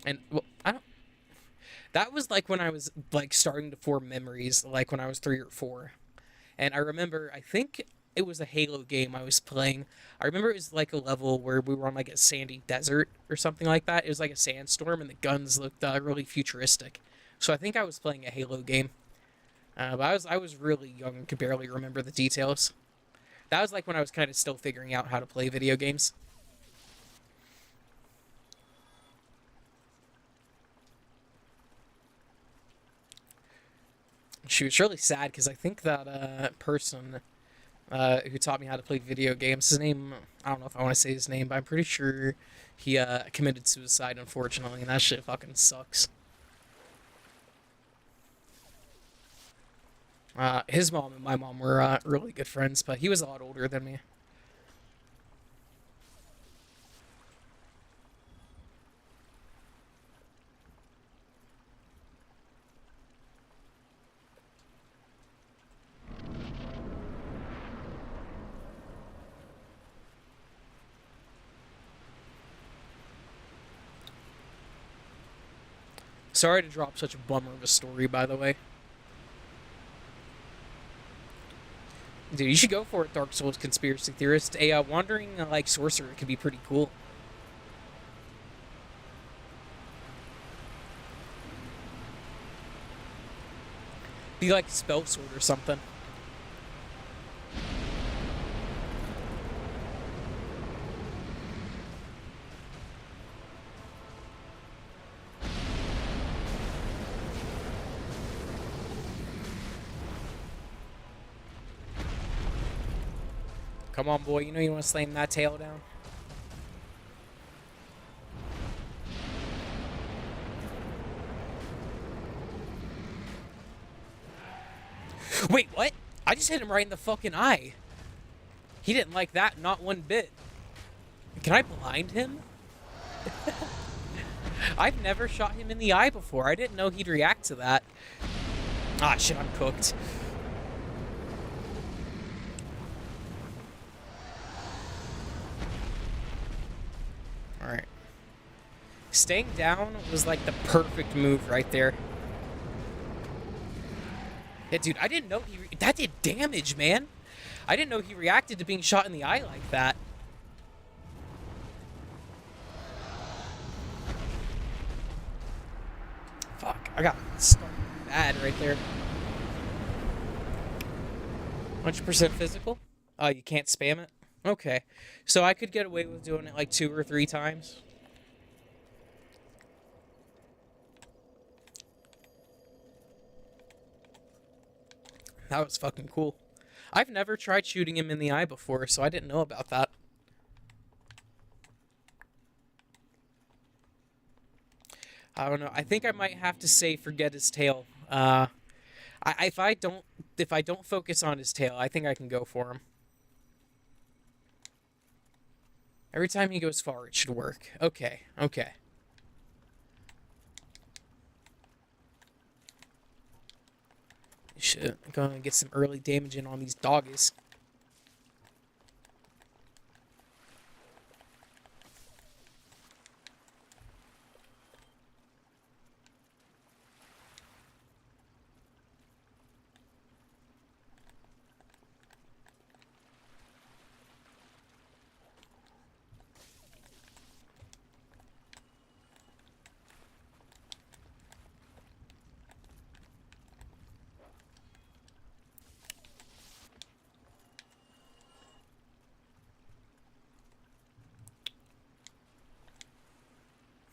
And, well, that was like when I was like starting to form memories, like when I was 3 or 4. And I remember, I think it was a Halo game I was playing. I remember it was like a level where we were on like a sandy desert or something like that. It was like a sandstorm and the guns looked really futuristic. So I think I was playing a Halo game. But I was really young and could barely remember the details. That was like when I was kind of still figuring out how to play video games. Shoot, it's really sad because I think that person who taught me how to play video games, his name, I don't know if I want to say his name, but I'm pretty sure he committed suicide, unfortunately, and that shit fucking sucks. His mom and my mom were really good friends, but he was a lot older than me. Sorry to drop such a bummer of a story, by the way. Dude, you should go for it, Dark Souls conspiracy theorist. A wandering like sorcerer could be pretty cool. Be like spell sword or something. Come on, boy. You know you want to slam that tail down. Wait, what? I just hit him right in the fucking eye. He didn't like that, not one bit. Can I blind him? I've never shot him in the eye before. I didn't know he'd react to that. Ah, shit, I'm cooked. Alright. Staying down was like the perfect move right there. Yeah, dude, I didn't know that did damage, man. I didn't know he reacted to being shot in the eye like that. I got started bad right there. 100% physical? Oh, you can't spam it? Okay. So I could get away with doing it like 2 or 3 times. That was fucking cool. I've never tried shooting him in the eye before, so I didn't know about that. I don't know. I think I might have to say forget his tail. If I don't focus on his tail, I think I can go for him. Every time he goes far, it should work. Okay, okay. Should gonna get some early damage in on these doggies.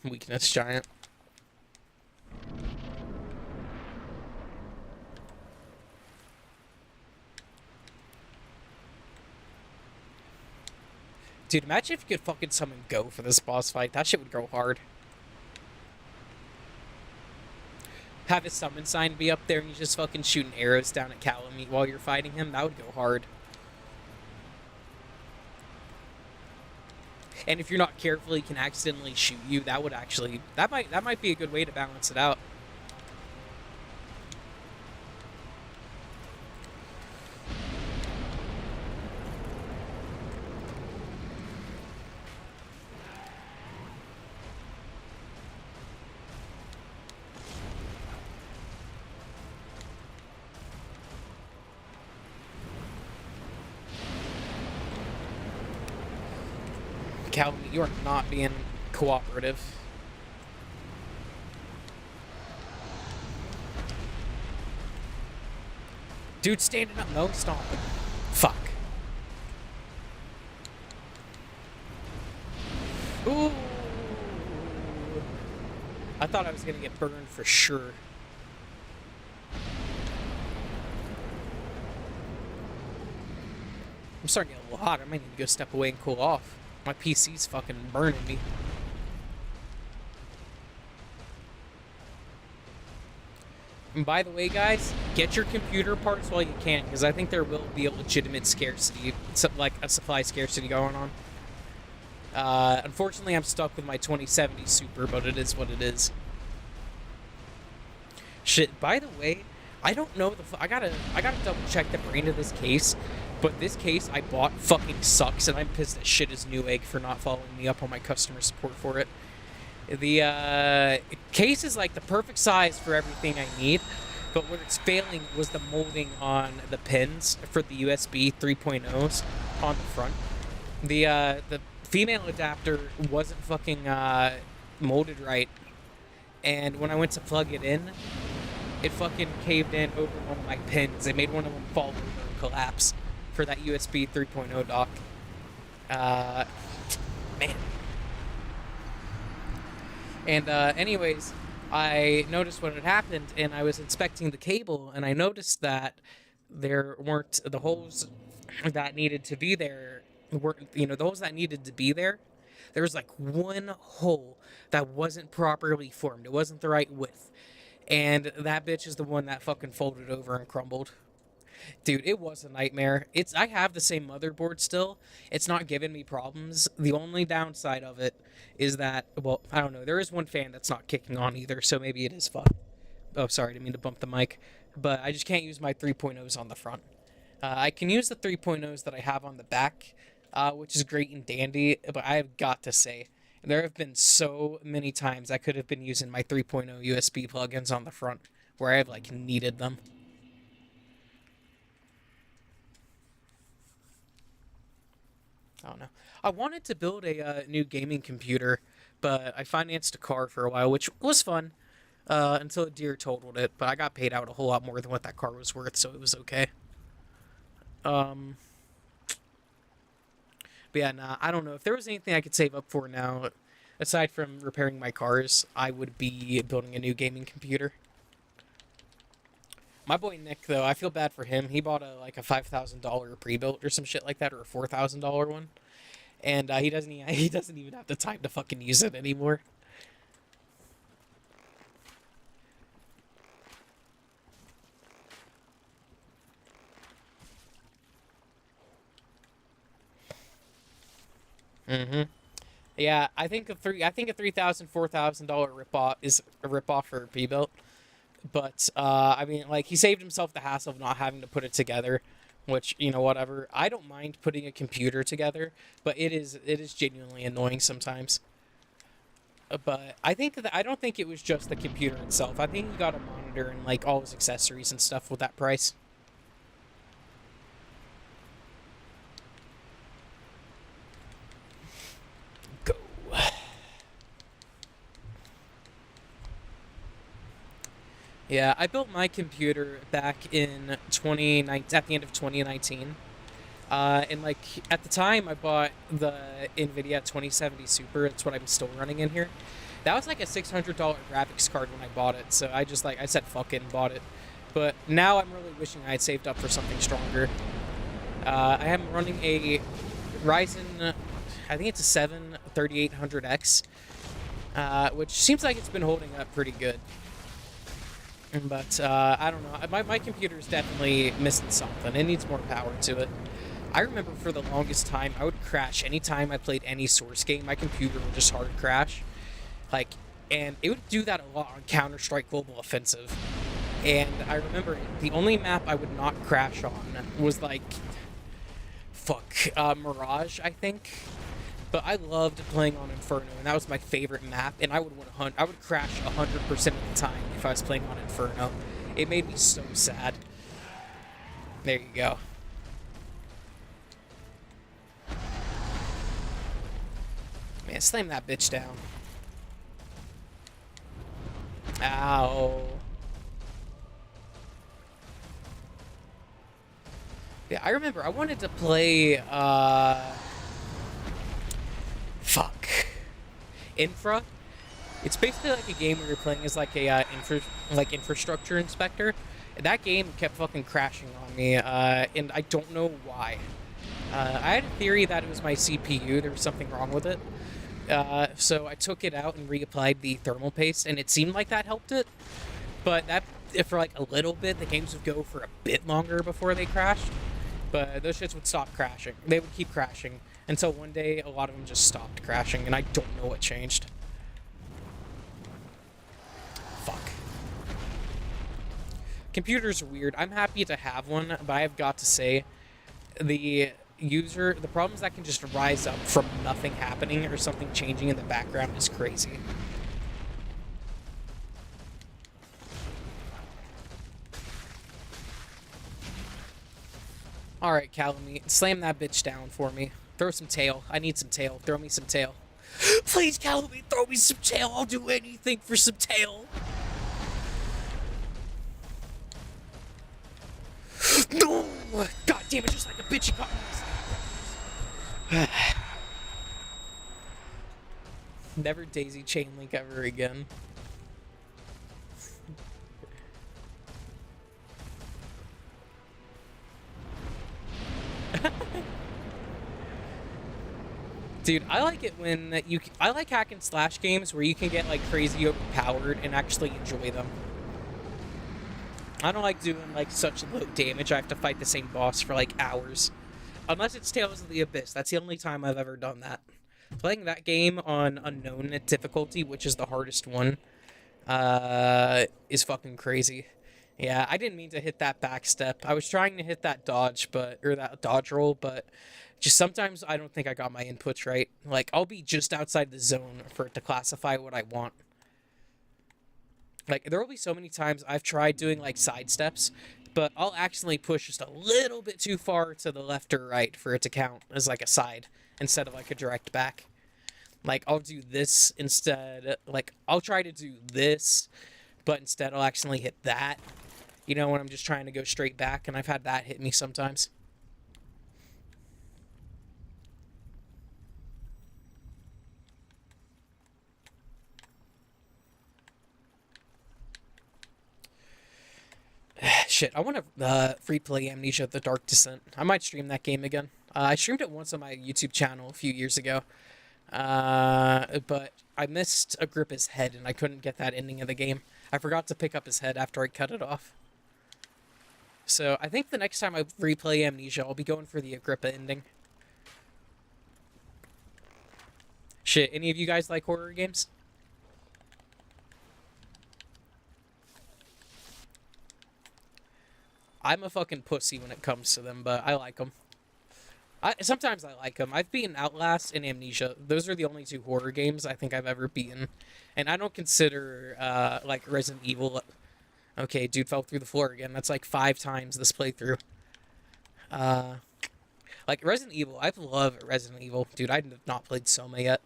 Weakness giant. Dude, imagine if you could fucking summon Go for this boss fight. That shit would go hard. Have his summon sign be up there and you just fucking shooting arrows down at Calamite while you're fighting him. That would go hard. And if you're not careful, he can accidentally shoot you. That would actually... That might be a good way to balance it out. Calvin, you are not being cooperative. Dude, standing up. No, stomping. Fuck. Ooh. I thought I was gonna get burned for sure. I'm starting to get a little hot. I might need to go step away and cool off. My PC's fucking burning me. And by the way, guys, get your computer parts while you can, because I think there will be a legitimate scarcity, like a supply scarcity going on. Unfortunately, I'm stuck with my 2070 Super, but it is what it is. Shit, by the way, I don't know I gotta double check the brand of this case. But this case I bought fucking sucks, and I'm pissed as shit as Newegg for not following me up on my customer support for it. The case is like the perfect size for everything I need, but what it's failing was the molding on the pins for the USB 3.0s on the front. The female adapter wasn't fucking molded right, and when I went to plug it in, it fucking caved in over one of my pins. It made one of them fall over and collapse for that USB 3.0 dock. Man. And anyways, I noticed what had happened, and I was inspecting the cable, and I noticed that there weren't the holes that needed to be there. The holes that needed to be there. There was like one hole that wasn't properly formed. It wasn't the right width, and that bitch is the one that fucking folded over and crumbled. Dude, it was a nightmare. I have the same motherboard still. It's not giving me problems. The only downside of it is that, well, I don't know. There is one fan that's not kicking on either, so maybe it is fucked. Oh, sorry, I didn't mean to bump the mic. But I just can't use my 3.0s on the front. I can use the 3.0s that I have on the back, which is great and dandy, but I have got to say, there have been so many times I could have been using my 3.0 USB plugins on the front where I've, like, needed them. I don't know. I wanted to build a new gaming computer, but I financed a car for a while, which was fun. until a deer totaled it, but I got paid out a whole lot more than what that car was worth, so it was okay. Um, but yeah, nah, I don't know. If there was anything I could save up for now, aside from repairing my cars, I would be building a new gaming computer. My boy Nick, though, I feel bad for him. He bought a $5,000 pre-built or some shit like that, or a $4,000 one, and he doesn't even have the time to fucking use it anymore. Mm-hmm. Yeah, I think a $3,000, $4,000 ripoff is a ripoff for a pre-built. But I mean, like, he saved himself the hassle of not having to put it together, which, whatever. I don't mind putting a computer together, but it is genuinely annoying sometimes. But I don't think it was just the computer itself. I think he got a monitor and like all his accessories and stuff with that price. Go. Yeah, I built my computer back in 2019, at the end of 2019. And like at the time, I bought the NVIDIA 2070 Super. That's what I'm still running in here. That was like a $600 graphics card when I bought it. So I said fuck it and bought it. But now I'm really wishing I had saved up for something stronger. I am running a Ryzen, I think it's a 7 3800X, which seems like it's been holding up pretty good. But I don't know. My computer is definitely missing something. It needs more power to it. I remember for the longest time, I would crash anytime I played any Source game. My computer would just hard crash. Like, and it would do that a lot on Counter-Strike Global Offensive. And I remember the only map I would not crash on was like, Mirage, I think. But I loved playing on Inferno, and that was my favorite map. And I would crash 100% of the time if I was playing on Inferno. It made me so sad. There you go. Man, slam that bitch down. Ow. Yeah, I remember I wanted to play, Infra. It's basically like a game where you're playing as like a infrastructure inspector. And that game kept fucking crashing on me, and I don't know why. I had a theory that it was my CPU. There was something wrong with it. So I took it out and reapplied the thermal paste, and it seemed like that helped it. But if for like a little bit, the games would go for a bit longer before they crashed. But those shits would stop crashing. They would keep crashing until one day a lot of them just stopped crashing, and I don't know what changed. Fuck. Computers are weird. I'm happy to have one, but I have got to say, the problems that can just rise up from nothing happening or something changing in the background is crazy. Alright, Calamite, slam that bitch down for me. Throw some tail. I need some tail. Throw me some tail. Please, Calamite, throw me some tail. I'll do anything for some tail. No! God damn it, just like a bitch you got me. Never daisy chain link ever again. Dude, I like it when I like hack and slash games where you can get like crazy overpowered and actually enjoy them. I don't like doing like such low damage. I have to fight the same boss for like hours. Unless it's Tales of the Abyss. That's the only time I've ever done that. Playing that game on unknown difficulty, which is the hardest one, is fucking crazy. Yeah, I didn't mean to hit that back step. I was trying to hit that dodge, or that dodge roll, but just sometimes I don't think I got my inputs right. Like, I'll be just outside the zone for it to classify what I want. Like, there will be so many times I've tried doing, like, side steps, but I'll accidentally push just a little bit too far to the left or right for it to count as, like, a side instead of, like, a direct back. Like, I'll do this instead. Like, I'll try to do this, but instead I'll accidentally hit that. You know, when I'm just trying to go straight back, and I've had that hit me sometimes. Shit, I want to free play Amnesia: The Dark Descent. I might stream that game again. I streamed it once on my YouTube channel a few years ago. But I missed Agrippa's head, and I couldn't get that ending of the game. I forgot to pick up his head after I cut it off. So I think the next time I replay Amnesia, I'll be going for the Agrippa ending. Shit, any of you guys like horror games? I'm a fucking pussy when it comes to them, but I like them. Sometimes I like them. I've beaten Outlast and Amnesia. Those are the only 2 horror games I think I've ever beaten. And I don't consider, like, Resident Evil... Okay, dude fell through the floor again. That's like 5 times this playthrough. Like, Resident Evil. I love Resident Evil. Dude, I have not played Soma yet.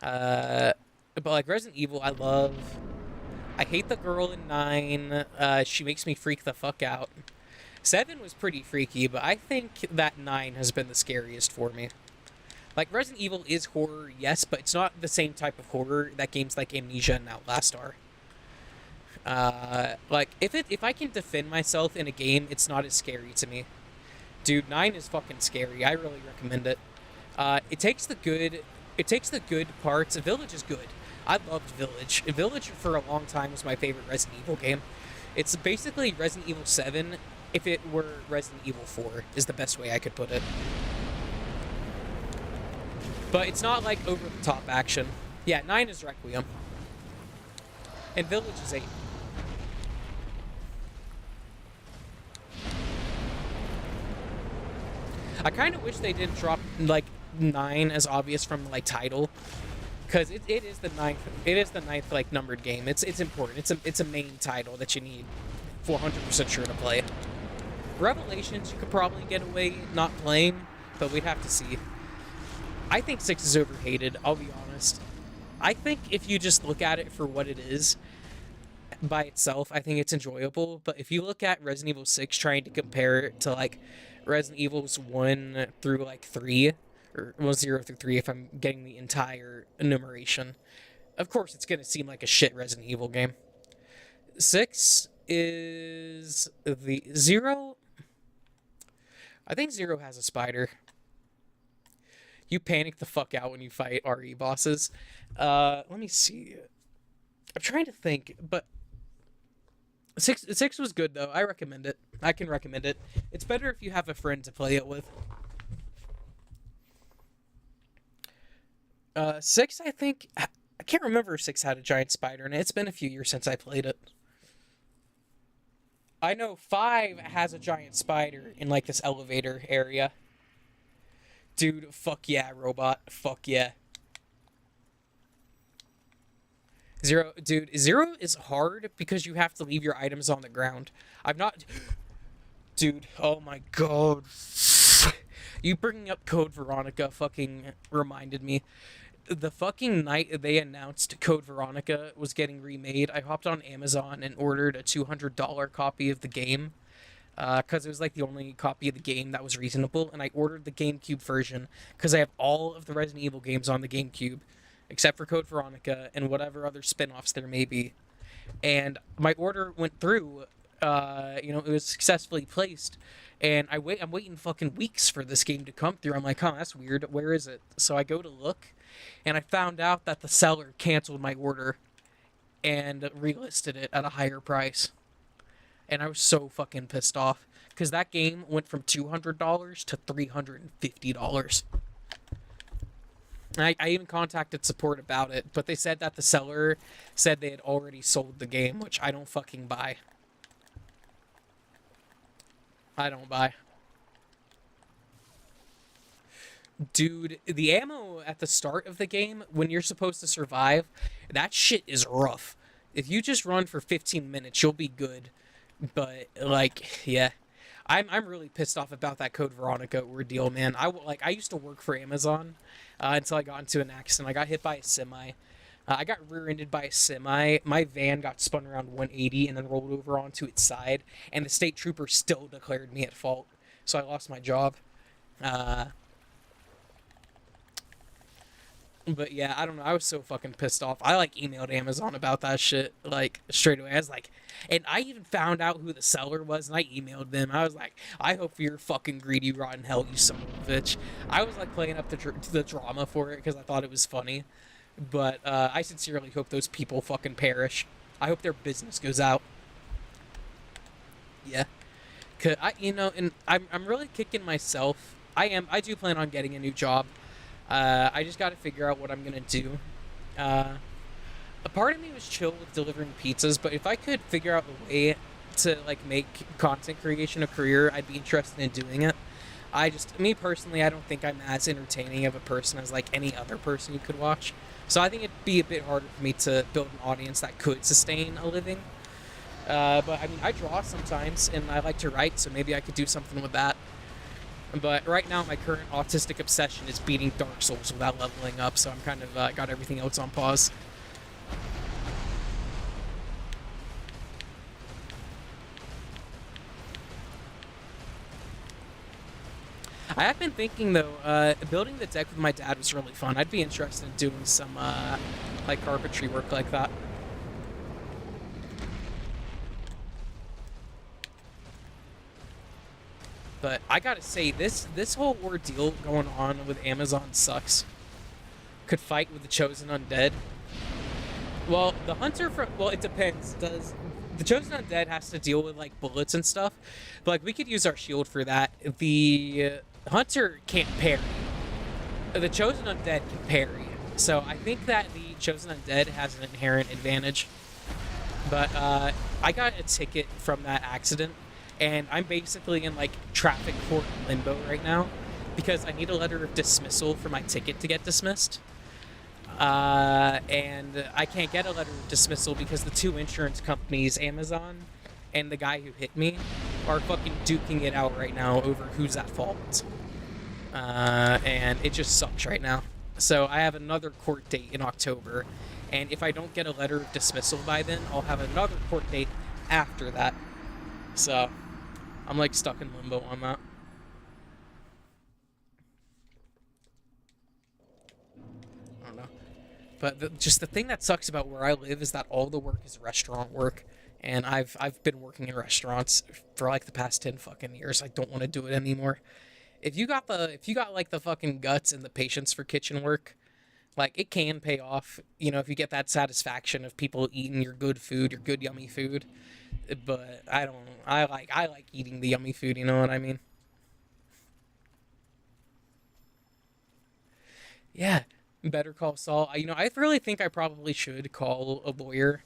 But, like, Resident Evil, I love... I hate the girl in 9. She makes me freak the fuck out. 7 was pretty freaky, but I think that 9 has been the scariest for me. Like, Resident Evil is horror, yes, but it's not the same type of horror that games like Amnesia and Outlast are. Like, if I can defend myself in a game, it's not as scary to me. Dude, 9 is fucking scary. I really recommend it. It takes the good parts. Village is good. I loved Village. Village for a long time was my favorite Resident Evil game. It's basically Resident Evil 7 if it were Resident Evil 4, is the best way I could put it. But it's not like over-the-top action. Yeah, 9 is Requiem. And Village is 8. I kind of wish they didn't drop, like, 9 as obvious from, like, title. Because it is the 9th, like, numbered game. It's important. It's a main title that you need 400% sure to play. Revelations, you could probably get away not playing, but we'd have to see. I think 6 is overhated, I'll be honest. I think if you just look at it for what it is, by itself, I think it's enjoyable. But if you look at Resident Evil 6 trying to compare it to, like, Resident Evils 1 through, like, 3, or, well, 0 through 3 if I'm getting the entire enumeration, of course it's going to seem like a shit Resident Evil game. 6 is the... 0... I think 0 has a spider. You panic the fuck out when you fight RE bosses. Let me see. I'm trying to think, but... 6 was good, though. I recommend it. I can recommend it. It's better if you have a friend to play it with. 6, I think... I can't remember if 6 had a giant spider, and it's been a few years since I played it. I know 5 has a giant spider in, like, this elevator area. Dude, fuck yeah, robot. Fuck yeah. 0, dude, 0 is hard because you have to leave your items on the ground. I've not... Dude, oh my god. You bringing up Code Veronica fucking reminded me. The fucking night they announced Code Veronica was getting remade, I hopped on Amazon and ordered a $200 copy of the game. Because it was like the only copy of the game that was reasonable. And I ordered the GameCube version because I have all of the Resident Evil games on the GameCube. Except for Code Veronica and whatever other spin-offs there may be. And my order went through, it was successfully placed. And I'm waiting fucking weeks for this game to come through. I'm like, huh, that's weird. Where is it? So I go to look, and I found out that the seller canceled my order and relisted it at a higher price. And I was so fucking pissed off. Because that game went from $200 to $350. I even contacted support about it, but they said that the seller said they had already sold the game, which I don't fucking buy. I don't buy. Dude, the ammo at the start of the game, when you're supposed to survive, that shit is rough. If you just run for 15 minutes, you'll be good. But, like, yeah. I'm really pissed off about that Code Veronica ordeal, man. I used to work for Amazon until I got into an accident. I got hit by a semi. I got rear-ended by a semi. My van got spun around 180 and then rolled over onto its side, and the state trooper still declared me at fault. So I lost my job. But yeah, I don't know. I was so fucking pissed off. I like emailed Amazon about that shit like straight away. I was like, and I even found out who the seller was, and I emailed them. I was like, I hope you're fucking greedy, rotten hell, you son of a bitch. I was like playing up the drama for it because I thought it was funny. But I sincerely hope those people fucking perish. I hope their business goes out. Yeah. Cause and I'm really kicking myself. I do plan on getting a new job. I just got to figure out what I'm gonna do. A part of me was chill with delivering pizzas, but if I could figure out a way to like make content creation a career, I'd be interested in doing it. Me personally, I don't think I'm as entertaining of a person as like any other person you could watch. So I think it'd be a bit harder for me to build an audience that could sustain a living. But I mean, I draw sometimes, and I like to write, so maybe I could do something with that. But right now, my current autistic obsession is beating Dark Souls without leveling up, so I'm kind of got everything else on pause. I have been thinking, though, building the deck with my dad was really fun. I'd be interested in doing some, like, carpentry work like that. But I gotta say, this whole ordeal going on with Amazon sucks. Could fight with the Chosen Undead. Well, the Hunter well, it depends. The Chosen Undead has to deal with, like, bullets and stuff. But, like, we could use our shield for that. The Hunter can't parry. The Chosen Undead can parry. So I think that the Chosen Undead has an inherent advantage. But I got a ticket from that accident, and I'm basically in like traffic court limbo right now because I need a letter of dismissal for my ticket to get dismissed. And I can't get a letter of dismissal because the two insurance companies, Amazon and the guy who hit me, are fucking duking it out right now over who's at fault. And it just sucks right now. So I have another court date in October, and if I don't get a letter of dismissal by then, I'll have another court date after that. So I'm like stuck in limbo on that. I don't know. But just the thing that sucks about where I live is that all the work is restaurant work. And I've been working in restaurants for like the past 10 fucking years. I don't want to do it anymore. If you got like the fucking guts and the patience for kitchen work, like it can pay off, you know, if you get that satisfaction of people eating your good food, your good yummy food. But I like eating the yummy food, you know what I mean? Yeah, Better Call Saul. I really think I probably should call a lawyer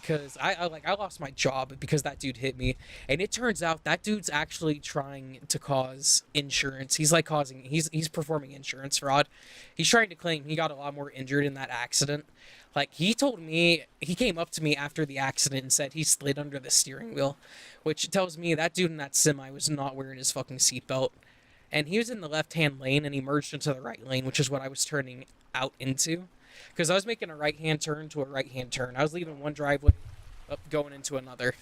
because I lost my job because that dude hit me, and it turns out that dude's actually trying to cause insurance. He's performing insurance fraud. He's trying to claim he got a lot more injured in that accident. Like he told me, he came up to me after the accident and said he slid under the steering wheel, which tells me that dude in that semi was not wearing his fucking seatbelt. And he was in the left-hand lane, and he merged into the right lane, which is what I was turning out into. Because I was making a right-hand turn to a right-hand turn. I was leaving one driveway up, going into another.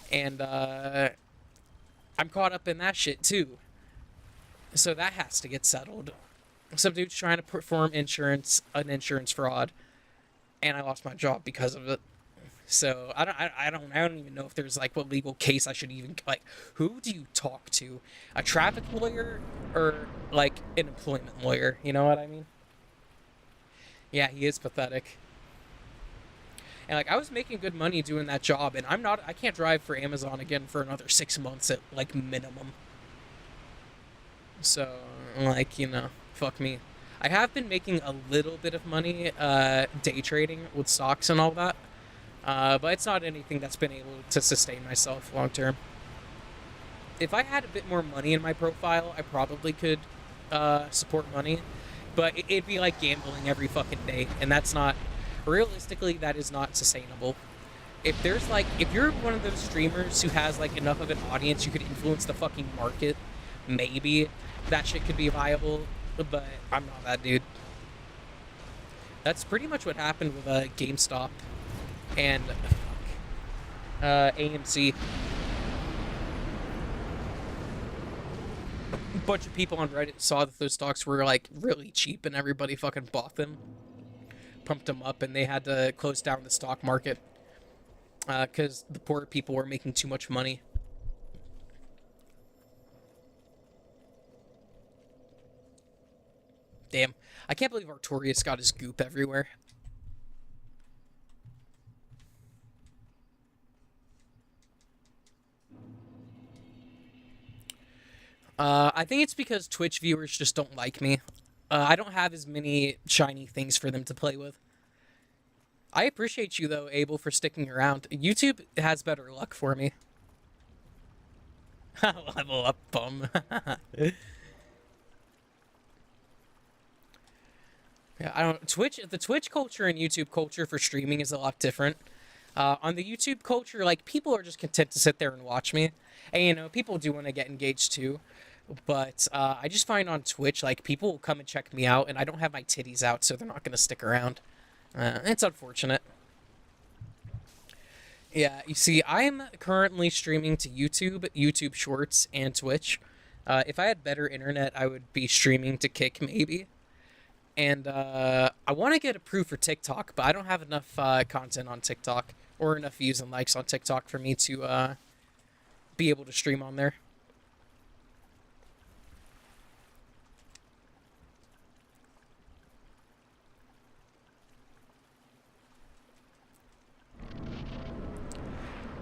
And I'm caught up in that shit, too. So that has to get settled. Some dude's trying to perform an insurance fraud, and I lost my job because of it. So I don't even know if there's like what legal case I should even like. Who do you talk to? A traffic lawyer or like an employment lawyer? You know what I mean? Yeah, he is pathetic. And like I was making good money doing that job, and I can't drive for Amazon again for another 6 months at like minimum. So like, fuck me. I have been making a little bit of money day trading with stocks and all that. But it's not anything that's been able to sustain myself long term. If I had a bit more money in my profile, I probably could support money. But it'd be like gambling every fucking day. And that's not... Realistically, that is not sustainable. If you're one of those streamers who has like enough of an audience you could influence the fucking market, maybe that shit could be viable. But I'm not that dude. That's pretty much what happened with GameStop and AMC. A bunch of people on Reddit saw that those stocks were like really cheap, and everybody fucking bought them, pumped them up, and they had to close down the stock market because the poor people were making too much money. Damn, I can't believe Artorias got his goop everywhere. I think it's because Twitch viewers just don't like me. I don't have as many shiny things for them to play with. I appreciate you, though, Abel, for sticking around. YouTube has better luck for me. Level up, bum. Yeah, I don't. The Twitch culture and YouTube culture for streaming is a lot different. On the YouTube culture, like, people are just content to sit there and watch me. And, you know, people do want to get engaged, too. But I just find on Twitch, like, people will come and check me out, and I don't have my titties out, so they're not going to stick around. It's unfortunate. Yeah, you see, I'm currently streaming to YouTube, YouTube Shorts, and Twitch. If I had better internet, I would be streaming to Kick, maybe. And I want to get approved for TikTok, but I don't have enough content on TikTok or enough views and likes on TikTok for me to be able to stream on there.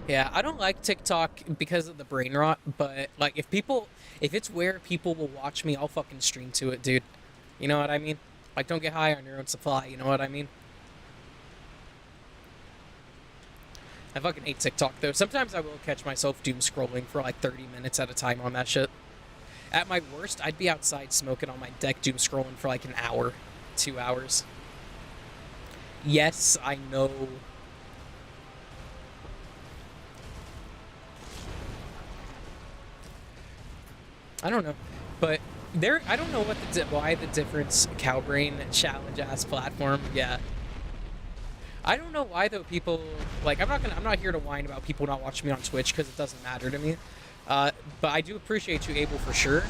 Yeah, I don't like TikTok because of the brain rot, but like if it's where people will watch me, I'll fucking stream to it, dude. You know what I mean? Like, don't get high on your own supply, you know what I mean? I fucking hate TikTok, though. Sometimes I will catch myself doom scrolling for like 30 minutes at a time on that shit. At my worst, I'd be outside smoking on my deck doom scrolling for like an hour, 2 hours. Yes, I know. I don't know, but I don't know why the difference Cowbrain challenge ass platform. Yeah, I don't know why though. People like I'm not here to whine about people not watching me on Twitch because it doesn't matter to me. But I do appreciate you, Abel, for sure.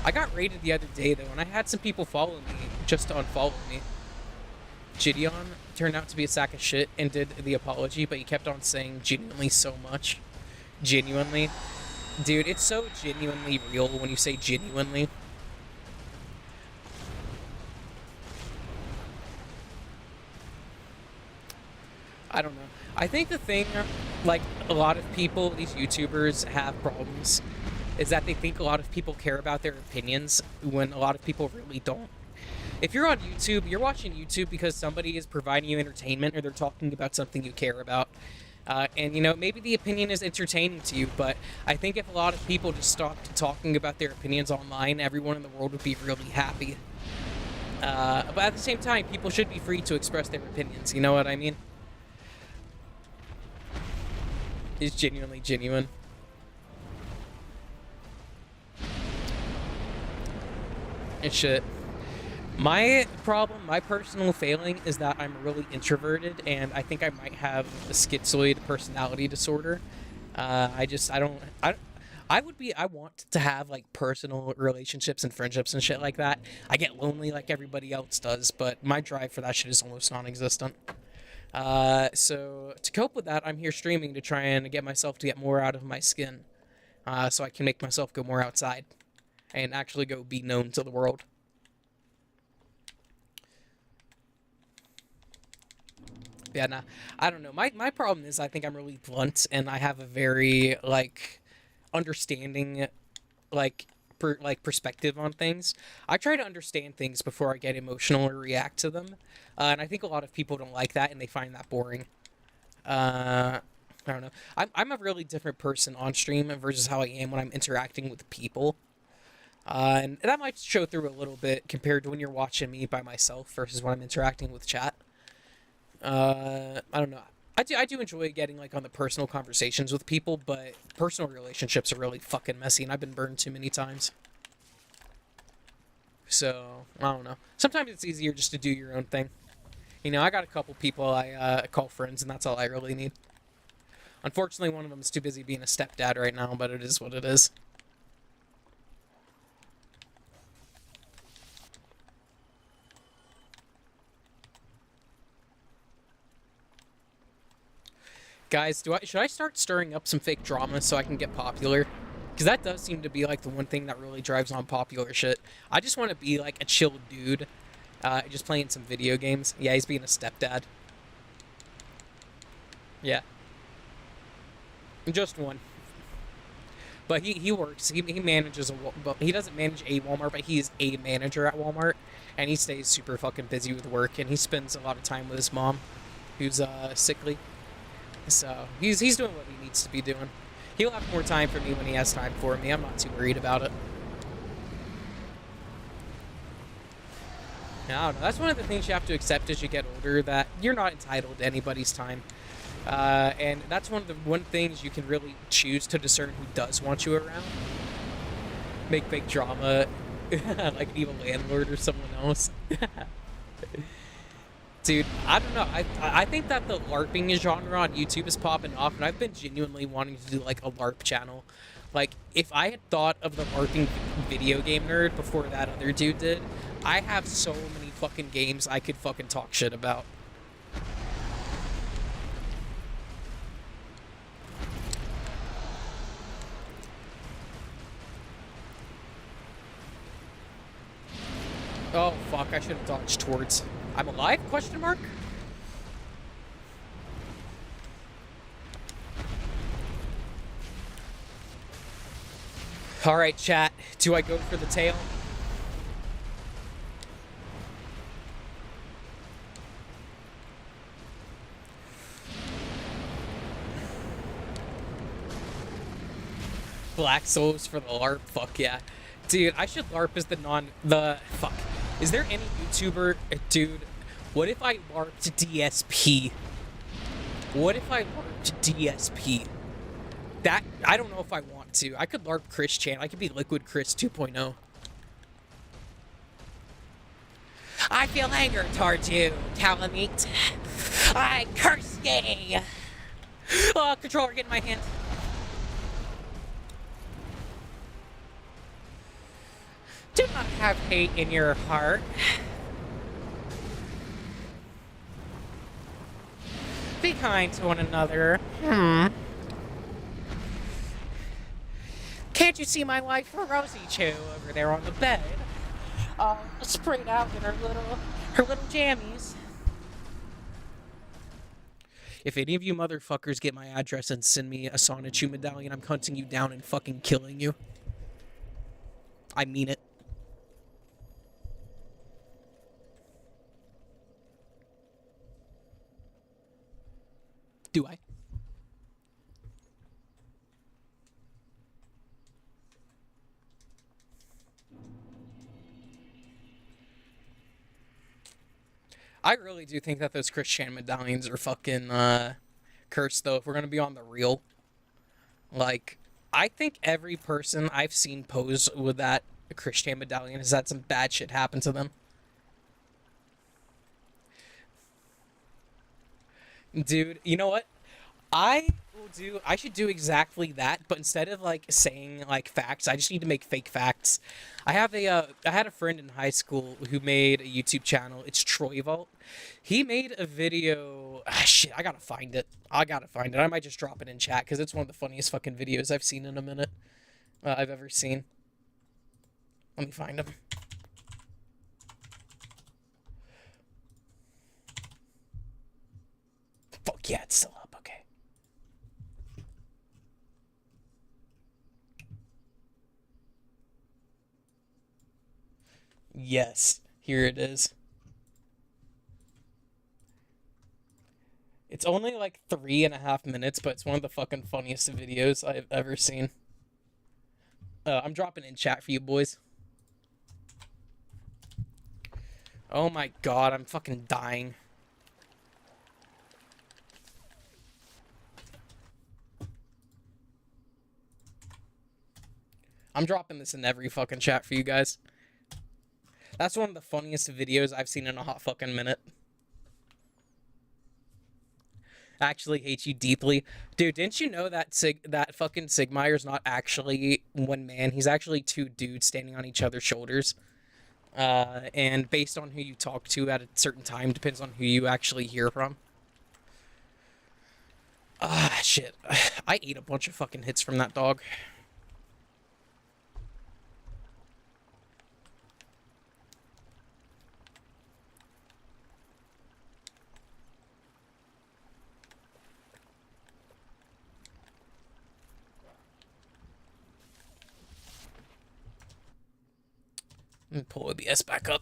I got raided the other day though, and I had some people follow me just to unfollow me. Gideon turned out to be a sack of shit and did the apology, but he kept on saying genuinely so much. Genuinely. Dude, it's so genuinely real when you say genuinely. I don't know. I think the thing, like, a lot of people, these YouTubers have problems, is that they think a lot of people care about their opinions when a lot of people really don't. If you're on YouTube, you're watching YouTube because somebody is providing you entertainment or they're talking about something you care about. And, you know, maybe the opinion is entertaining to you, but I think if a lot of people just stopped talking about their opinions online, everyone in the world would be really happy. But at the same time, people should be free to express their opinions, you know what I mean? It's genuinely genuine. And shit. My problem, my personal failing, is that I'm really introverted, and I think I might have a schizoid personality disorder. I want to have, like, personal relationships and friendships and shit like that. I get lonely like everybody else does, but my drive for that shit is almost non-existent. So to cope with that, I'm here streaming to try and get myself to get more out of my skin, so I can make myself go more outside and actually go be known to the world. Yeah, nah, I don't know. My problem is I think I'm really blunt, and I have a very, like, understanding, like, perspective on things. I try to understand things before I get emotional or react to them, and I think a lot of people don't like that, and they find that boring. I don't know. I'm a really different person on stream versus how I am when I'm interacting with people. And that might show through a little bit compared to when you're watching me by myself versus when I'm interacting with chat. I don't know. I do enjoy getting, like, on the personal conversations with people, but personal relationships are really fucking messy, and I've been burned too many times. So, I don't know. Sometimes it's easier just to do your own thing. You know, I got a couple people I call friends, and that's all I really need. Unfortunately, one of them is too busy being a stepdad right now, but it is what it is. Guys, should I start stirring up some fake drama so I can get popular? Because that does seem to be like the one thing that really drives on popular shit. I just want to be like a chill dude, just playing some video games. Yeah, he's being a stepdad. Yeah, just one. But he works. He manages but he doesn't manage a Walmart, but he is a manager at Walmart, and he stays super fucking busy with work, and he spends a lot of time with his mom, who's sickly. So he's doing what he needs to be doing. He'll have more time for me when he has time for me. I'm not too worried about it. No, I don't know. That's one of the things you have to accept as you get older, that you're not entitled to anybody's time. And that's one things you can really choose to discern who does want you around. Make big drama, like an evil landlord or someone else. Dude, I don't know. I think that the LARPing genre on YouTube is popping off, and I've been genuinely wanting to do like a LARP channel. Like, if I had thought of the LARPing video game nerd before that other dude did, I have so many fucking games I could fucking talk shit about. Oh fuck, I should have dodged towards. I'm alive? Question mark? Alright, chat. Do I go for the tail? Black Souls for the LARP? Fuck yeah. Dude, I should LARP as fuck. Is there any YouTuber... Dude, what if I LARPed DSP? What if I LARPed DSP? That... I don't know if I want to. I could LARP Chris Chan. I could be Liquid Chris 2.0. I feel anger towards you, Calamite. I curse ye! Oh, controller, get in my hand. Do not have hate in your heart. Be kind to one another. Can't you see my wife Rosie Chew over there on the bed? Sprayed out in her little jammies. If any of you motherfuckers get my address and send me a Sonichu medallion, I'm hunting you down and fucking killing you. I mean it. Do I? I really do think that those Chris Chan medallions are fucking cursed, though, if we're gonna be on the real. Like, I think every person I've seen pose with that Chris Chan medallion has had some bad shit happen to them. Dude, you know what? I should do exactly that, but instead of like saying like facts, I just need to make fake facts. I had a friend in high school who made a YouTube channel. It's Troy Vault. He made a video. Shit, I gotta find it. I might just drop it in chat because it's one of the funniest fucking videos I've seen in a minute. I've ever seen. Let me find him. Fuck yeah, it's still up. Okay. Yes, here it is. It's only like 3.5 minutes, but it's one of the fucking funniest videos I've ever seen. I'm dropping in chat for you boys. Oh my god, I'm fucking dying. I'm dropping this in every fucking chat for you guys. That's one of the funniest videos I've seen in a hot fucking minute. Actually hate you deeply. Dude, didn't you know that that fucking Sigmire's not actually one man? He's actually two dudes standing on each other's shoulders. And based on who you talk to at a certain time, depends on who you actually hear from. Ah, shit. I ate a bunch of fucking hits from that dog. Let me pull OBS back up.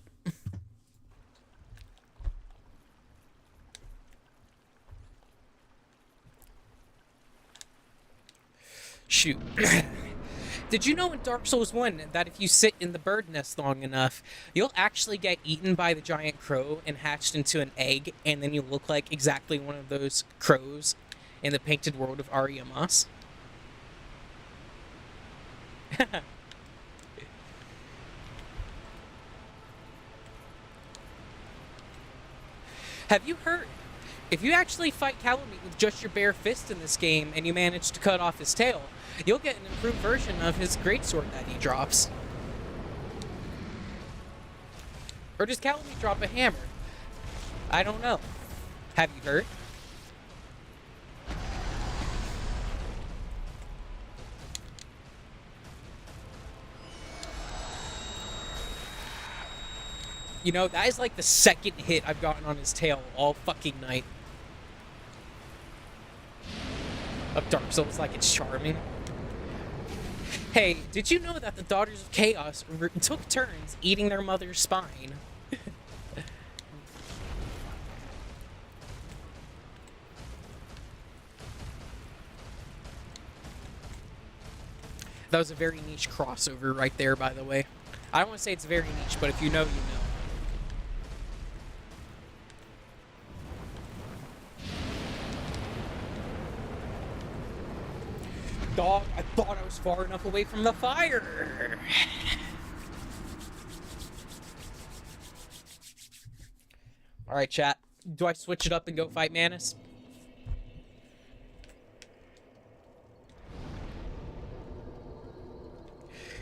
Shoot. Did you know in Dark Souls 1 that if you sit in the bird nest long enough, you'll actually get eaten by the giant crow and hatched into an egg, and then you look like exactly one of those crows in the painted world of Arya Moss? Have you heard? If you actually fight Calamite with just your bare fist in this game and you manage to cut off his tail, you'll get an improved version of his greatsword that he drops. Or does Calamite drop a hammer? I don't know. Have you heard? You know, that is like the second hit I've gotten on his tail all fucking night. Of Dark Souls, like it's charming. Hey, did you know that the Daughters of Chaos took turns eating their mother's spine? That was a very niche crossover right there, by the way. I don't want to say it's very niche, but if you know, you know. Dog, I thought I was far enough away from the fire. Alright, chat. Do I switch it up and go fight Manus?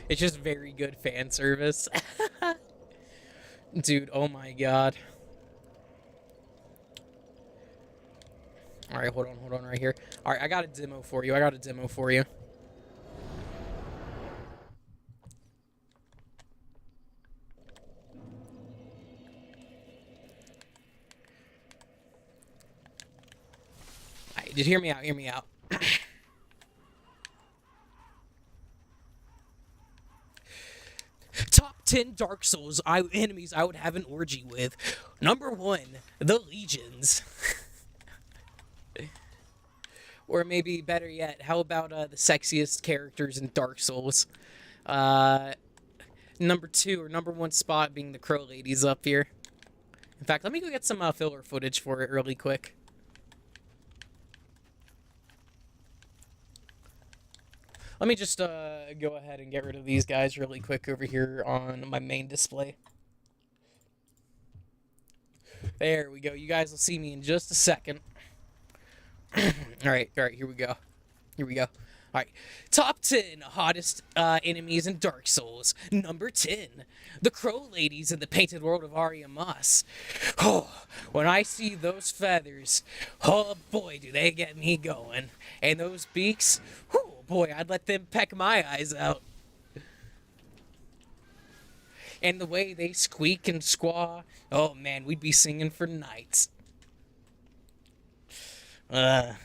It's just very good fan service. Dude, oh my god. Alright, hold on right here. Alright, I got a demo for you. Alright, just hear me out. Top 10 Dark Souls enemies I would have an orgy with. Number 1, the Legions. Or maybe better yet, how about the sexiest characters in Dark Souls? Number 2 or number 1 spot being the Crow Ladies up here. In fact, let me go get some filler footage for it really quick. Let me just go ahead and get rid of these guys really quick over here on my main display. There we go. You guys will see me in just a second. Alright, here we go. Alright, top 10 hottest enemies in Dark Souls. Number 10, the Crow Ladies in the painted world of Arya Moss. Oh, when I see those feathers, oh boy, do they get me going. And those beaks, oh boy, I'd let them peck my eyes out. And the way they squeak and squaw, oh man, we'd be singing for nights. I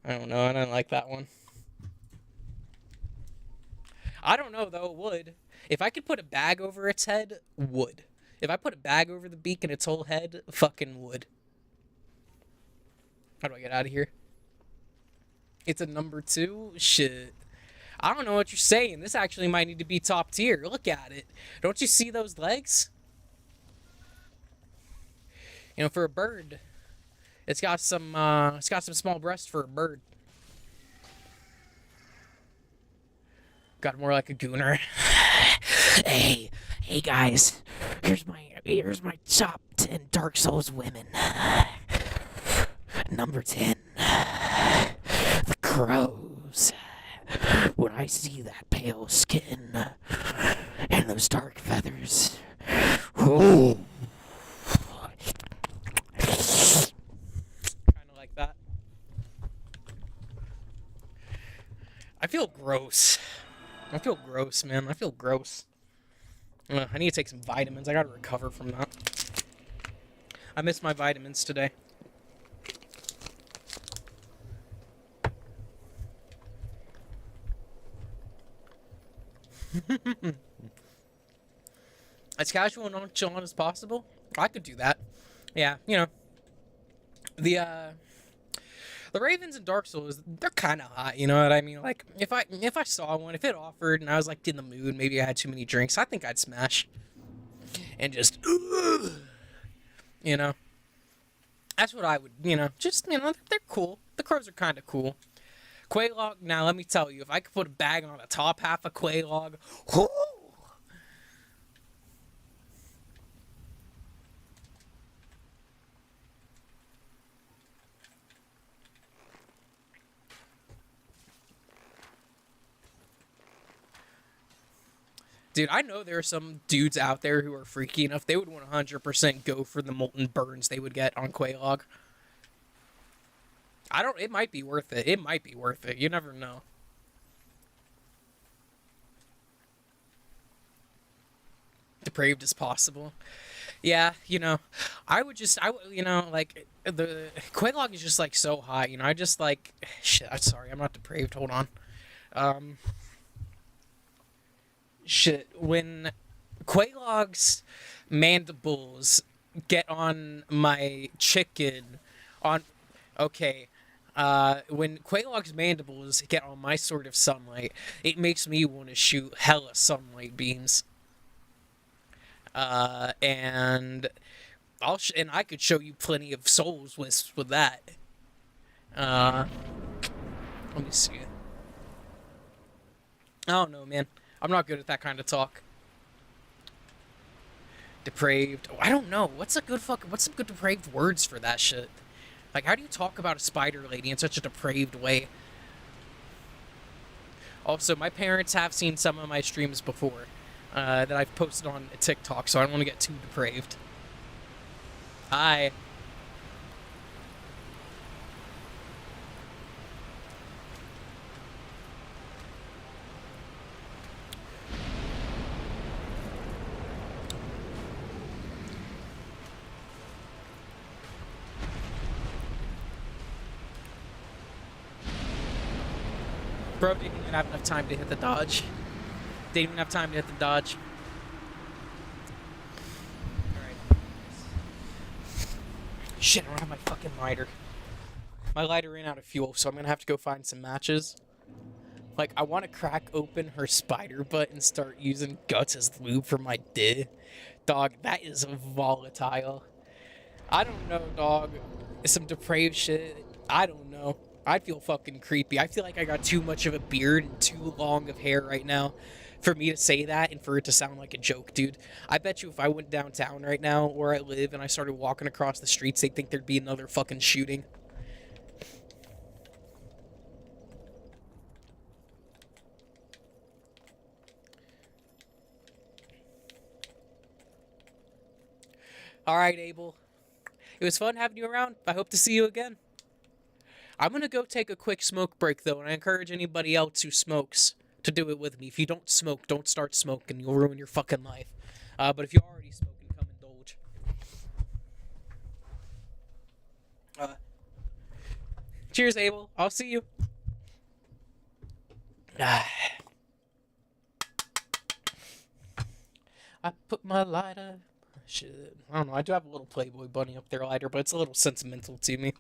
don't know. I don't like that one. I don't know, though. It would. If I could put a bag over its head, would. If I put a bag over the beak and its whole head, fucking would. How do I get out of here? It's a number 2? Shit. I don't know what you're saying. This actually might need to be top tier. Look at it. Don't you see those legs? You know, for a bird, it's got some small breasts for a bird. Got more like a gooner. Hey guys, here's my Here's my top 10 Dark Souls women. Number 10, the crows. When I see that pale skin and those dark feathers, oh, kind of like that. I feel gross. I feel gross, man. I feel gross. I need to take some vitamins. I gotta recover from that. I missed my vitamins today. As casual and nonchalant as possible. I could do that. Yeah, you know. The Ravens and Dark Souls, they're kind of hot, you know what I mean? Like, if I saw one, if it offered and I was like in the mood, maybe I had too many drinks, I think I'd smash. And just, you know. That's what I would, you know, just, you know, they're cool. The crows are kind of cool. Quelaag, now let me tell you, if I could put a bag on the top half of Quelaag, whoo! Dude, I know there are some dudes out there who are freaky enough. They would 100% go for the molten burns they would get on Quelaag. It might be worth it. It might be worth it. You never know. Depraved as possible. Yeah, you know, you know, like, the Quelaag is just, like, so hot, you know, I just, like, shit, I'm sorry, I'm not depraved, hold on. Shit, when Quelaag's mandibles get on my chicken, when Quelaag's mandibles get on my sort of sunlight, it makes me want to shoot hella sunlight beams. And I could show you plenty of souls wisps with that. Let me see. I don't know, man. I'm not good at that kind of talk. Depraved. Oh, I don't know. What's some good depraved words for that shit? Like, how do you talk about a spider lady in such a depraved way? Also, my parents have seen some of my streams before that I've posted on TikTok, so I don't want to get too depraved. Hi. Bro didn't even have enough time to hit the dodge. Didn't even have time to hit the dodge. Alright. Shit, I don't have my fucking lighter. My lighter ran out of fuel, so I'm gonna have to go find some matches. Like, I want to crack open her spider butt and start using guts as lube for my dick. Dog, that is volatile. I don't know, dog. Some depraved shit. I don't know. I feel fucking creepy. I feel like I got too much of a beard and too long of hair right now for me to say that and for it to sound like a joke, dude. I bet you if I went downtown right now where I live and I started walking across the streets, they'd think there'd be another fucking shooting. Alright, Abel. It was fun having you around. I hope to see you again. I'm gonna go take a quick smoke break, though, and I encourage anybody else who smokes to do it with me. If you don't smoke, don't start smoking. You'll ruin your fucking life. But if you're already smoking, come indulge. Cheers, Abel. I'll see you. I put my lighter... Shit. I don't know. I do have a little Playboy bunny up there lighter, but it's a little sentimental to me.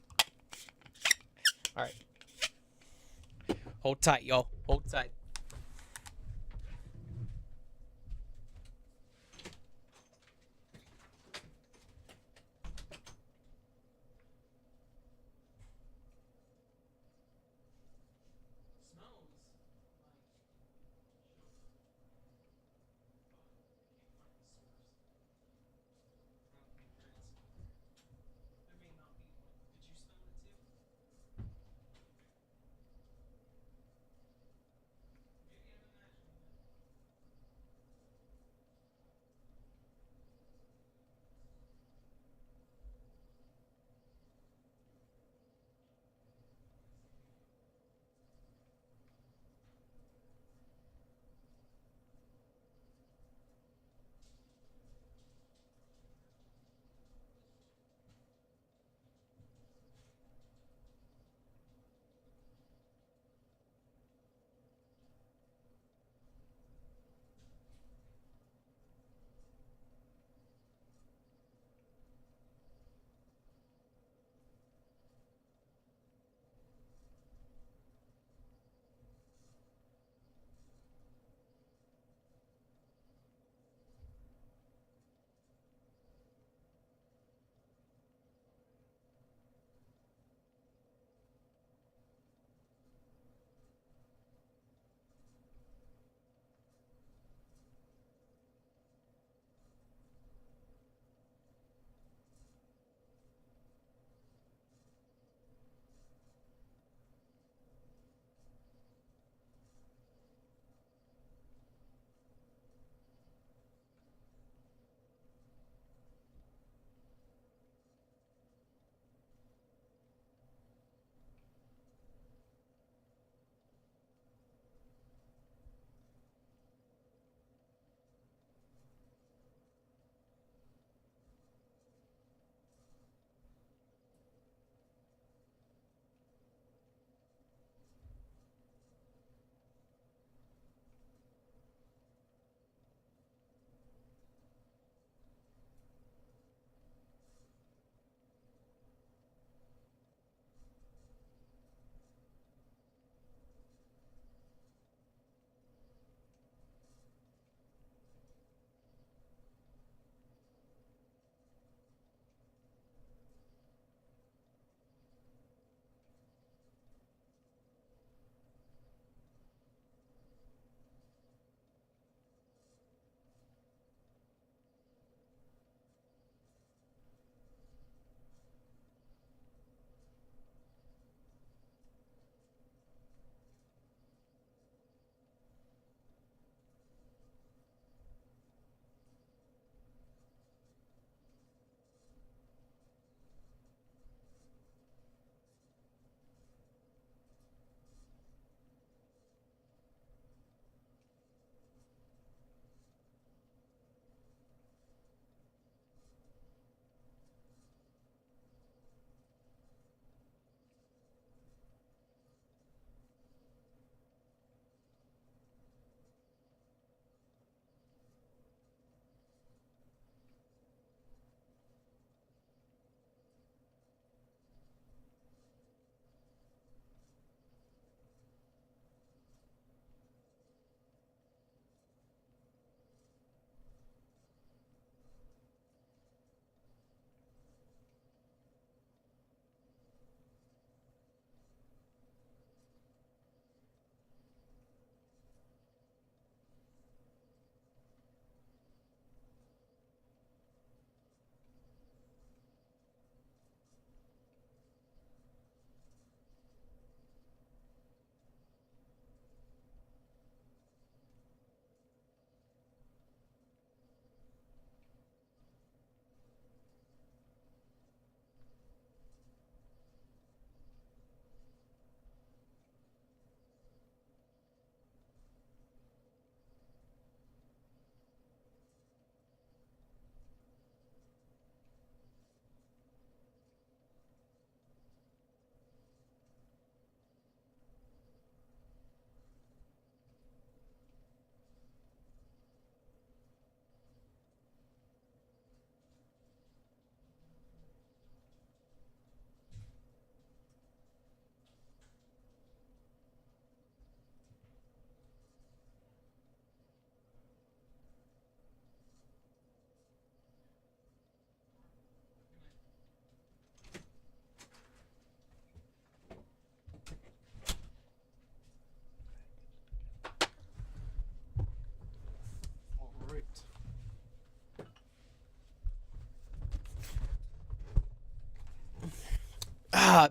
Alright. Hold tight, y'all. Hold tight.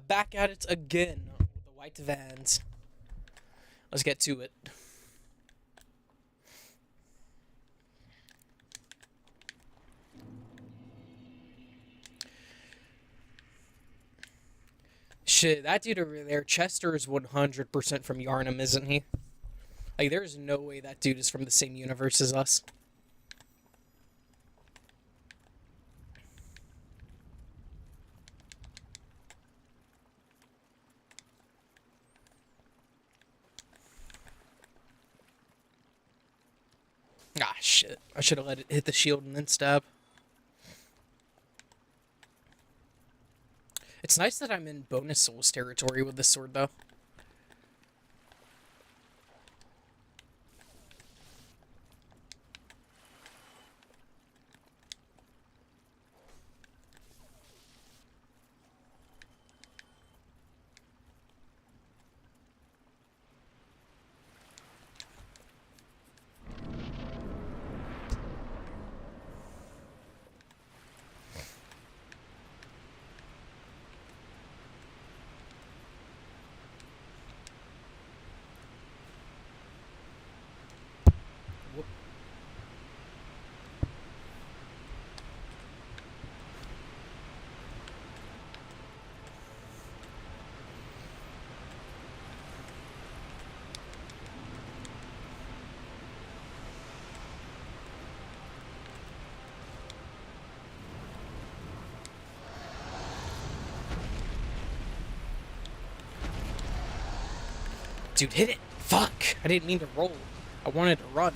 Back at it again with the white vans. Let's get to it. Shit, that dude over there, Chester, is 100% from Yarnum, isn't he? Like, there's no way that dude is from the same universe as us. Ah, shit. I should have let it hit the shield and then stab. It's nice that I'm in bonus souls territory with this sword, though. Whoop. Dude, hit it! Fuck! I didn't mean to roll. I wanted to run.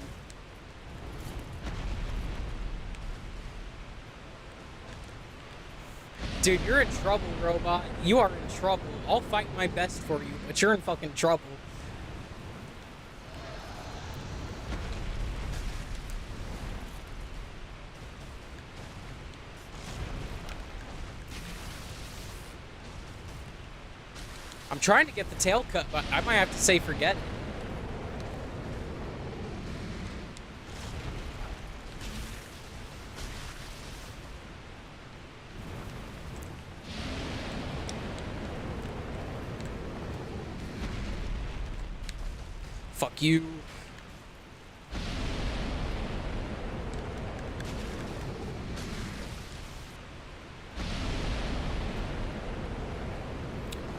Dude, you're in trouble, robot. You are in trouble. I'll fight my best for you, but you're in fucking trouble. I'm trying to get the tail cut, but I might have to say forget it. Fuck you.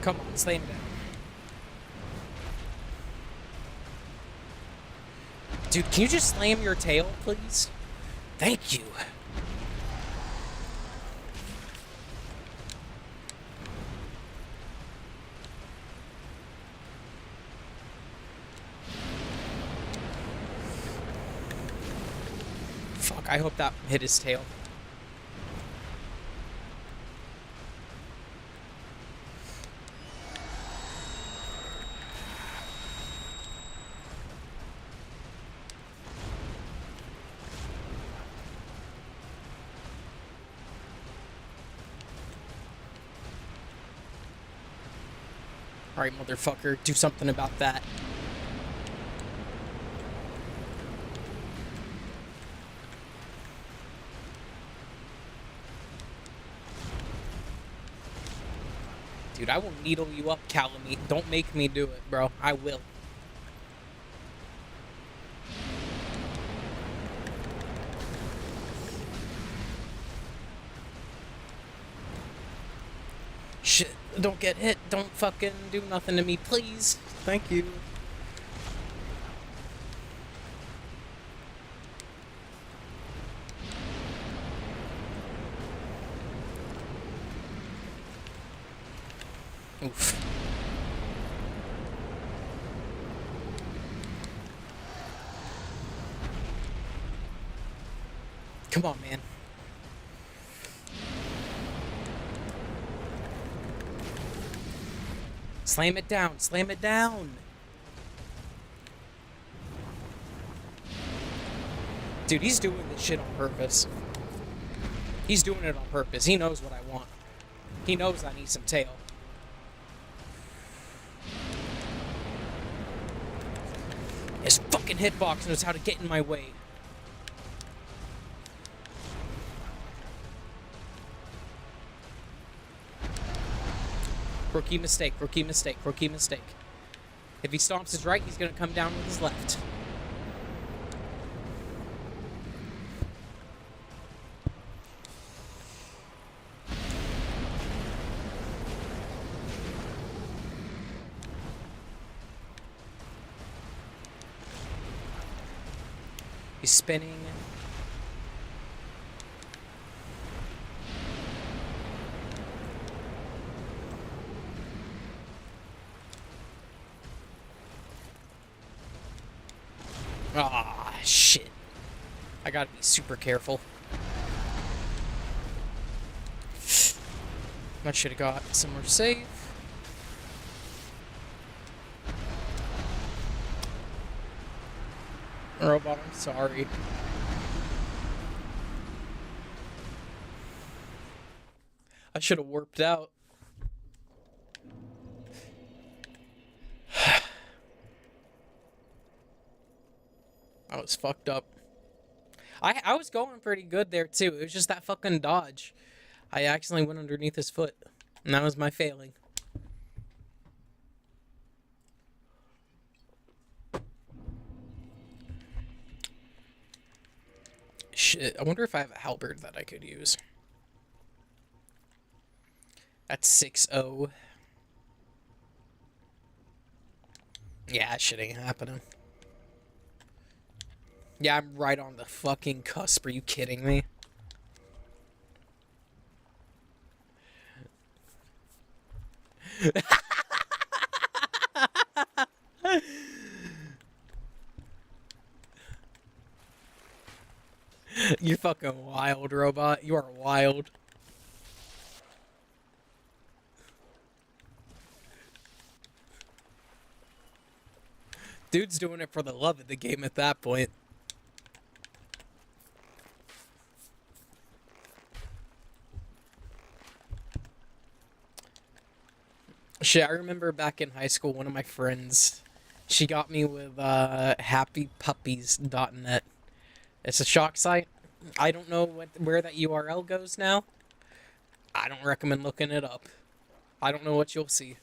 Come on, slam down. Dude, can you just slam your tail, please? Thank you. Fuck, I hope that hit his tail. Alright, motherfucker, do something about that. Dude, I will needle you up, Calamite. Don't make me do it, bro. I will. Shit, don't get hit. Don't fucking do nothing to me, please. Thank you. Oof. Come on, man. Slam it down. Slam it down. Dude, he's doing this shit on purpose. He's doing it on purpose. He knows what I want. He knows I need some tail. His fucking hitbox knows how to get in my way. Rookie mistake. Rookie mistake. Rookie mistake. If he stomps his right, he's going to come down with his left. He's spinning. Ah, shit. I gotta be super careful. I should have got somewhere safe. Robot, I'm sorry. I should have warped out. I was fucked up. I was going pretty good there too. It was just that fucking dodge. I accidentally went underneath his foot. And that was my failing. Shit, I wonder if I have a halberd that I could use. That's 6-0. Yeah, that shit ain't happening. Yeah, I'm right on the fucking cusp. Are you kidding me? You're fucking wild, robot. You are wild. Dude's doing it for the love of the game at that point. Shit, I remember back in high school, one of my friends, she got me with happypuppies.net. It's a shock site. I don't know where that URL goes now. I don't recommend looking it up. I don't know what you'll see.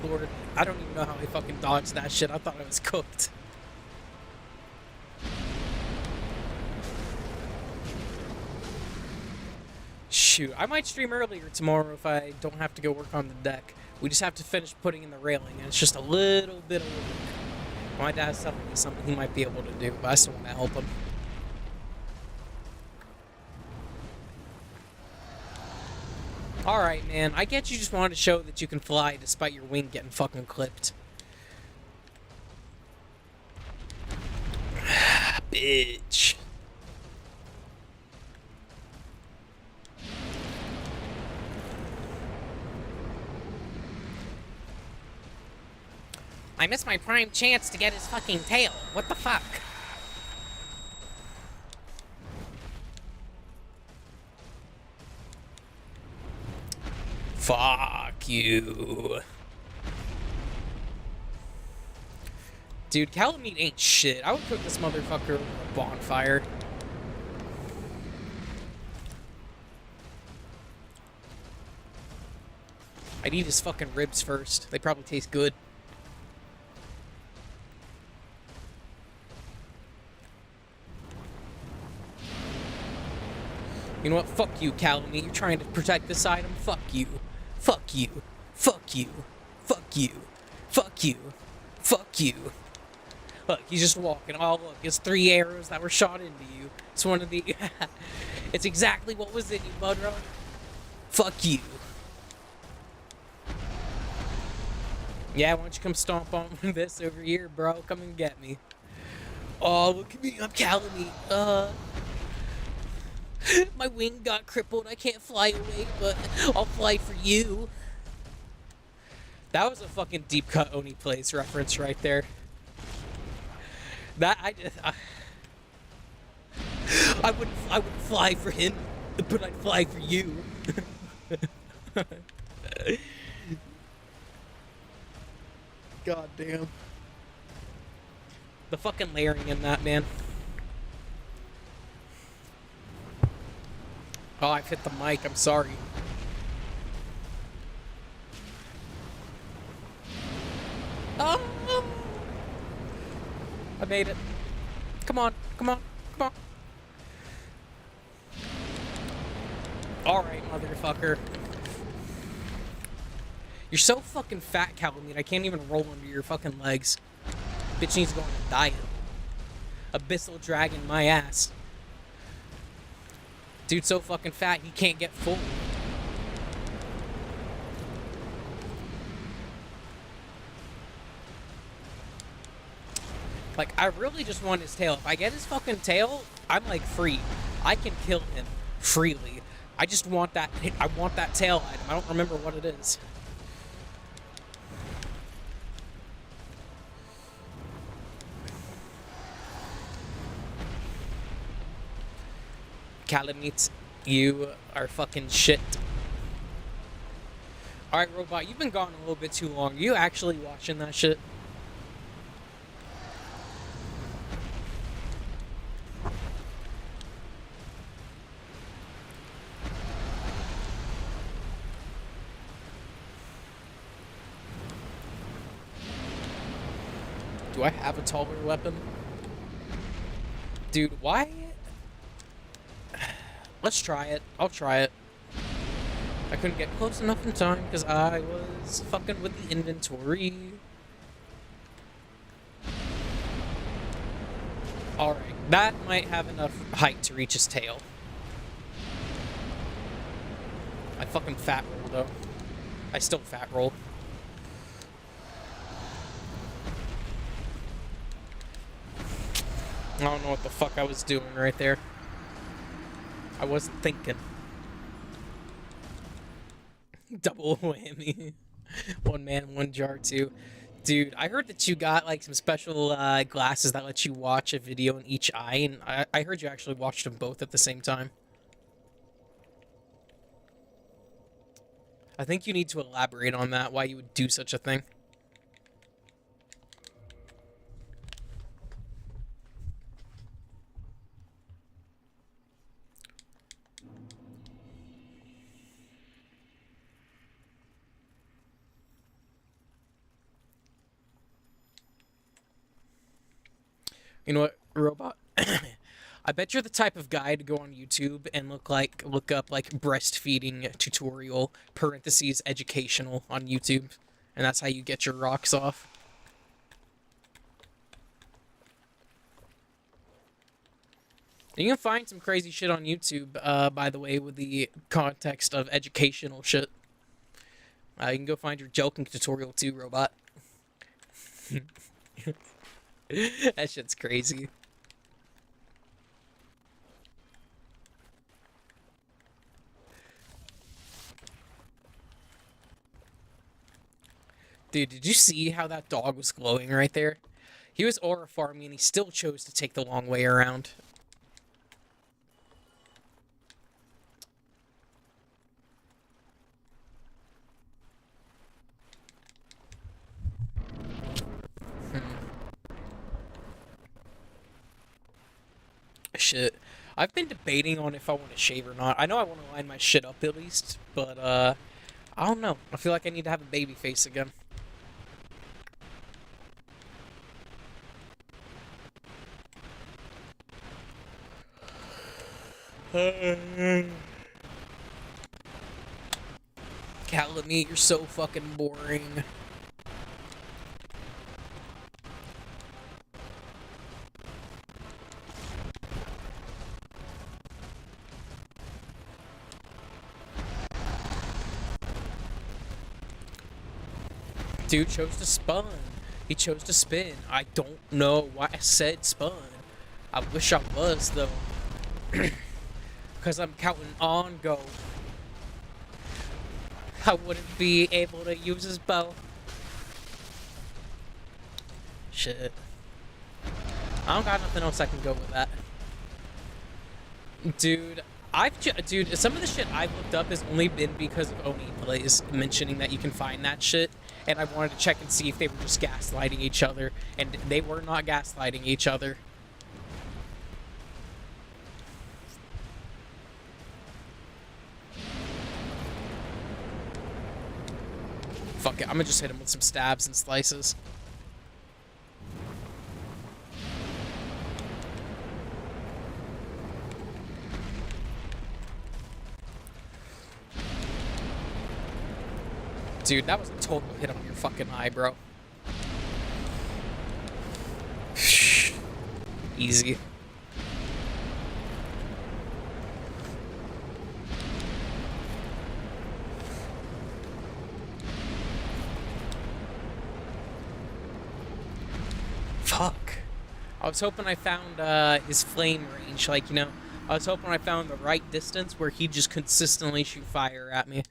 Lord, I don't even know how I fucking dodged that shit. I thought I was cooked. Shoot, I might stream earlier tomorrow if I don't have to go work on the deck. We just have to finish putting in the railing, and it's just a little bit of work. My dad's telling me something he might be able to do, but I still want to help him. Alright, man. I get you just wanted to show that you can fly despite your wing getting fucking clipped. Bitch. I missed my prime chance to get his fucking tail. What the fuck? Fuck you. Dude, Calamite ain't shit. I would cook this motherfucker over a bonfire. I'd eat his fucking ribs first. They probably taste good. You know what? Fuck you, Calamite. You're trying to protect this item? Fuck you. Fuck you. Fuck you. Fuck you. Fuck you. Fuck you. Look, he's just walking. Oh, look, it's 3 arrows that were shot into you. It's one of the... It's exactly what was in you, Mudro. Fuck you. Yeah, why don't you come stomp on this over here, bro? Come and get me. Oh, look at me, I'm Calamite. My wing got crippled. I can't fly away, but I'll fly for you. That was a fucking deep cut Oni Place reference right there. That I wouldn't fly for him, but I'd fly for you. God damn. The fucking layering in that, man. Oh, I've hit the mic. I'm sorry. Oh! I made it. Come on, come on, come on. Alright, motherfucker. You're so fucking fat, Calamite. I can't even roll under your fucking legs. Bitch needs to go on a diet. Abyssal dragon my ass. Dude's so fucking fat, he can't get full. Like, I really just want his tail. If I get his fucking tail, I'm, like, free. I can kill him freely. I just want that, I want that tail item. I don't remember what it is. Calamite, you are fucking shit. Alright, Robot, you've been gone a little bit too long. Are you actually watching that shit? Do I have a taller weapon? Dude, why? Let's try it. I'll try it. I couldn't get close enough in time because I was fucking with the inventory. Alright, that might have enough height to reach his tail. I fucking fat roll though. I still fat roll. I don't know what the fuck I was doing right there. I wasn't thinking. Double whammy. One man, one jar too. Dude, I heard that you got like some special glasses that let you watch a video in each eye, and I heard you actually watched them both at the same time. I think you need to elaborate on that, why you would do such a thing. You know what, Robot? I bet you're the type of guy to go on YouTube and look up like breastfeeding tutorial parentheses educational on YouTube, and that's how you get your rocks off. You can find some crazy shit on YouTube, by the way, with the context of educational shit. You can go find your joking tutorial too, Robot. That shit's crazy. Dude, did you see how that dog was glowing right there? He was aura farming and he still chose to take the long way around. Shit. I've been debating on if I want to shave or not. I know I want to line my shit up at least, but, I don't know. I feel like I need to have a baby face again. Calamite, you're so fucking boring. Dude chose to spawn. He chose to spin. I don't know why I said spawn. I wish I was, though. Because I'm counting on go. I wouldn't be able to use his bow. Shit. I don't got nothing else I can go with that. Dude, dude, some of the shit I've looked up has only been because of Oni Plays mentioning that you can find that shit, and I wanted to check and see if they were just gaslighting each other, and they were not gaslighting each other. Fuck it, I'm gonna just hit him with some stabs and slices. Dude, that was a total hit on your fucking eye, bro. Easy. Fuck. I was hoping I found his flame range, like, you know, I was hoping I found the right distance where he'd just consistently shoot fire at me.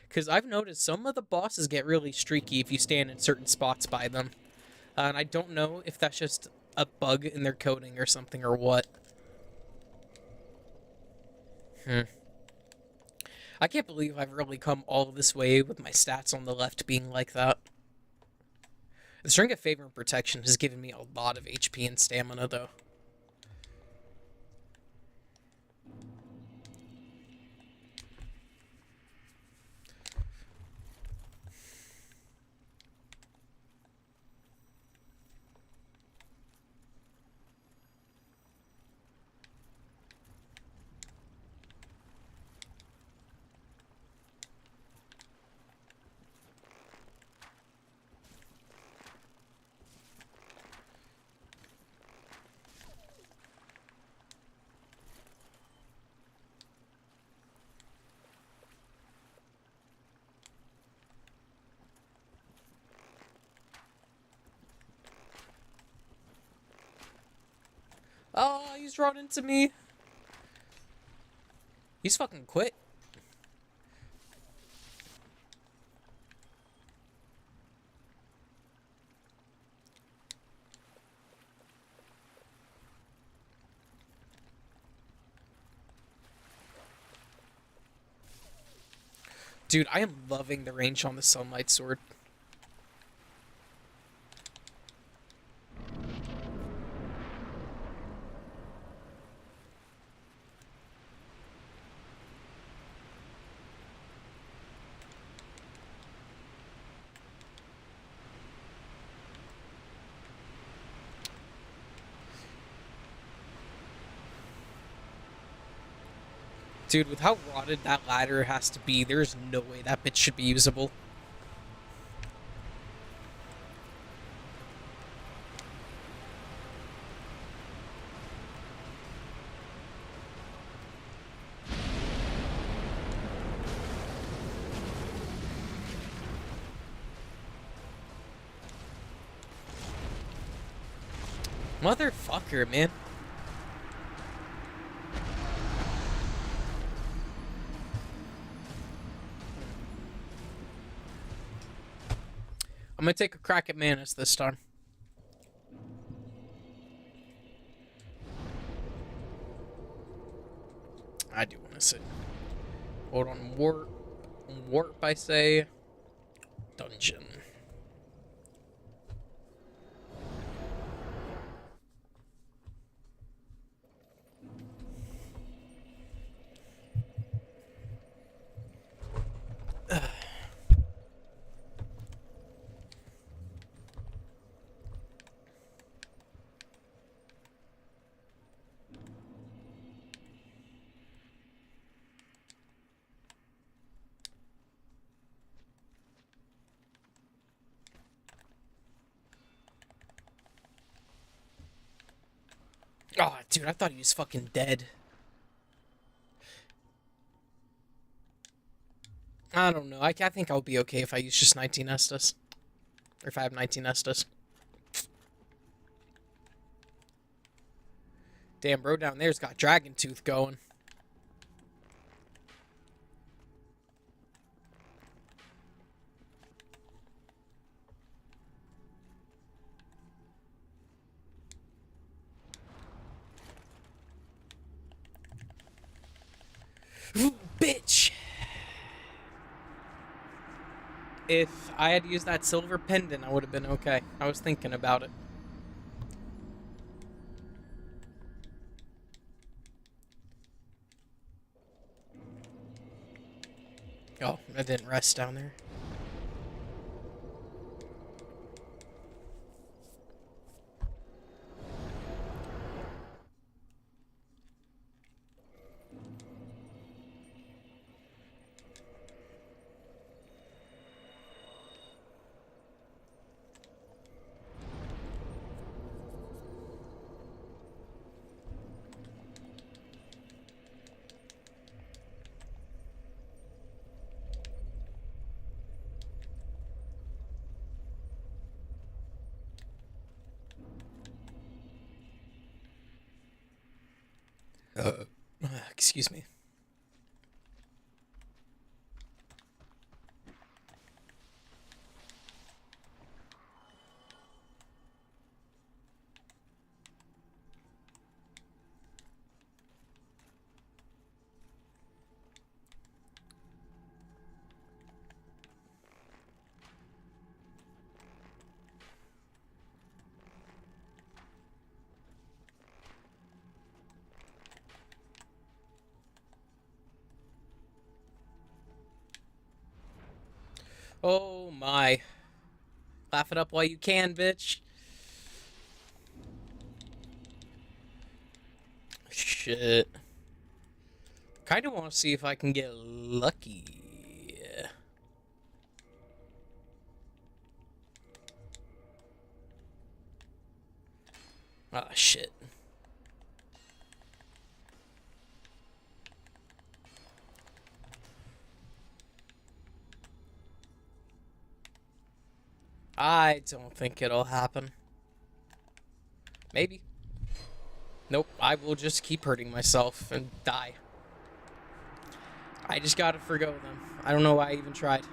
Because I've noticed some of the bosses get really streaky if you stand in certain spots by them. And I don't know if that's just a bug in their coding or something or what. I can't believe I've really come all this way with my stats on the left being like that. The String of Favor and Protection has given me a lot of HP and stamina, though. Oh, he's running into me. He's fucking quick. Dude, I am loving the range on the Sunlight Sword. Dude, with how rotted that ladder has to be, there's no way that bitch should be usable. Motherfucker, man. I'm gonna take a crack at Manus this time. I do want to sit. Hold on, warp. Warp, I say. Dungeon. Oh, dude, I thought he was fucking dead. I don't know. I think I'll be okay if I use just 19 Estus. Or if I have 19 Estus. Damn, bro down there's got Dragon Tooth going. Ooh, bitch! If I had used that silver pendant, I would have been okay. I was thinking about it. Oh, I didn't rest down there. Excuse me. Oh my. Laugh it up while you can, bitch. Shit. Kinda want to see if I can get lucky. Ah, shit. I don't think it'll happen. Maybe. Nope, I will just keep hurting myself and die. I just gotta forgo them. I don't know why I even tried.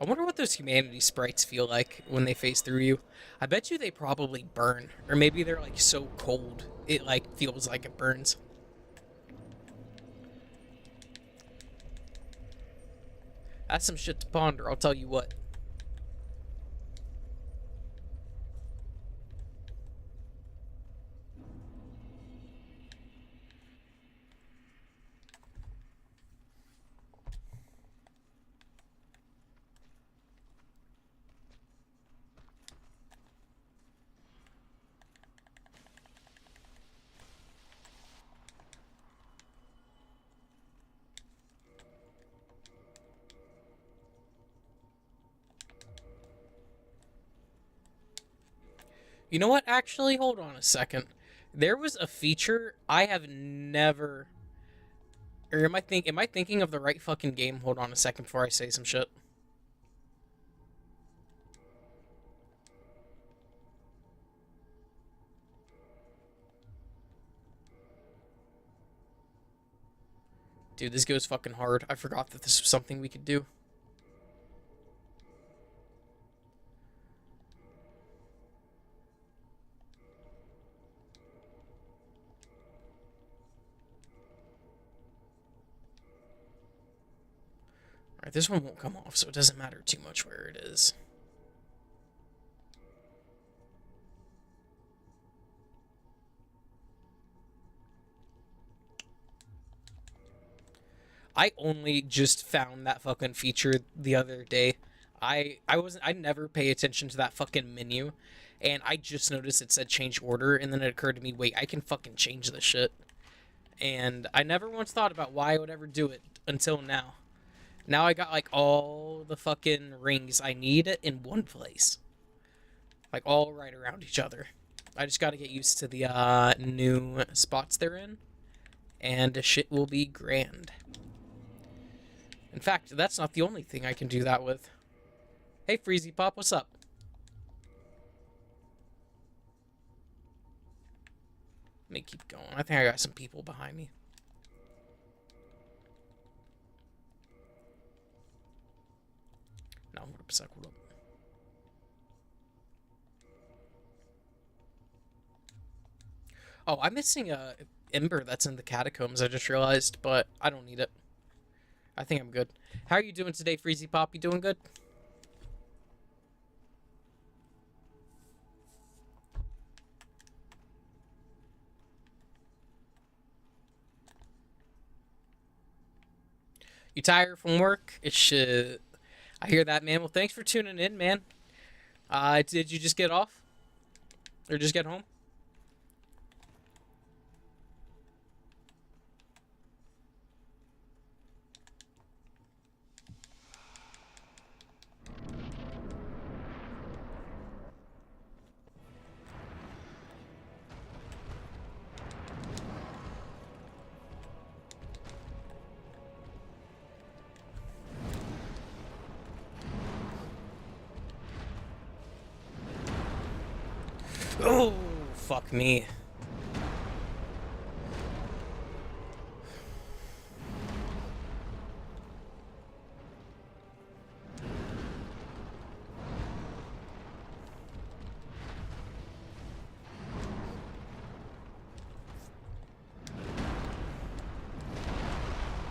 I wonder what those humanity sprites feel like when they face through you. I bet you they probably burn. Or maybe they're like so cold, it like feels like it burns. That's some shit to ponder, I'll tell you what. You know what? Actually, hold on a second. There was a feature I have never... Or am I thinking of the right fucking game? Hold on a second before I say some shit. Dude, this goes fucking hard. I forgot that this was something we could do. Alright, this one won't come off, so it doesn't matter too much where it is. I only just found that fucking feature the other day. I never pay attention to that fucking menu, and I just noticed it said change order, and then it occurred to me, wait, I can fucking change this shit. And I never once thought about why I would ever do it until now. Now I got, like, all the fucking rings I need in one place. Like, all right around each other. I just gotta get used to the new spots they're in, and shit will be grand. In fact, that's not the only thing I can do that with. Hey, Freezy Pop, what's up? Let me keep going. I think I got some people behind me. No, what up, suck, what up? Oh, I'm missing a Ember that's in the catacombs, I just realized, but I don't need it. I think I'm good. How are you doing today, Freezy Pop? You doing good? You tired from work? It should. I hear that, man. Well, thanks for tuning in, man. Did you just get off? Or just get home? Oh, fuck me.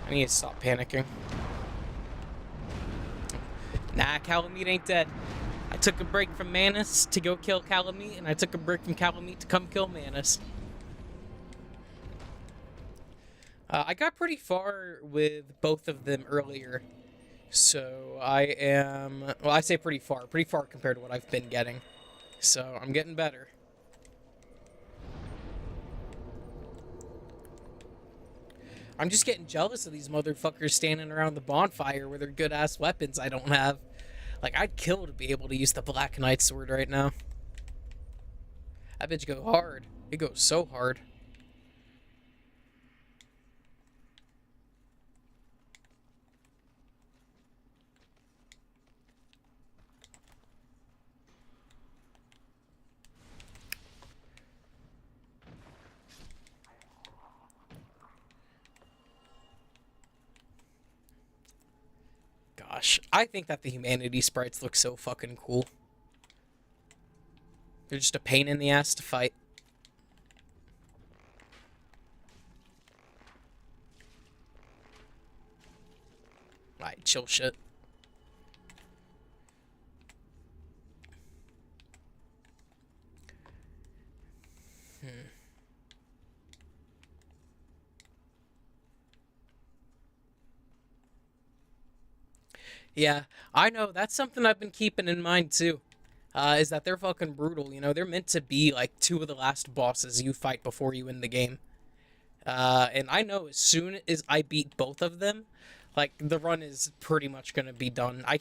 I need to stop panicking. Nah, Calamite ain't dead. I took a break from Manus to go kill Calamite, and I took a break from Calamite to come kill Manus. I got pretty far with both of them earlier, so I am... Well, I say pretty far compared to what I've been getting. So, I'm getting better. I'm just getting jealous of these motherfuckers standing around the bonfire with their good-ass weapons I don't have. Like, I'd kill to be able to use the Black Knight sword right now. That bitch go hard. It goes so hard. Gosh, I think that the humanity sprites look so fucking cool. They're just a pain in the ass to fight. Alright, chill shit. Yeah, I know. That's something I've been keeping in mind too. Is that they're fucking brutal. You know, they're meant to be like two of the last bosses you fight before you win the game. And I know as soon as I beat both of them, like the run is pretty much gonna be done. I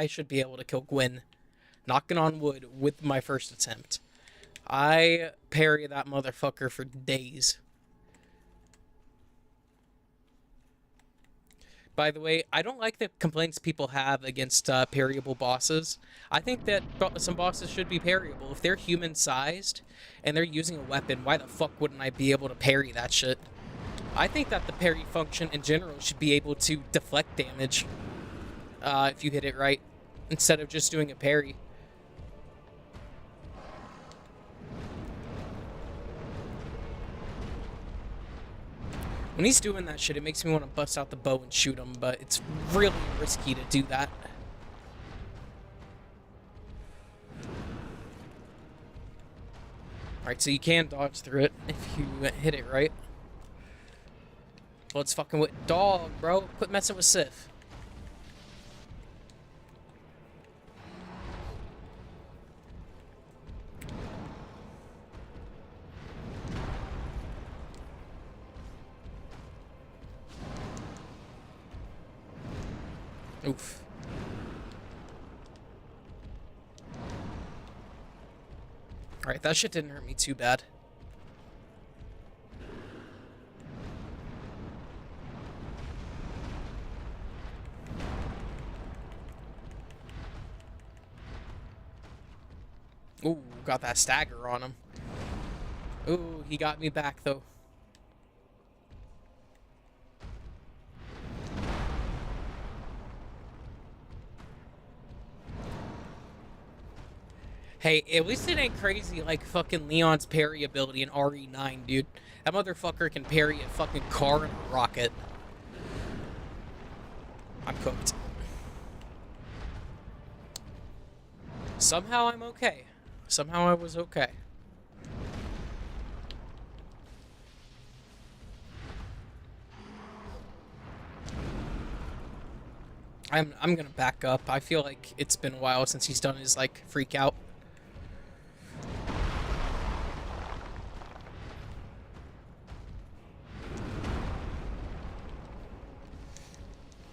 should be able to kill Gwyn, knocking on wood, with my first attempt. I parry that motherfucker for days. By the way, I don't like the complaints people have against parryable bosses. I think that some bosses should be parryable. If they're human-sized and they're using a weapon, why the fuck wouldn't I be able to parry that shit? I think that the parry function in general should be able to deflect damage if you hit it right, instead of just doing a parry. When he's doing that shit, it makes me want to bust out the bow and shoot him, but it's really risky to do that. Alright, so you can dodge through it if you hit it right. Well, it's fucking with dog, bro. Quit messing with Sif. Oof. Alright, that shit didn't hurt me too bad. Ooh, got that stagger on him. Ooh, he got me back, though. Hey, at least it ain't crazy like fucking Leon's parry ability in RE9, dude. That motherfucker can parry a fucking car and a rocket. I'm cooked. Somehow I'm okay. Somehow I was okay. I'm gonna back up. I feel like it's been a while since he's done his like freak out.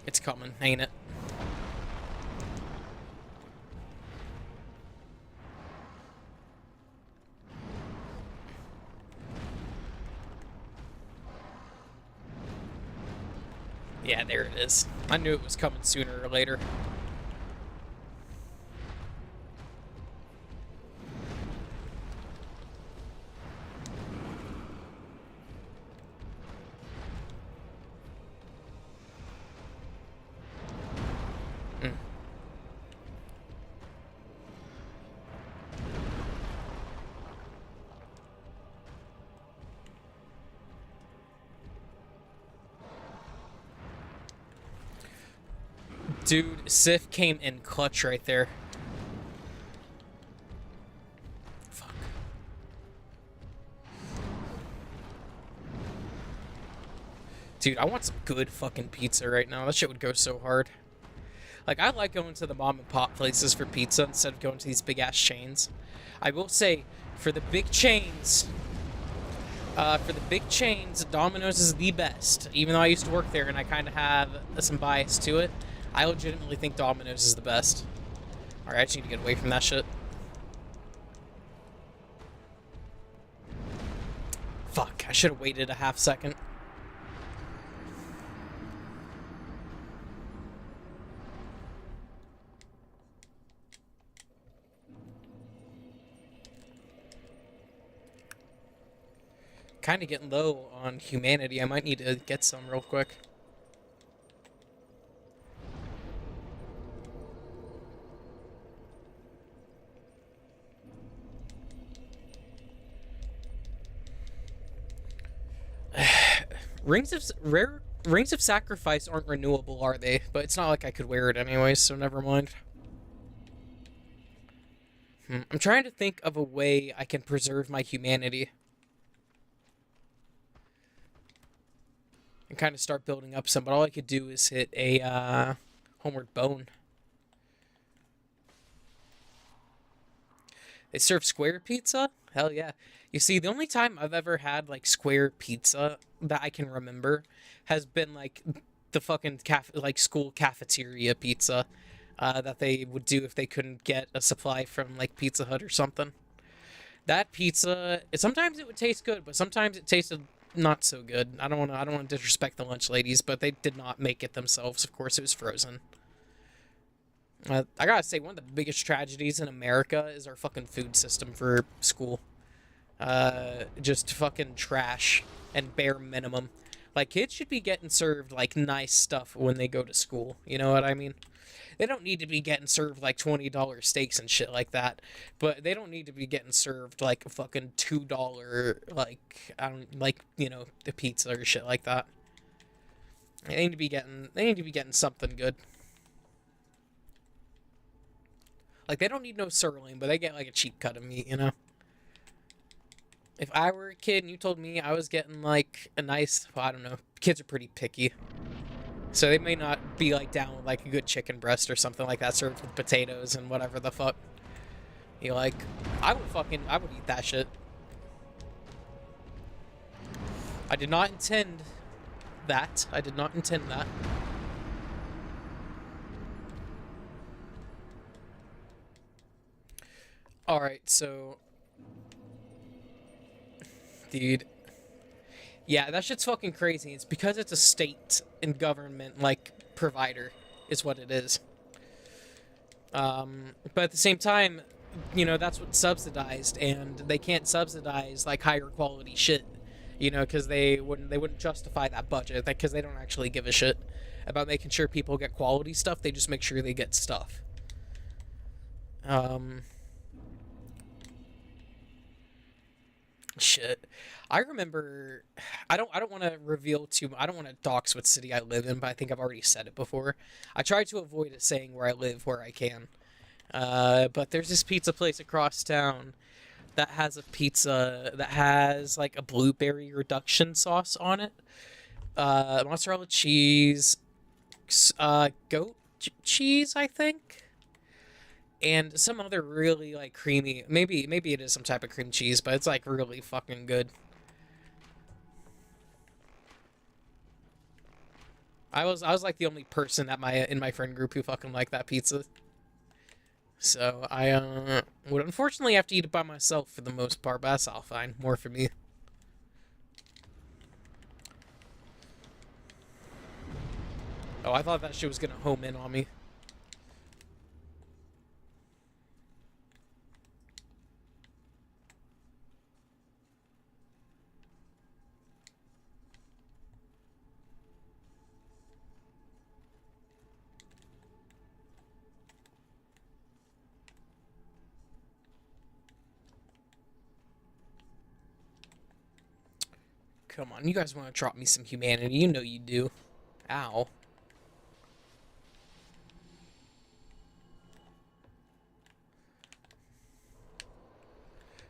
It's coming, ain't it? Yeah, there it is. I knew it was coming sooner or later. Dude, Sif came in clutch right there. Fuck. Dude, I want some good fucking pizza right now. That shit would go so hard. Like, I like going to the mom and pop places for pizza instead of going to these big ass chains. I will say, for the big chains, Domino's is the best. Even though I used to work there and I kind of have some bias to it, I legitimately think Domino's is the best. Alright, I just need to get away from that shit. Fuck, I should have waited a half second. Kind of getting low on humanity. I might need to get some real quick. Rings of Sacrifice aren't renewable, are they? But it's not like I could wear it anyways, so never mind. I'm trying to think of a way I can preserve my humanity. And kind of start building up some, but all I could do is hit a Homeward Bone. They serve square pizza? Hell yeah. You see, the only time I've ever had, like, square pizza that I can remember has been, like, the fucking, school cafeteria pizza that they would do if they couldn't get a supply from, like, Pizza Hut or something. That pizza, sometimes it would taste good, but sometimes it tasted not so good. I don't want to disrespect the lunch ladies, but they did not make it themselves. Of course, it was frozen. I gotta say, one of the biggest tragedies in America is our fucking food system for school. Just fucking trash and bare minimum. Like, kids should be getting served, like, nice stuff when they go to school. You know what I mean? They don't need to be getting served, like, $20 steaks and shit like that. But they don't need to be getting served, like, a fucking $2, like, you know, the pizza or shit like that. They need to be getting something good. Like, they don't need no sirloin, but they get, like, a cheap cut of meat, you know? If I were a kid and you told me I was getting, like, a nice... Well, I don't know. Kids are pretty picky. So they may not be, like, down with, like, a good chicken breast or something like that served with potatoes and whatever the fuck. You like... I would eat that shit. I did not intend that. I did not intend that. Alright, so... Dude. Yeah, that shit's fucking crazy. It's because it's a state and government, like, provider, is what it is. But at the same time, you know, that's what's subsidized, and they can't subsidize, like, higher quality shit. You know, because they wouldn't justify that budget, because they don't actually give a shit about making sure people get quality stuff. They just make sure they get stuff. Shit. I remember I don't want to reveal too I don't want to dox what city I live in, but I think I've already said it before. I try to avoid it saying where I live where I can. But there's this pizza place across town that has a pizza that has like a blueberry reduction sauce on it. Mozzarella cheese, goat cheese, I think, and some other really like creamy. Maybe it is some type of cream cheese, but it's like really fucking good. I was like the only person at in my friend group who fucking liked that pizza. So I would unfortunately have to eat it by myself for the most part, but that's all fine. More for me. Oh, I thought that shit was gonna home in on me. Come on, you guys want to drop me some humanity? You know you do. Ow.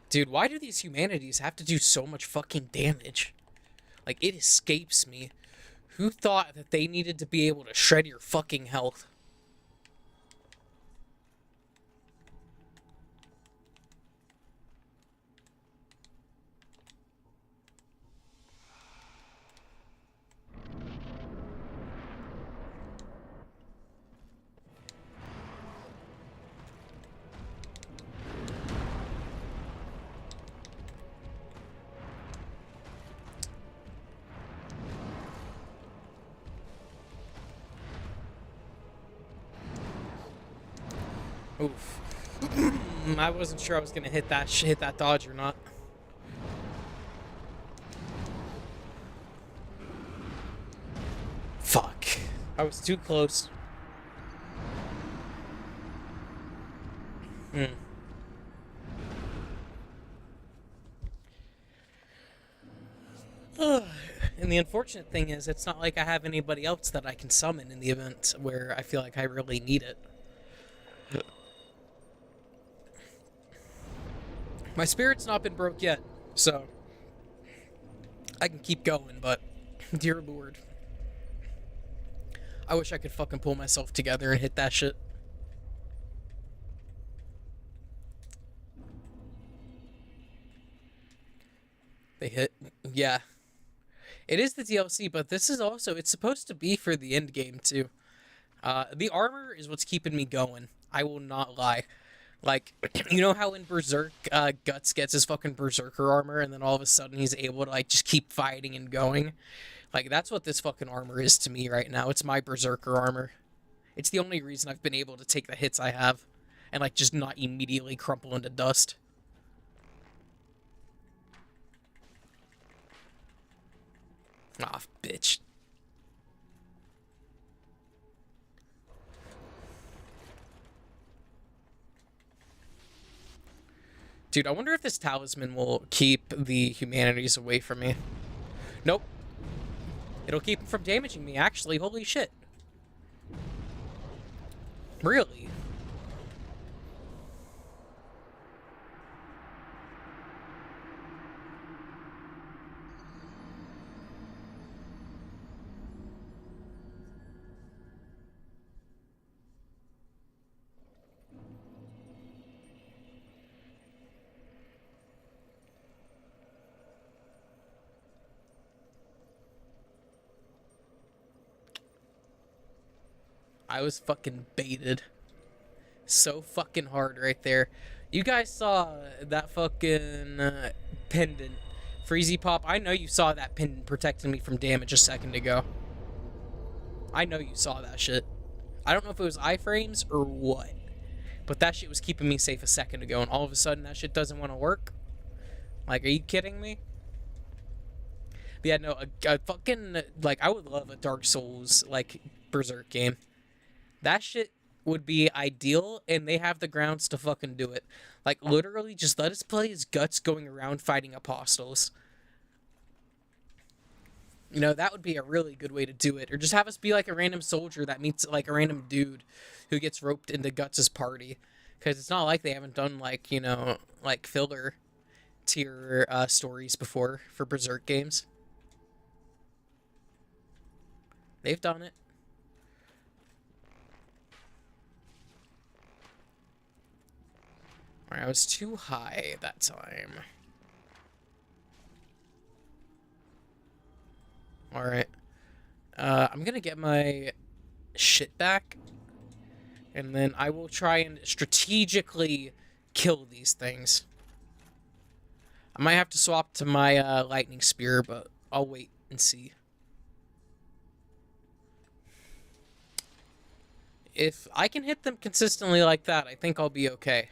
Dude, why do these humanities have to do so much fucking damage? Like, it escapes me. Who thought that they needed to be able to shred your fucking health? Oof. I wasn't sure I was gonna hit that dodge or not. Fuck. I was too close. Hmm. And the unfortunate thing is, it's not like I have anybody else that I can summon in the event where I feel like I really need it. My spirit's not been broke yet, so I can keep going, but dear lord. I wish I could fucking pull myself together and hit that shit. They hit. Yeah. It is the DLC, but this is also, it's supposed to be for the end game too. The armor is what's keeping me going. I will not lie. Like, you know how in Berserk, Guts gets his fucking Berserker armor, and then all of a sudden he's able to, like, just keep fighting and going? Like, that's what this fucking armor is to me right now. It's my Berserker armor. It's the only reason I've been able to take the hits I have, and, like, just not immediately crumple into dust. Aw, bitch. Dude, I wonder if this talisman will keep the humanities away from me. Nope. It'll keep them from damaging me, actually. Holy shit. Really? I was fucking baited. So fucking hard right there. You guys saw that fucking pendant Freezy Pop, I know you saw that pin protecting me from damage a second ago. I know you saw that shit. I don't know if it was iframes or what, but that shit was keeping me safe a second ago, and all of a sudden that shit doesn't want to work? Like, are you kidding me? But yeah, no, a fucking, like, I would love a Dark Souls, like, Berserk game. That shit would be ideal, and they have the grounds to fucking do it. Like, literally, just let us play as Guts going around fighting apostles. You know, that would be a really good way to do it. Or just have us be like a random soldier that meets like a random dude who gets roped into Guts' party. Because it's not like they haven't done like, you know, like filler tier stories before for Berserk games. They've done it. Alright, I was too high that time. Alright. I'm gonna get my shit back. And then I will try and strategically kill these things. I might have to swap to my lightning spear, but I'll wait and see. If I can hit them consistently like that, I think I'll be okay.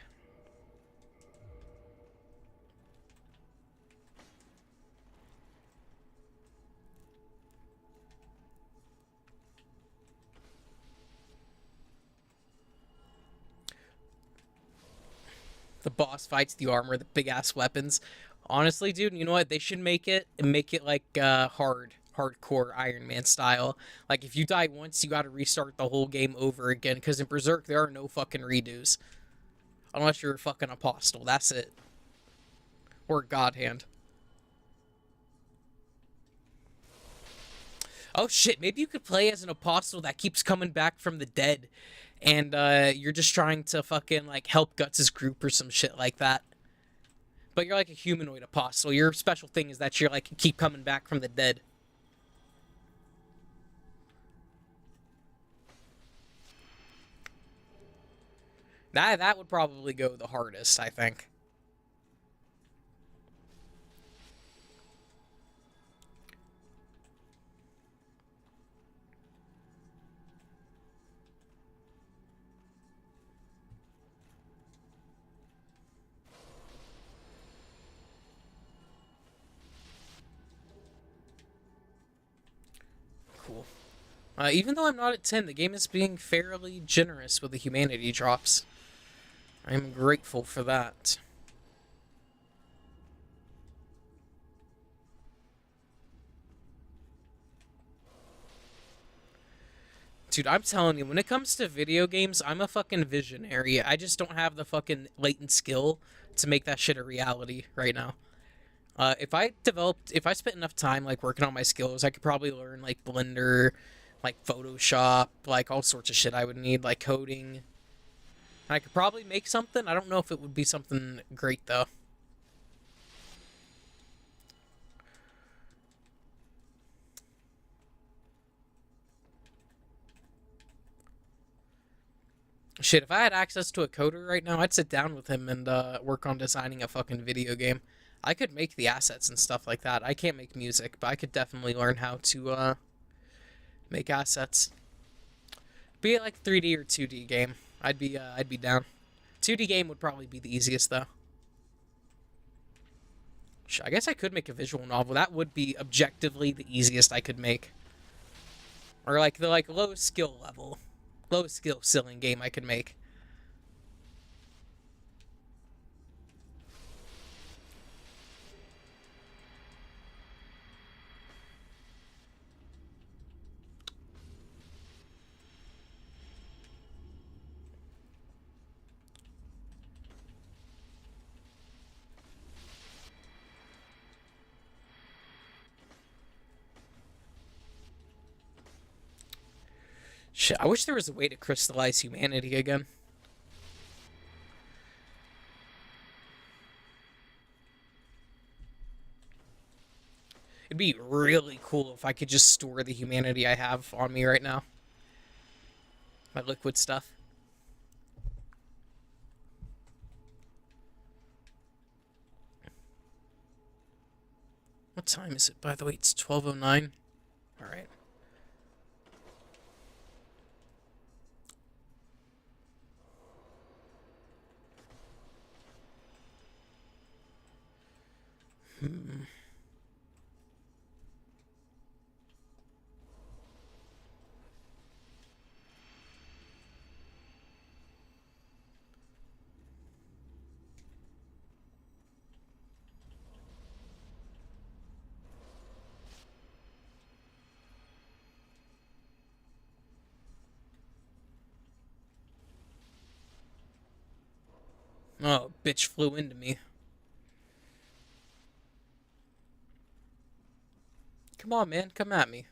The boss fights, the armor, the big ass weapons. Honestly, dude, you know what? They should make it like hardcore Iron Man style. Like if you die once, you got to restart the whole game over again. Because in Berserk, there are no fucking redos, unless you're a fucking apostle. That's it, or God Hand. Oh shit, maybe you could play as an apostle that keeps coming back from the dead, and you're just trying to fucking like help Guts' group or some shit like that. But you're like a humanoid apostle. Your special thing is that you're like keep coming back from the dead. That would probably go the hardest, I think. Cool. Even though I'm not at 10, the game is being fairly generous with the humanity drops. I'm grateful for that. Dude, I'm telling you, when it comes to video games, I'm a fucking visionary. I just don't have the fucking latent skill to make that shit a reality right now. If I spent enough time like working on my skills, I could probably learn like Blender, like Photoshop, like all sorts of shit I would need, like coding. I could probably make something. I don't know if it would be something great though. Shit, if I had access to a coder right now, I'd sit down with him and work on designing a fucking video game. I could make the assets and stuff like that. I can't make music, but I could definitely learn how to make assets. Be it like 3D or 2D game. I'd be down. 2D game would probably be the easiest though. I guess I could make a visual novel. That would be objectively the easiest I could make. Or like the low skill level, low skill ceiling game I could make. Shit, I wish there was a way to crystallize humanity again. It'd be really cool if I could just store the humanity I have on me right now. My liquid stuff. What time is it, by the way? It's 12:09. All right. Oh, bitch flew into me. Come on, man. Come at me.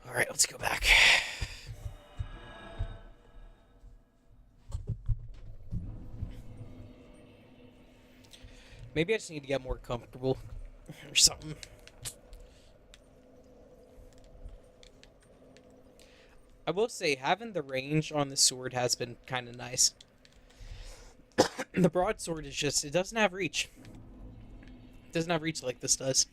Alright, let's go back. Maybe I just need to get more comfortable or something. I will say, having the range on the sword has been kind of nice. The broadsword is just, it doesn't have reach. It doesn't have reach like this does.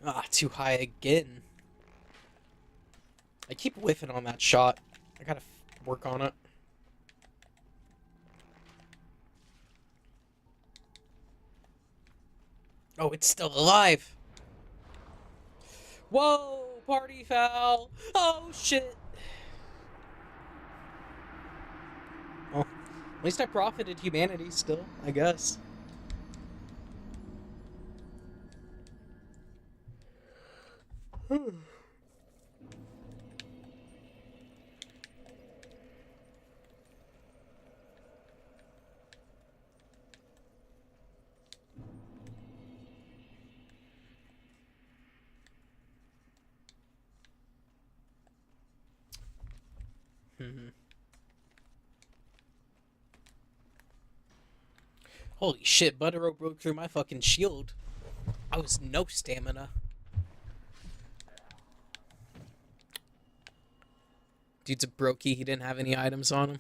Ah, too high again. I keep whiffing on that shot. I gotta work on it. Oh, it's still alive. Whoa, party foul. Oh, shit. Well, at least I profited humanity still, I guess. Holy shit, Buttero broke through my fucking shield. I was no stamina. Dude's a brokey, he didn't have any items on him.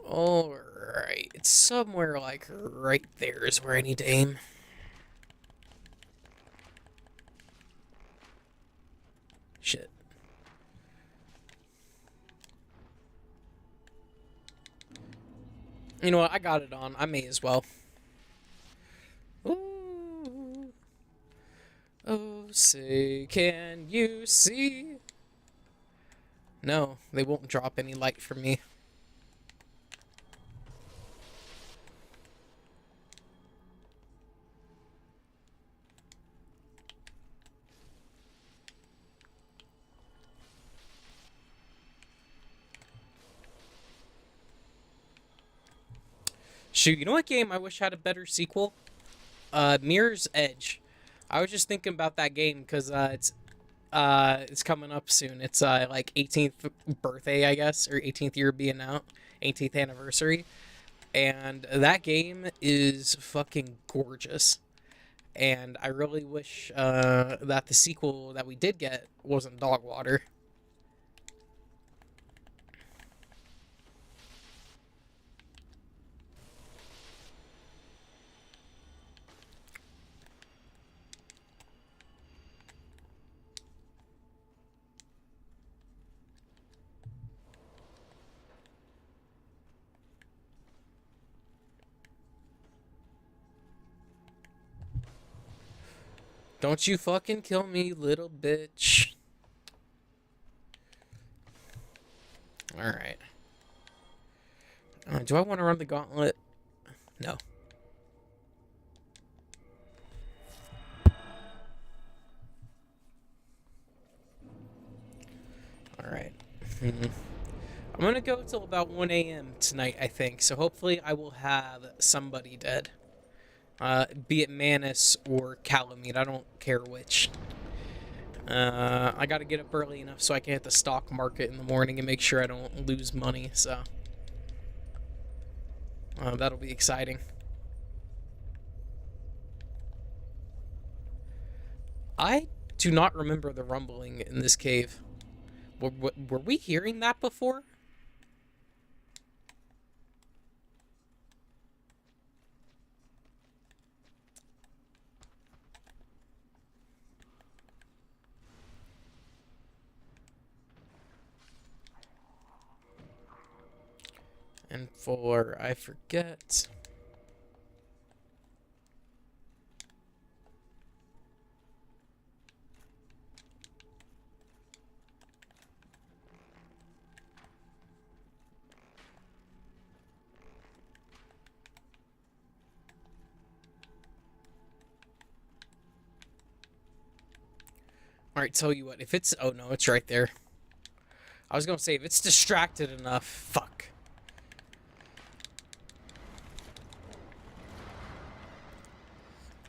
Alright, it's somewhere like right there is where I need to aim. Shit. You know what, I got it on. I may as well. Ooh. Oh, say, can you see? No, they won't drop any light for me. Shoot, you know what game I wish had a better sequel? Mirror's Edge. I was just thinking about that game because it's coming up soon. It's like 18th birthday, I guess, or 18th year being out, 18th anniversary, and that game is fucking gorgeous. And I really wish that the sequel that we did get wasn't dog water. Don't you fucking kill me, little bitch. Alright. Do I want to run the gauntlet? No. Alright. I'm gonna go till about 1 a.m. tonight, I think. So hopefully I will have somebody dead. Be it Manus or Calamite. I don't care which. I gotta get up early enough so I can hit the stock market in the morning and make sure I don't lose money, so... that'll be exciting. I do not remember the rumbling in this cave. Were we hearing that before? And for I forget. Alright, tell you what, if it's... Oh no, it's right there. I was gonna say, if it's distracted enough... Fuck.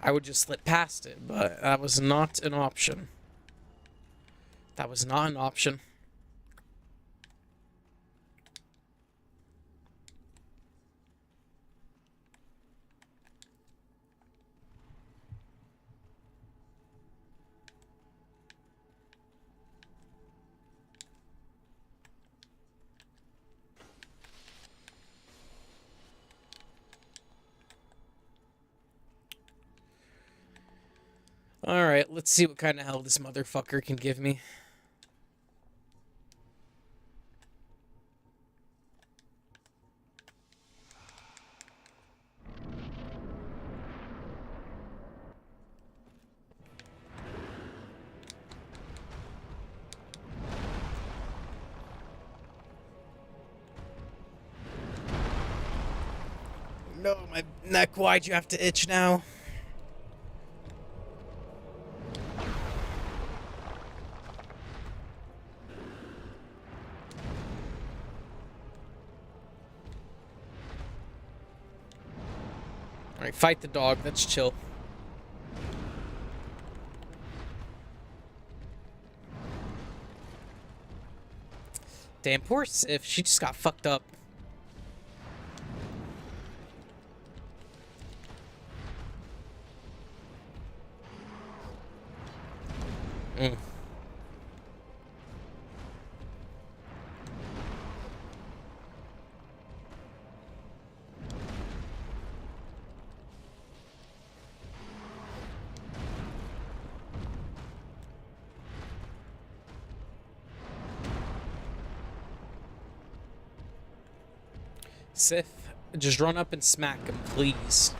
I would just slip past it, but that was not an option. That was not an option. Alright, let's see what kind of hell this motherfucker can give me. No, my neck, why'd you have to itch now? Alright, fight the dog. That's chill. Damn, poor Sif. She just got fucked up. Sif, just run up and smack him, please.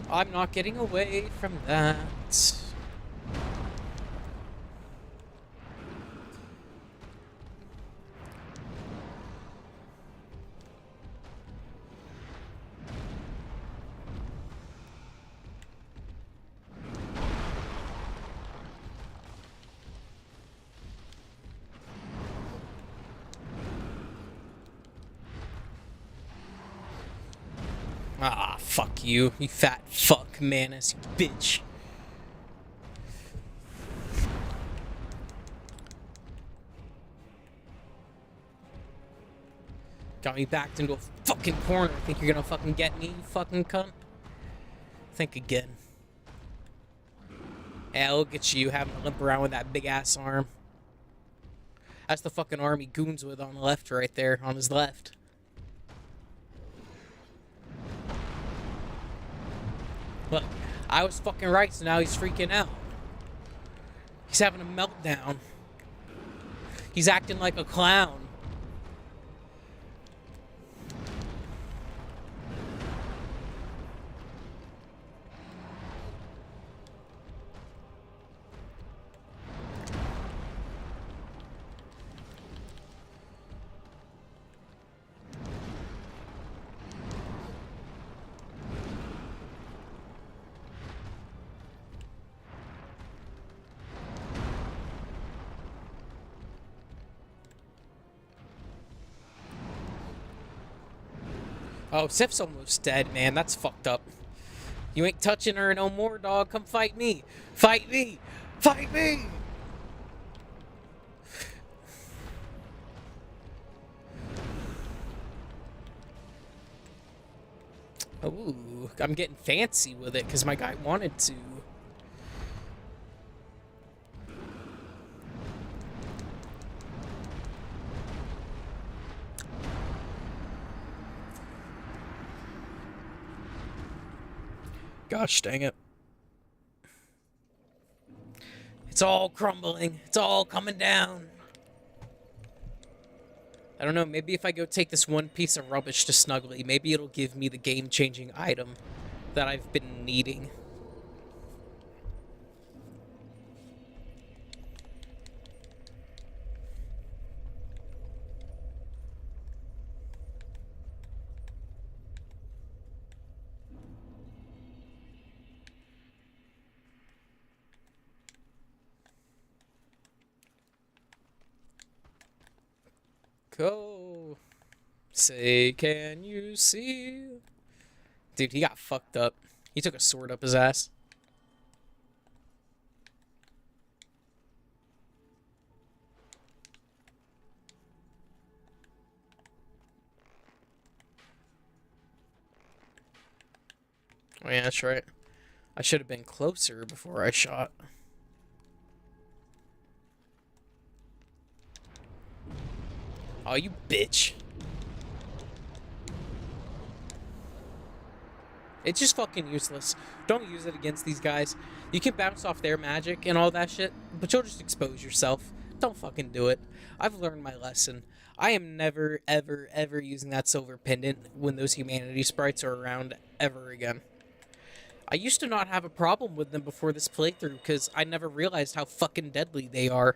I'm not getting away from that. Ah, fuck you, you fat fuck, Manus, you bitch. Got me backed into a fucking corner. Think you're gonna fucking get me, you fucking cunt? Think again. Yeah, look at you having to limp around with that big ass arm. That's the fucking army goons with on the left right there, on his left. Look, I was fucking right, so now he's freaking out. He's having a meltdown. He's acting like a clown. Oh, Sif's almost dead, man. That's fucked up. You ain't touching her no more, dog. Come fight me. Fight me. Fight me. Ooh, I'm getting fancy with it because my guy wanted to. Gosh dang it. It's all crumbling. It's all coming down. I don't know, maybe if I go take this one piece of rubbish to Snuggly, maybe it'll give me the game-changing item that I've been needing. Go. Say, can you see? Dude, he got fucked up. He took a sword up his ass. Oh yeah, that's right. I should have been closer before I shot. Oh, you bitch. It's just fucking useless. Don't use it against these guys. You can bounce off their magic and all that shit, but you'll just expose yourself. Don't fucking do it. I've learned my lesson. I am never, ever, ever using that silver pendant when those humanity sprites are around ever again. I used to not have a problem with them before this playthrough because I never realized how fucking deadly they are.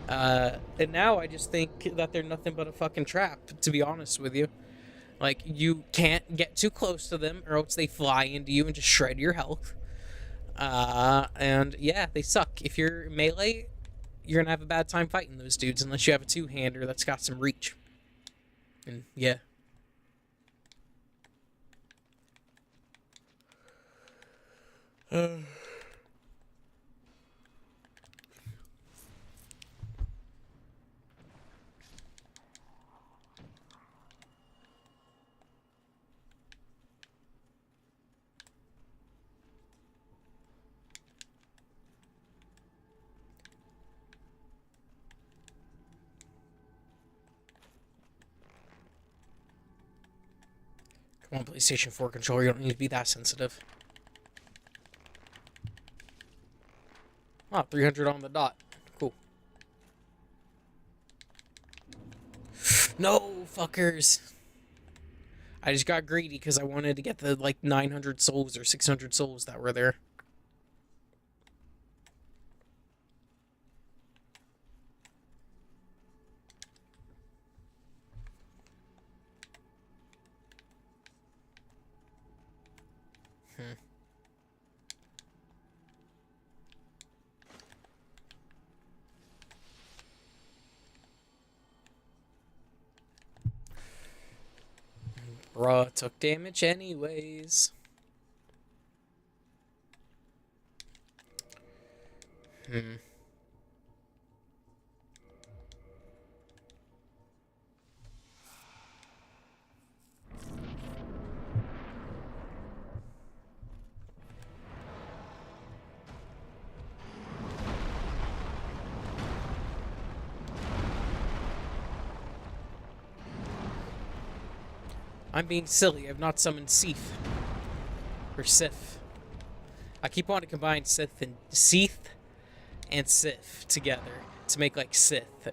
And now I just think that they're nothing but a fucking trap, to be honest with you. Like, you can't get too close to them or else they fly into you and just shred your health. And yeah, they suck. If you're melee, you're gonna have a bad time fighting those dudes unless you have a two-hander that's got some reach. And yeah. Come on, PlayStation 4 controller, you don't need to be that sensitive. Oh, 300 on the dot. Cool. No, fuckers. I just got greedy because I wanted to get the, like, 900 souls or 600 souls that were there. Bruh, took damage anyways. I'm being silly. I've not summoned Sith. Or Sith. I keep wanting to combine Sith and Sith together to make like Sith.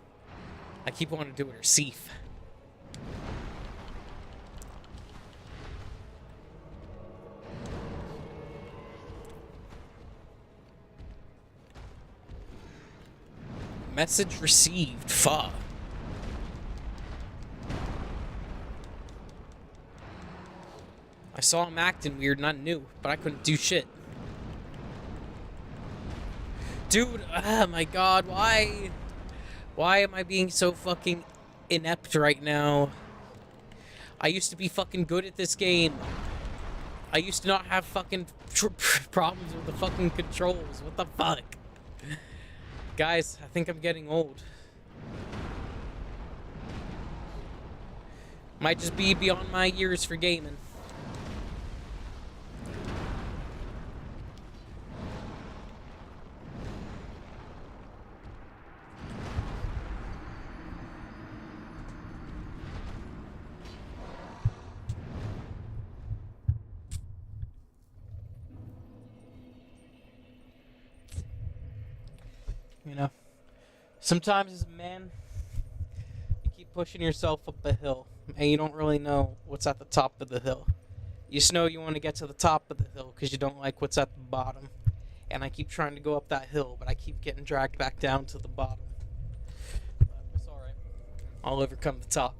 I keep wanting to do it or Sith. Message received. Fuck. I saw him acting weird and I knew, but I couldn't do shit. Dude, oh my god, why? Why am I being so fucking inept right now? I used to be fucking good at this game. I used to not have fucking problems with the fucking controls. What the fuck? Guys, I think I'm getting old. Might just be beyond my years for gaming. You know, sometimes as a man, you keep pushing yourself up a hill, and you don't really know what's at the top of the hill. You just know you want to get to the top of the hill because you don't like what's at the bottom. And I keep trying to go up that hill, but I keep getting dragged back down to the bottom. But it's alright. I'll overcome the top.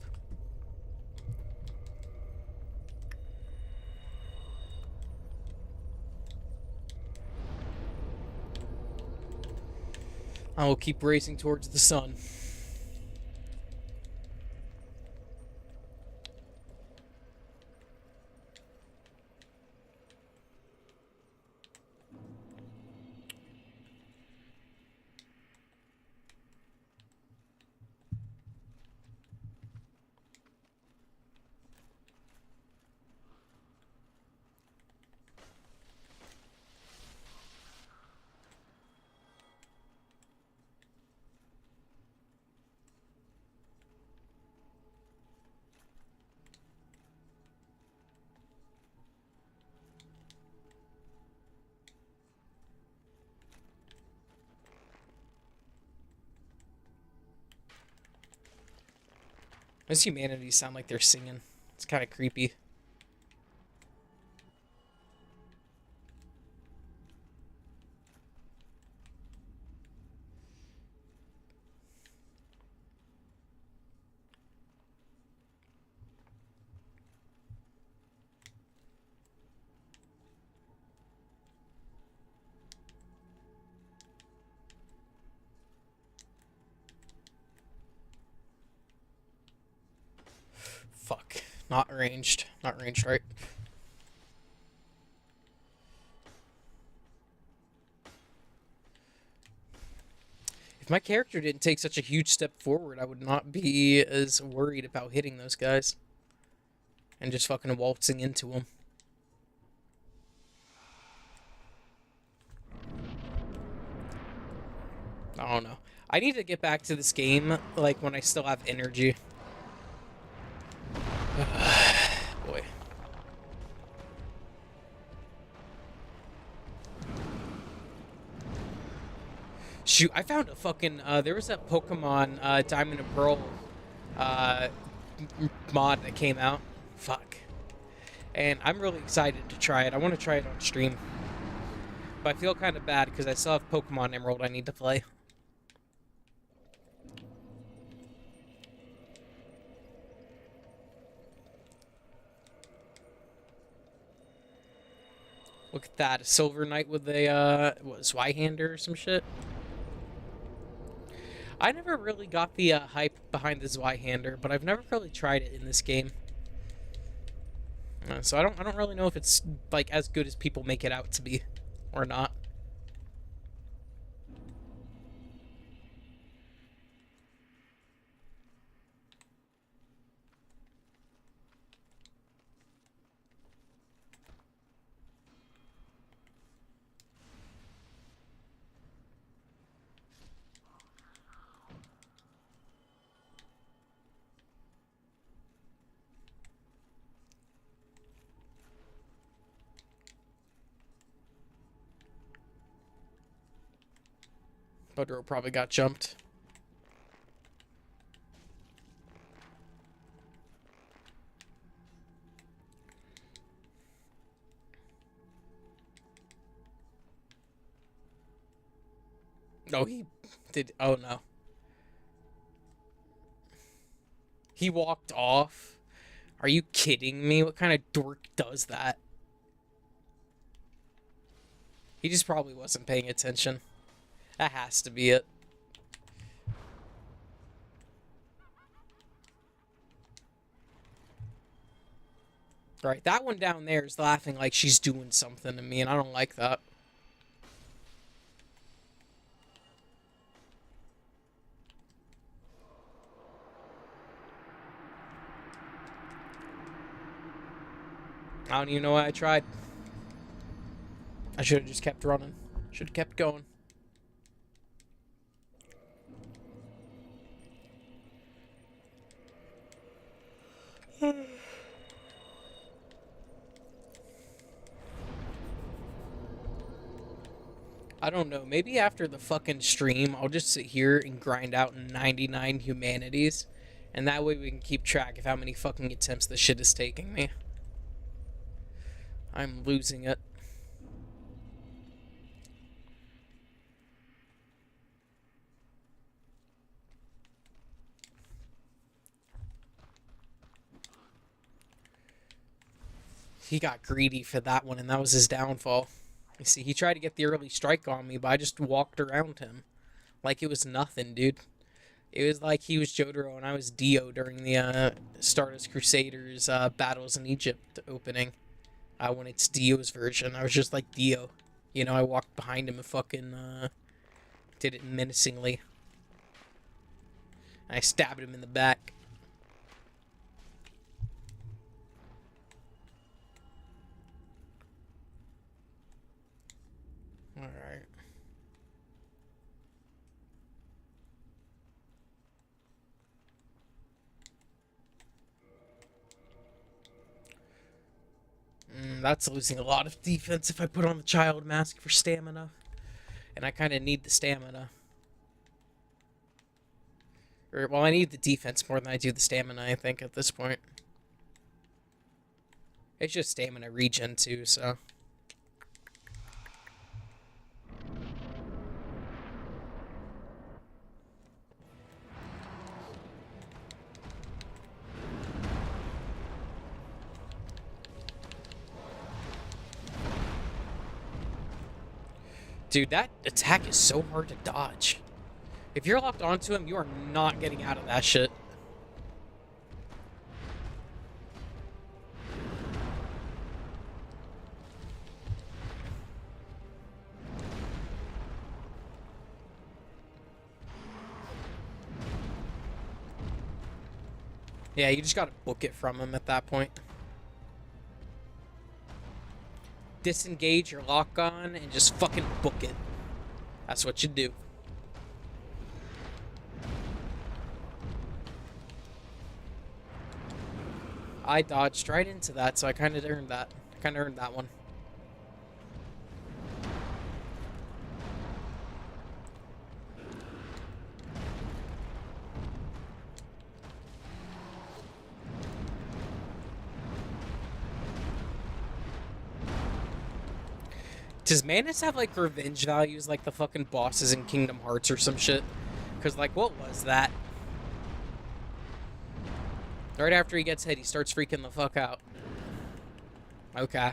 I will keep racing towards the sun. Does humanity sound like they're singing? It's kind of creepy. Fuck. Not ranged. Not ranged, right? If my character didn't take such a huge step forward, I would not be as worried about hitting those guys. And just fucking waltzing into them. I don't know. I need to get back to this game, like, when I still have energy. Boy. Shoot, I found a fucking, there was that Pokemon, Diamond and Pearl, mod that came out. Fuck. And I'm really excited to try it. I want to try it on stream. But I feel kind of bad because I still have Pokemon Emerald I need to play. Look at that, a Silver Knight with a, what, Zweihander or some shit? I never really got the hype behind the Zweihander, but I've never really tried it in this game. So I don't really know if it's, like, as good as people make it out to be, or not. Budro probably got jumped. No, he did. Oh no. He walked off? Are you kidding me? What kind of dork does that? He just probably wasn't paying attention. That has to be it. Right, that one down there is laughing like she's doing something to me, and I don't like that. I don't even know why I tried. I should have just kept running. Should have kept going. I don't know. Maybe after the fucking stream, I'll just sit here and grind out 99 humanities. And that way we can keep track of how many fucking attempts this shit is taking me. I'm losing it. He got greedy for that one, and that was his downfall. You see, he tried to get the early strike on me, but I just walked around him. Like it was nothing, dude. It was like he was Jotaro and I was Dio during the Stardust Crusaders Battles in Egypt opening. When it's Dio's version, I was just like Dio. You know, I walked behind him and fucking did it menacingly. I stabbed him in the back. Alright. That's losing a lot of defense if I put on the child mask for stamina. And I kind of need the stamina. Well, I need the defense more than I do the stamina, I think, at this point. It's just stamina regen, too, so... Dude, that attack is so hard to dodge. If you're locked onto him, you are not getting out of that shit. Yeah, you just gotta book it from him at that point. Disengage your lock on and just fucking book it. That's what you do. I dodged right into that, so I kind of earned that. I kind of earned that one. Does Manus have, like, revenge values like the fucking bosses in Kingdom Hearts or some shit? Because, like, what was that? Right after he gets hit, he starts freaking the fuck out. Okay.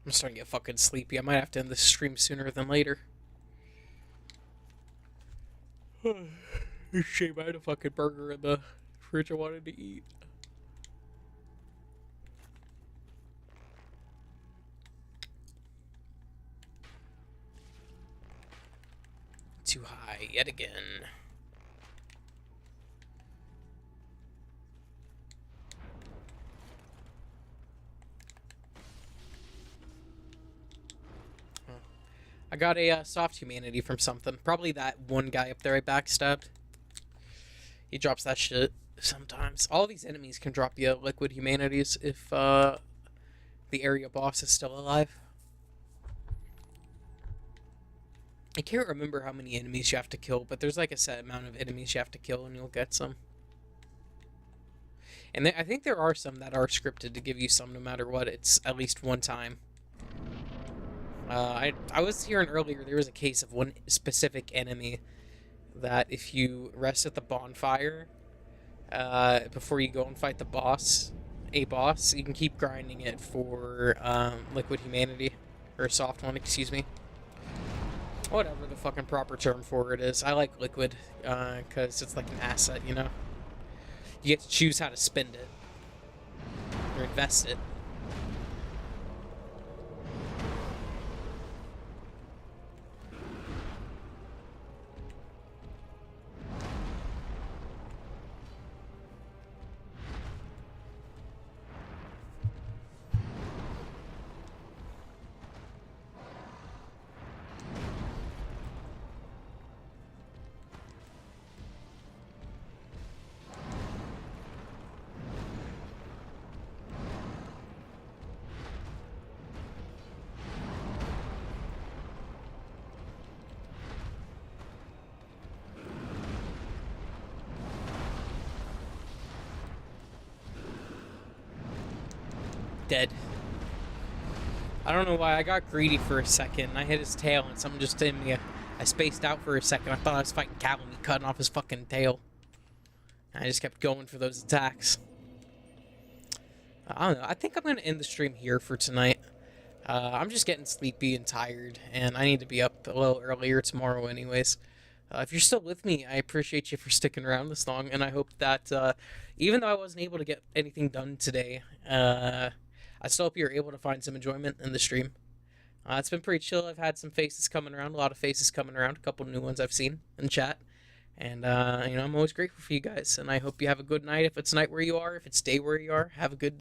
I'm starting to get fucking sleepy. I might have to end this stream sooner than later. Shame, I had a fucking burger in the fridge I wanted to eat. too high yet again. I got a soft humanity from something. Probably that one guy up there I backstabbed. He drops that shit sometimes. All these enemies can drop you liquid humanities if the area boss is still alive. I can't remember how many enemies you have to kill, but there's like a set amount of enemies you have to kill and you'll get some. And I think there are some that are scripted to give you some no matter what. It's at least one time. I was hearing earlier there was a case of one specific enemy that if you rest at the bonfire before you go and fight the boss, you can keep grinding it for liquid humanity, or soft one, excuse me. Whatever the fucking proper term for it is. I like liquid because it's like an asset, you know? You get to choose how to spend it or invest it. Dead. I don't know why I got greedy for a second. I hit his tail and something just hit me. I spaced out for a second. I thought I was fighting Calamity, cutting off his fucking tail. I just kept going for those attacks. I don't know. I think I'm going to end the stream here for tonight. I'm just getting sleepy and tired, and I need to be up a little earlier tomorrow anyways. If you're still with me, I appreciate you for sticking around this long, and I hope that even though I wasn't able to get anything done today, I still hope you're able to find some enjoyment in the stream. It's been pretty chill. I've had some faces coming around, a lot of faces coming around, a couple new ones I've seen in chat. And, you know, I'm always grateful for you guys, and I hope you have a good night if it's night where you are. If it's day where you are, have a good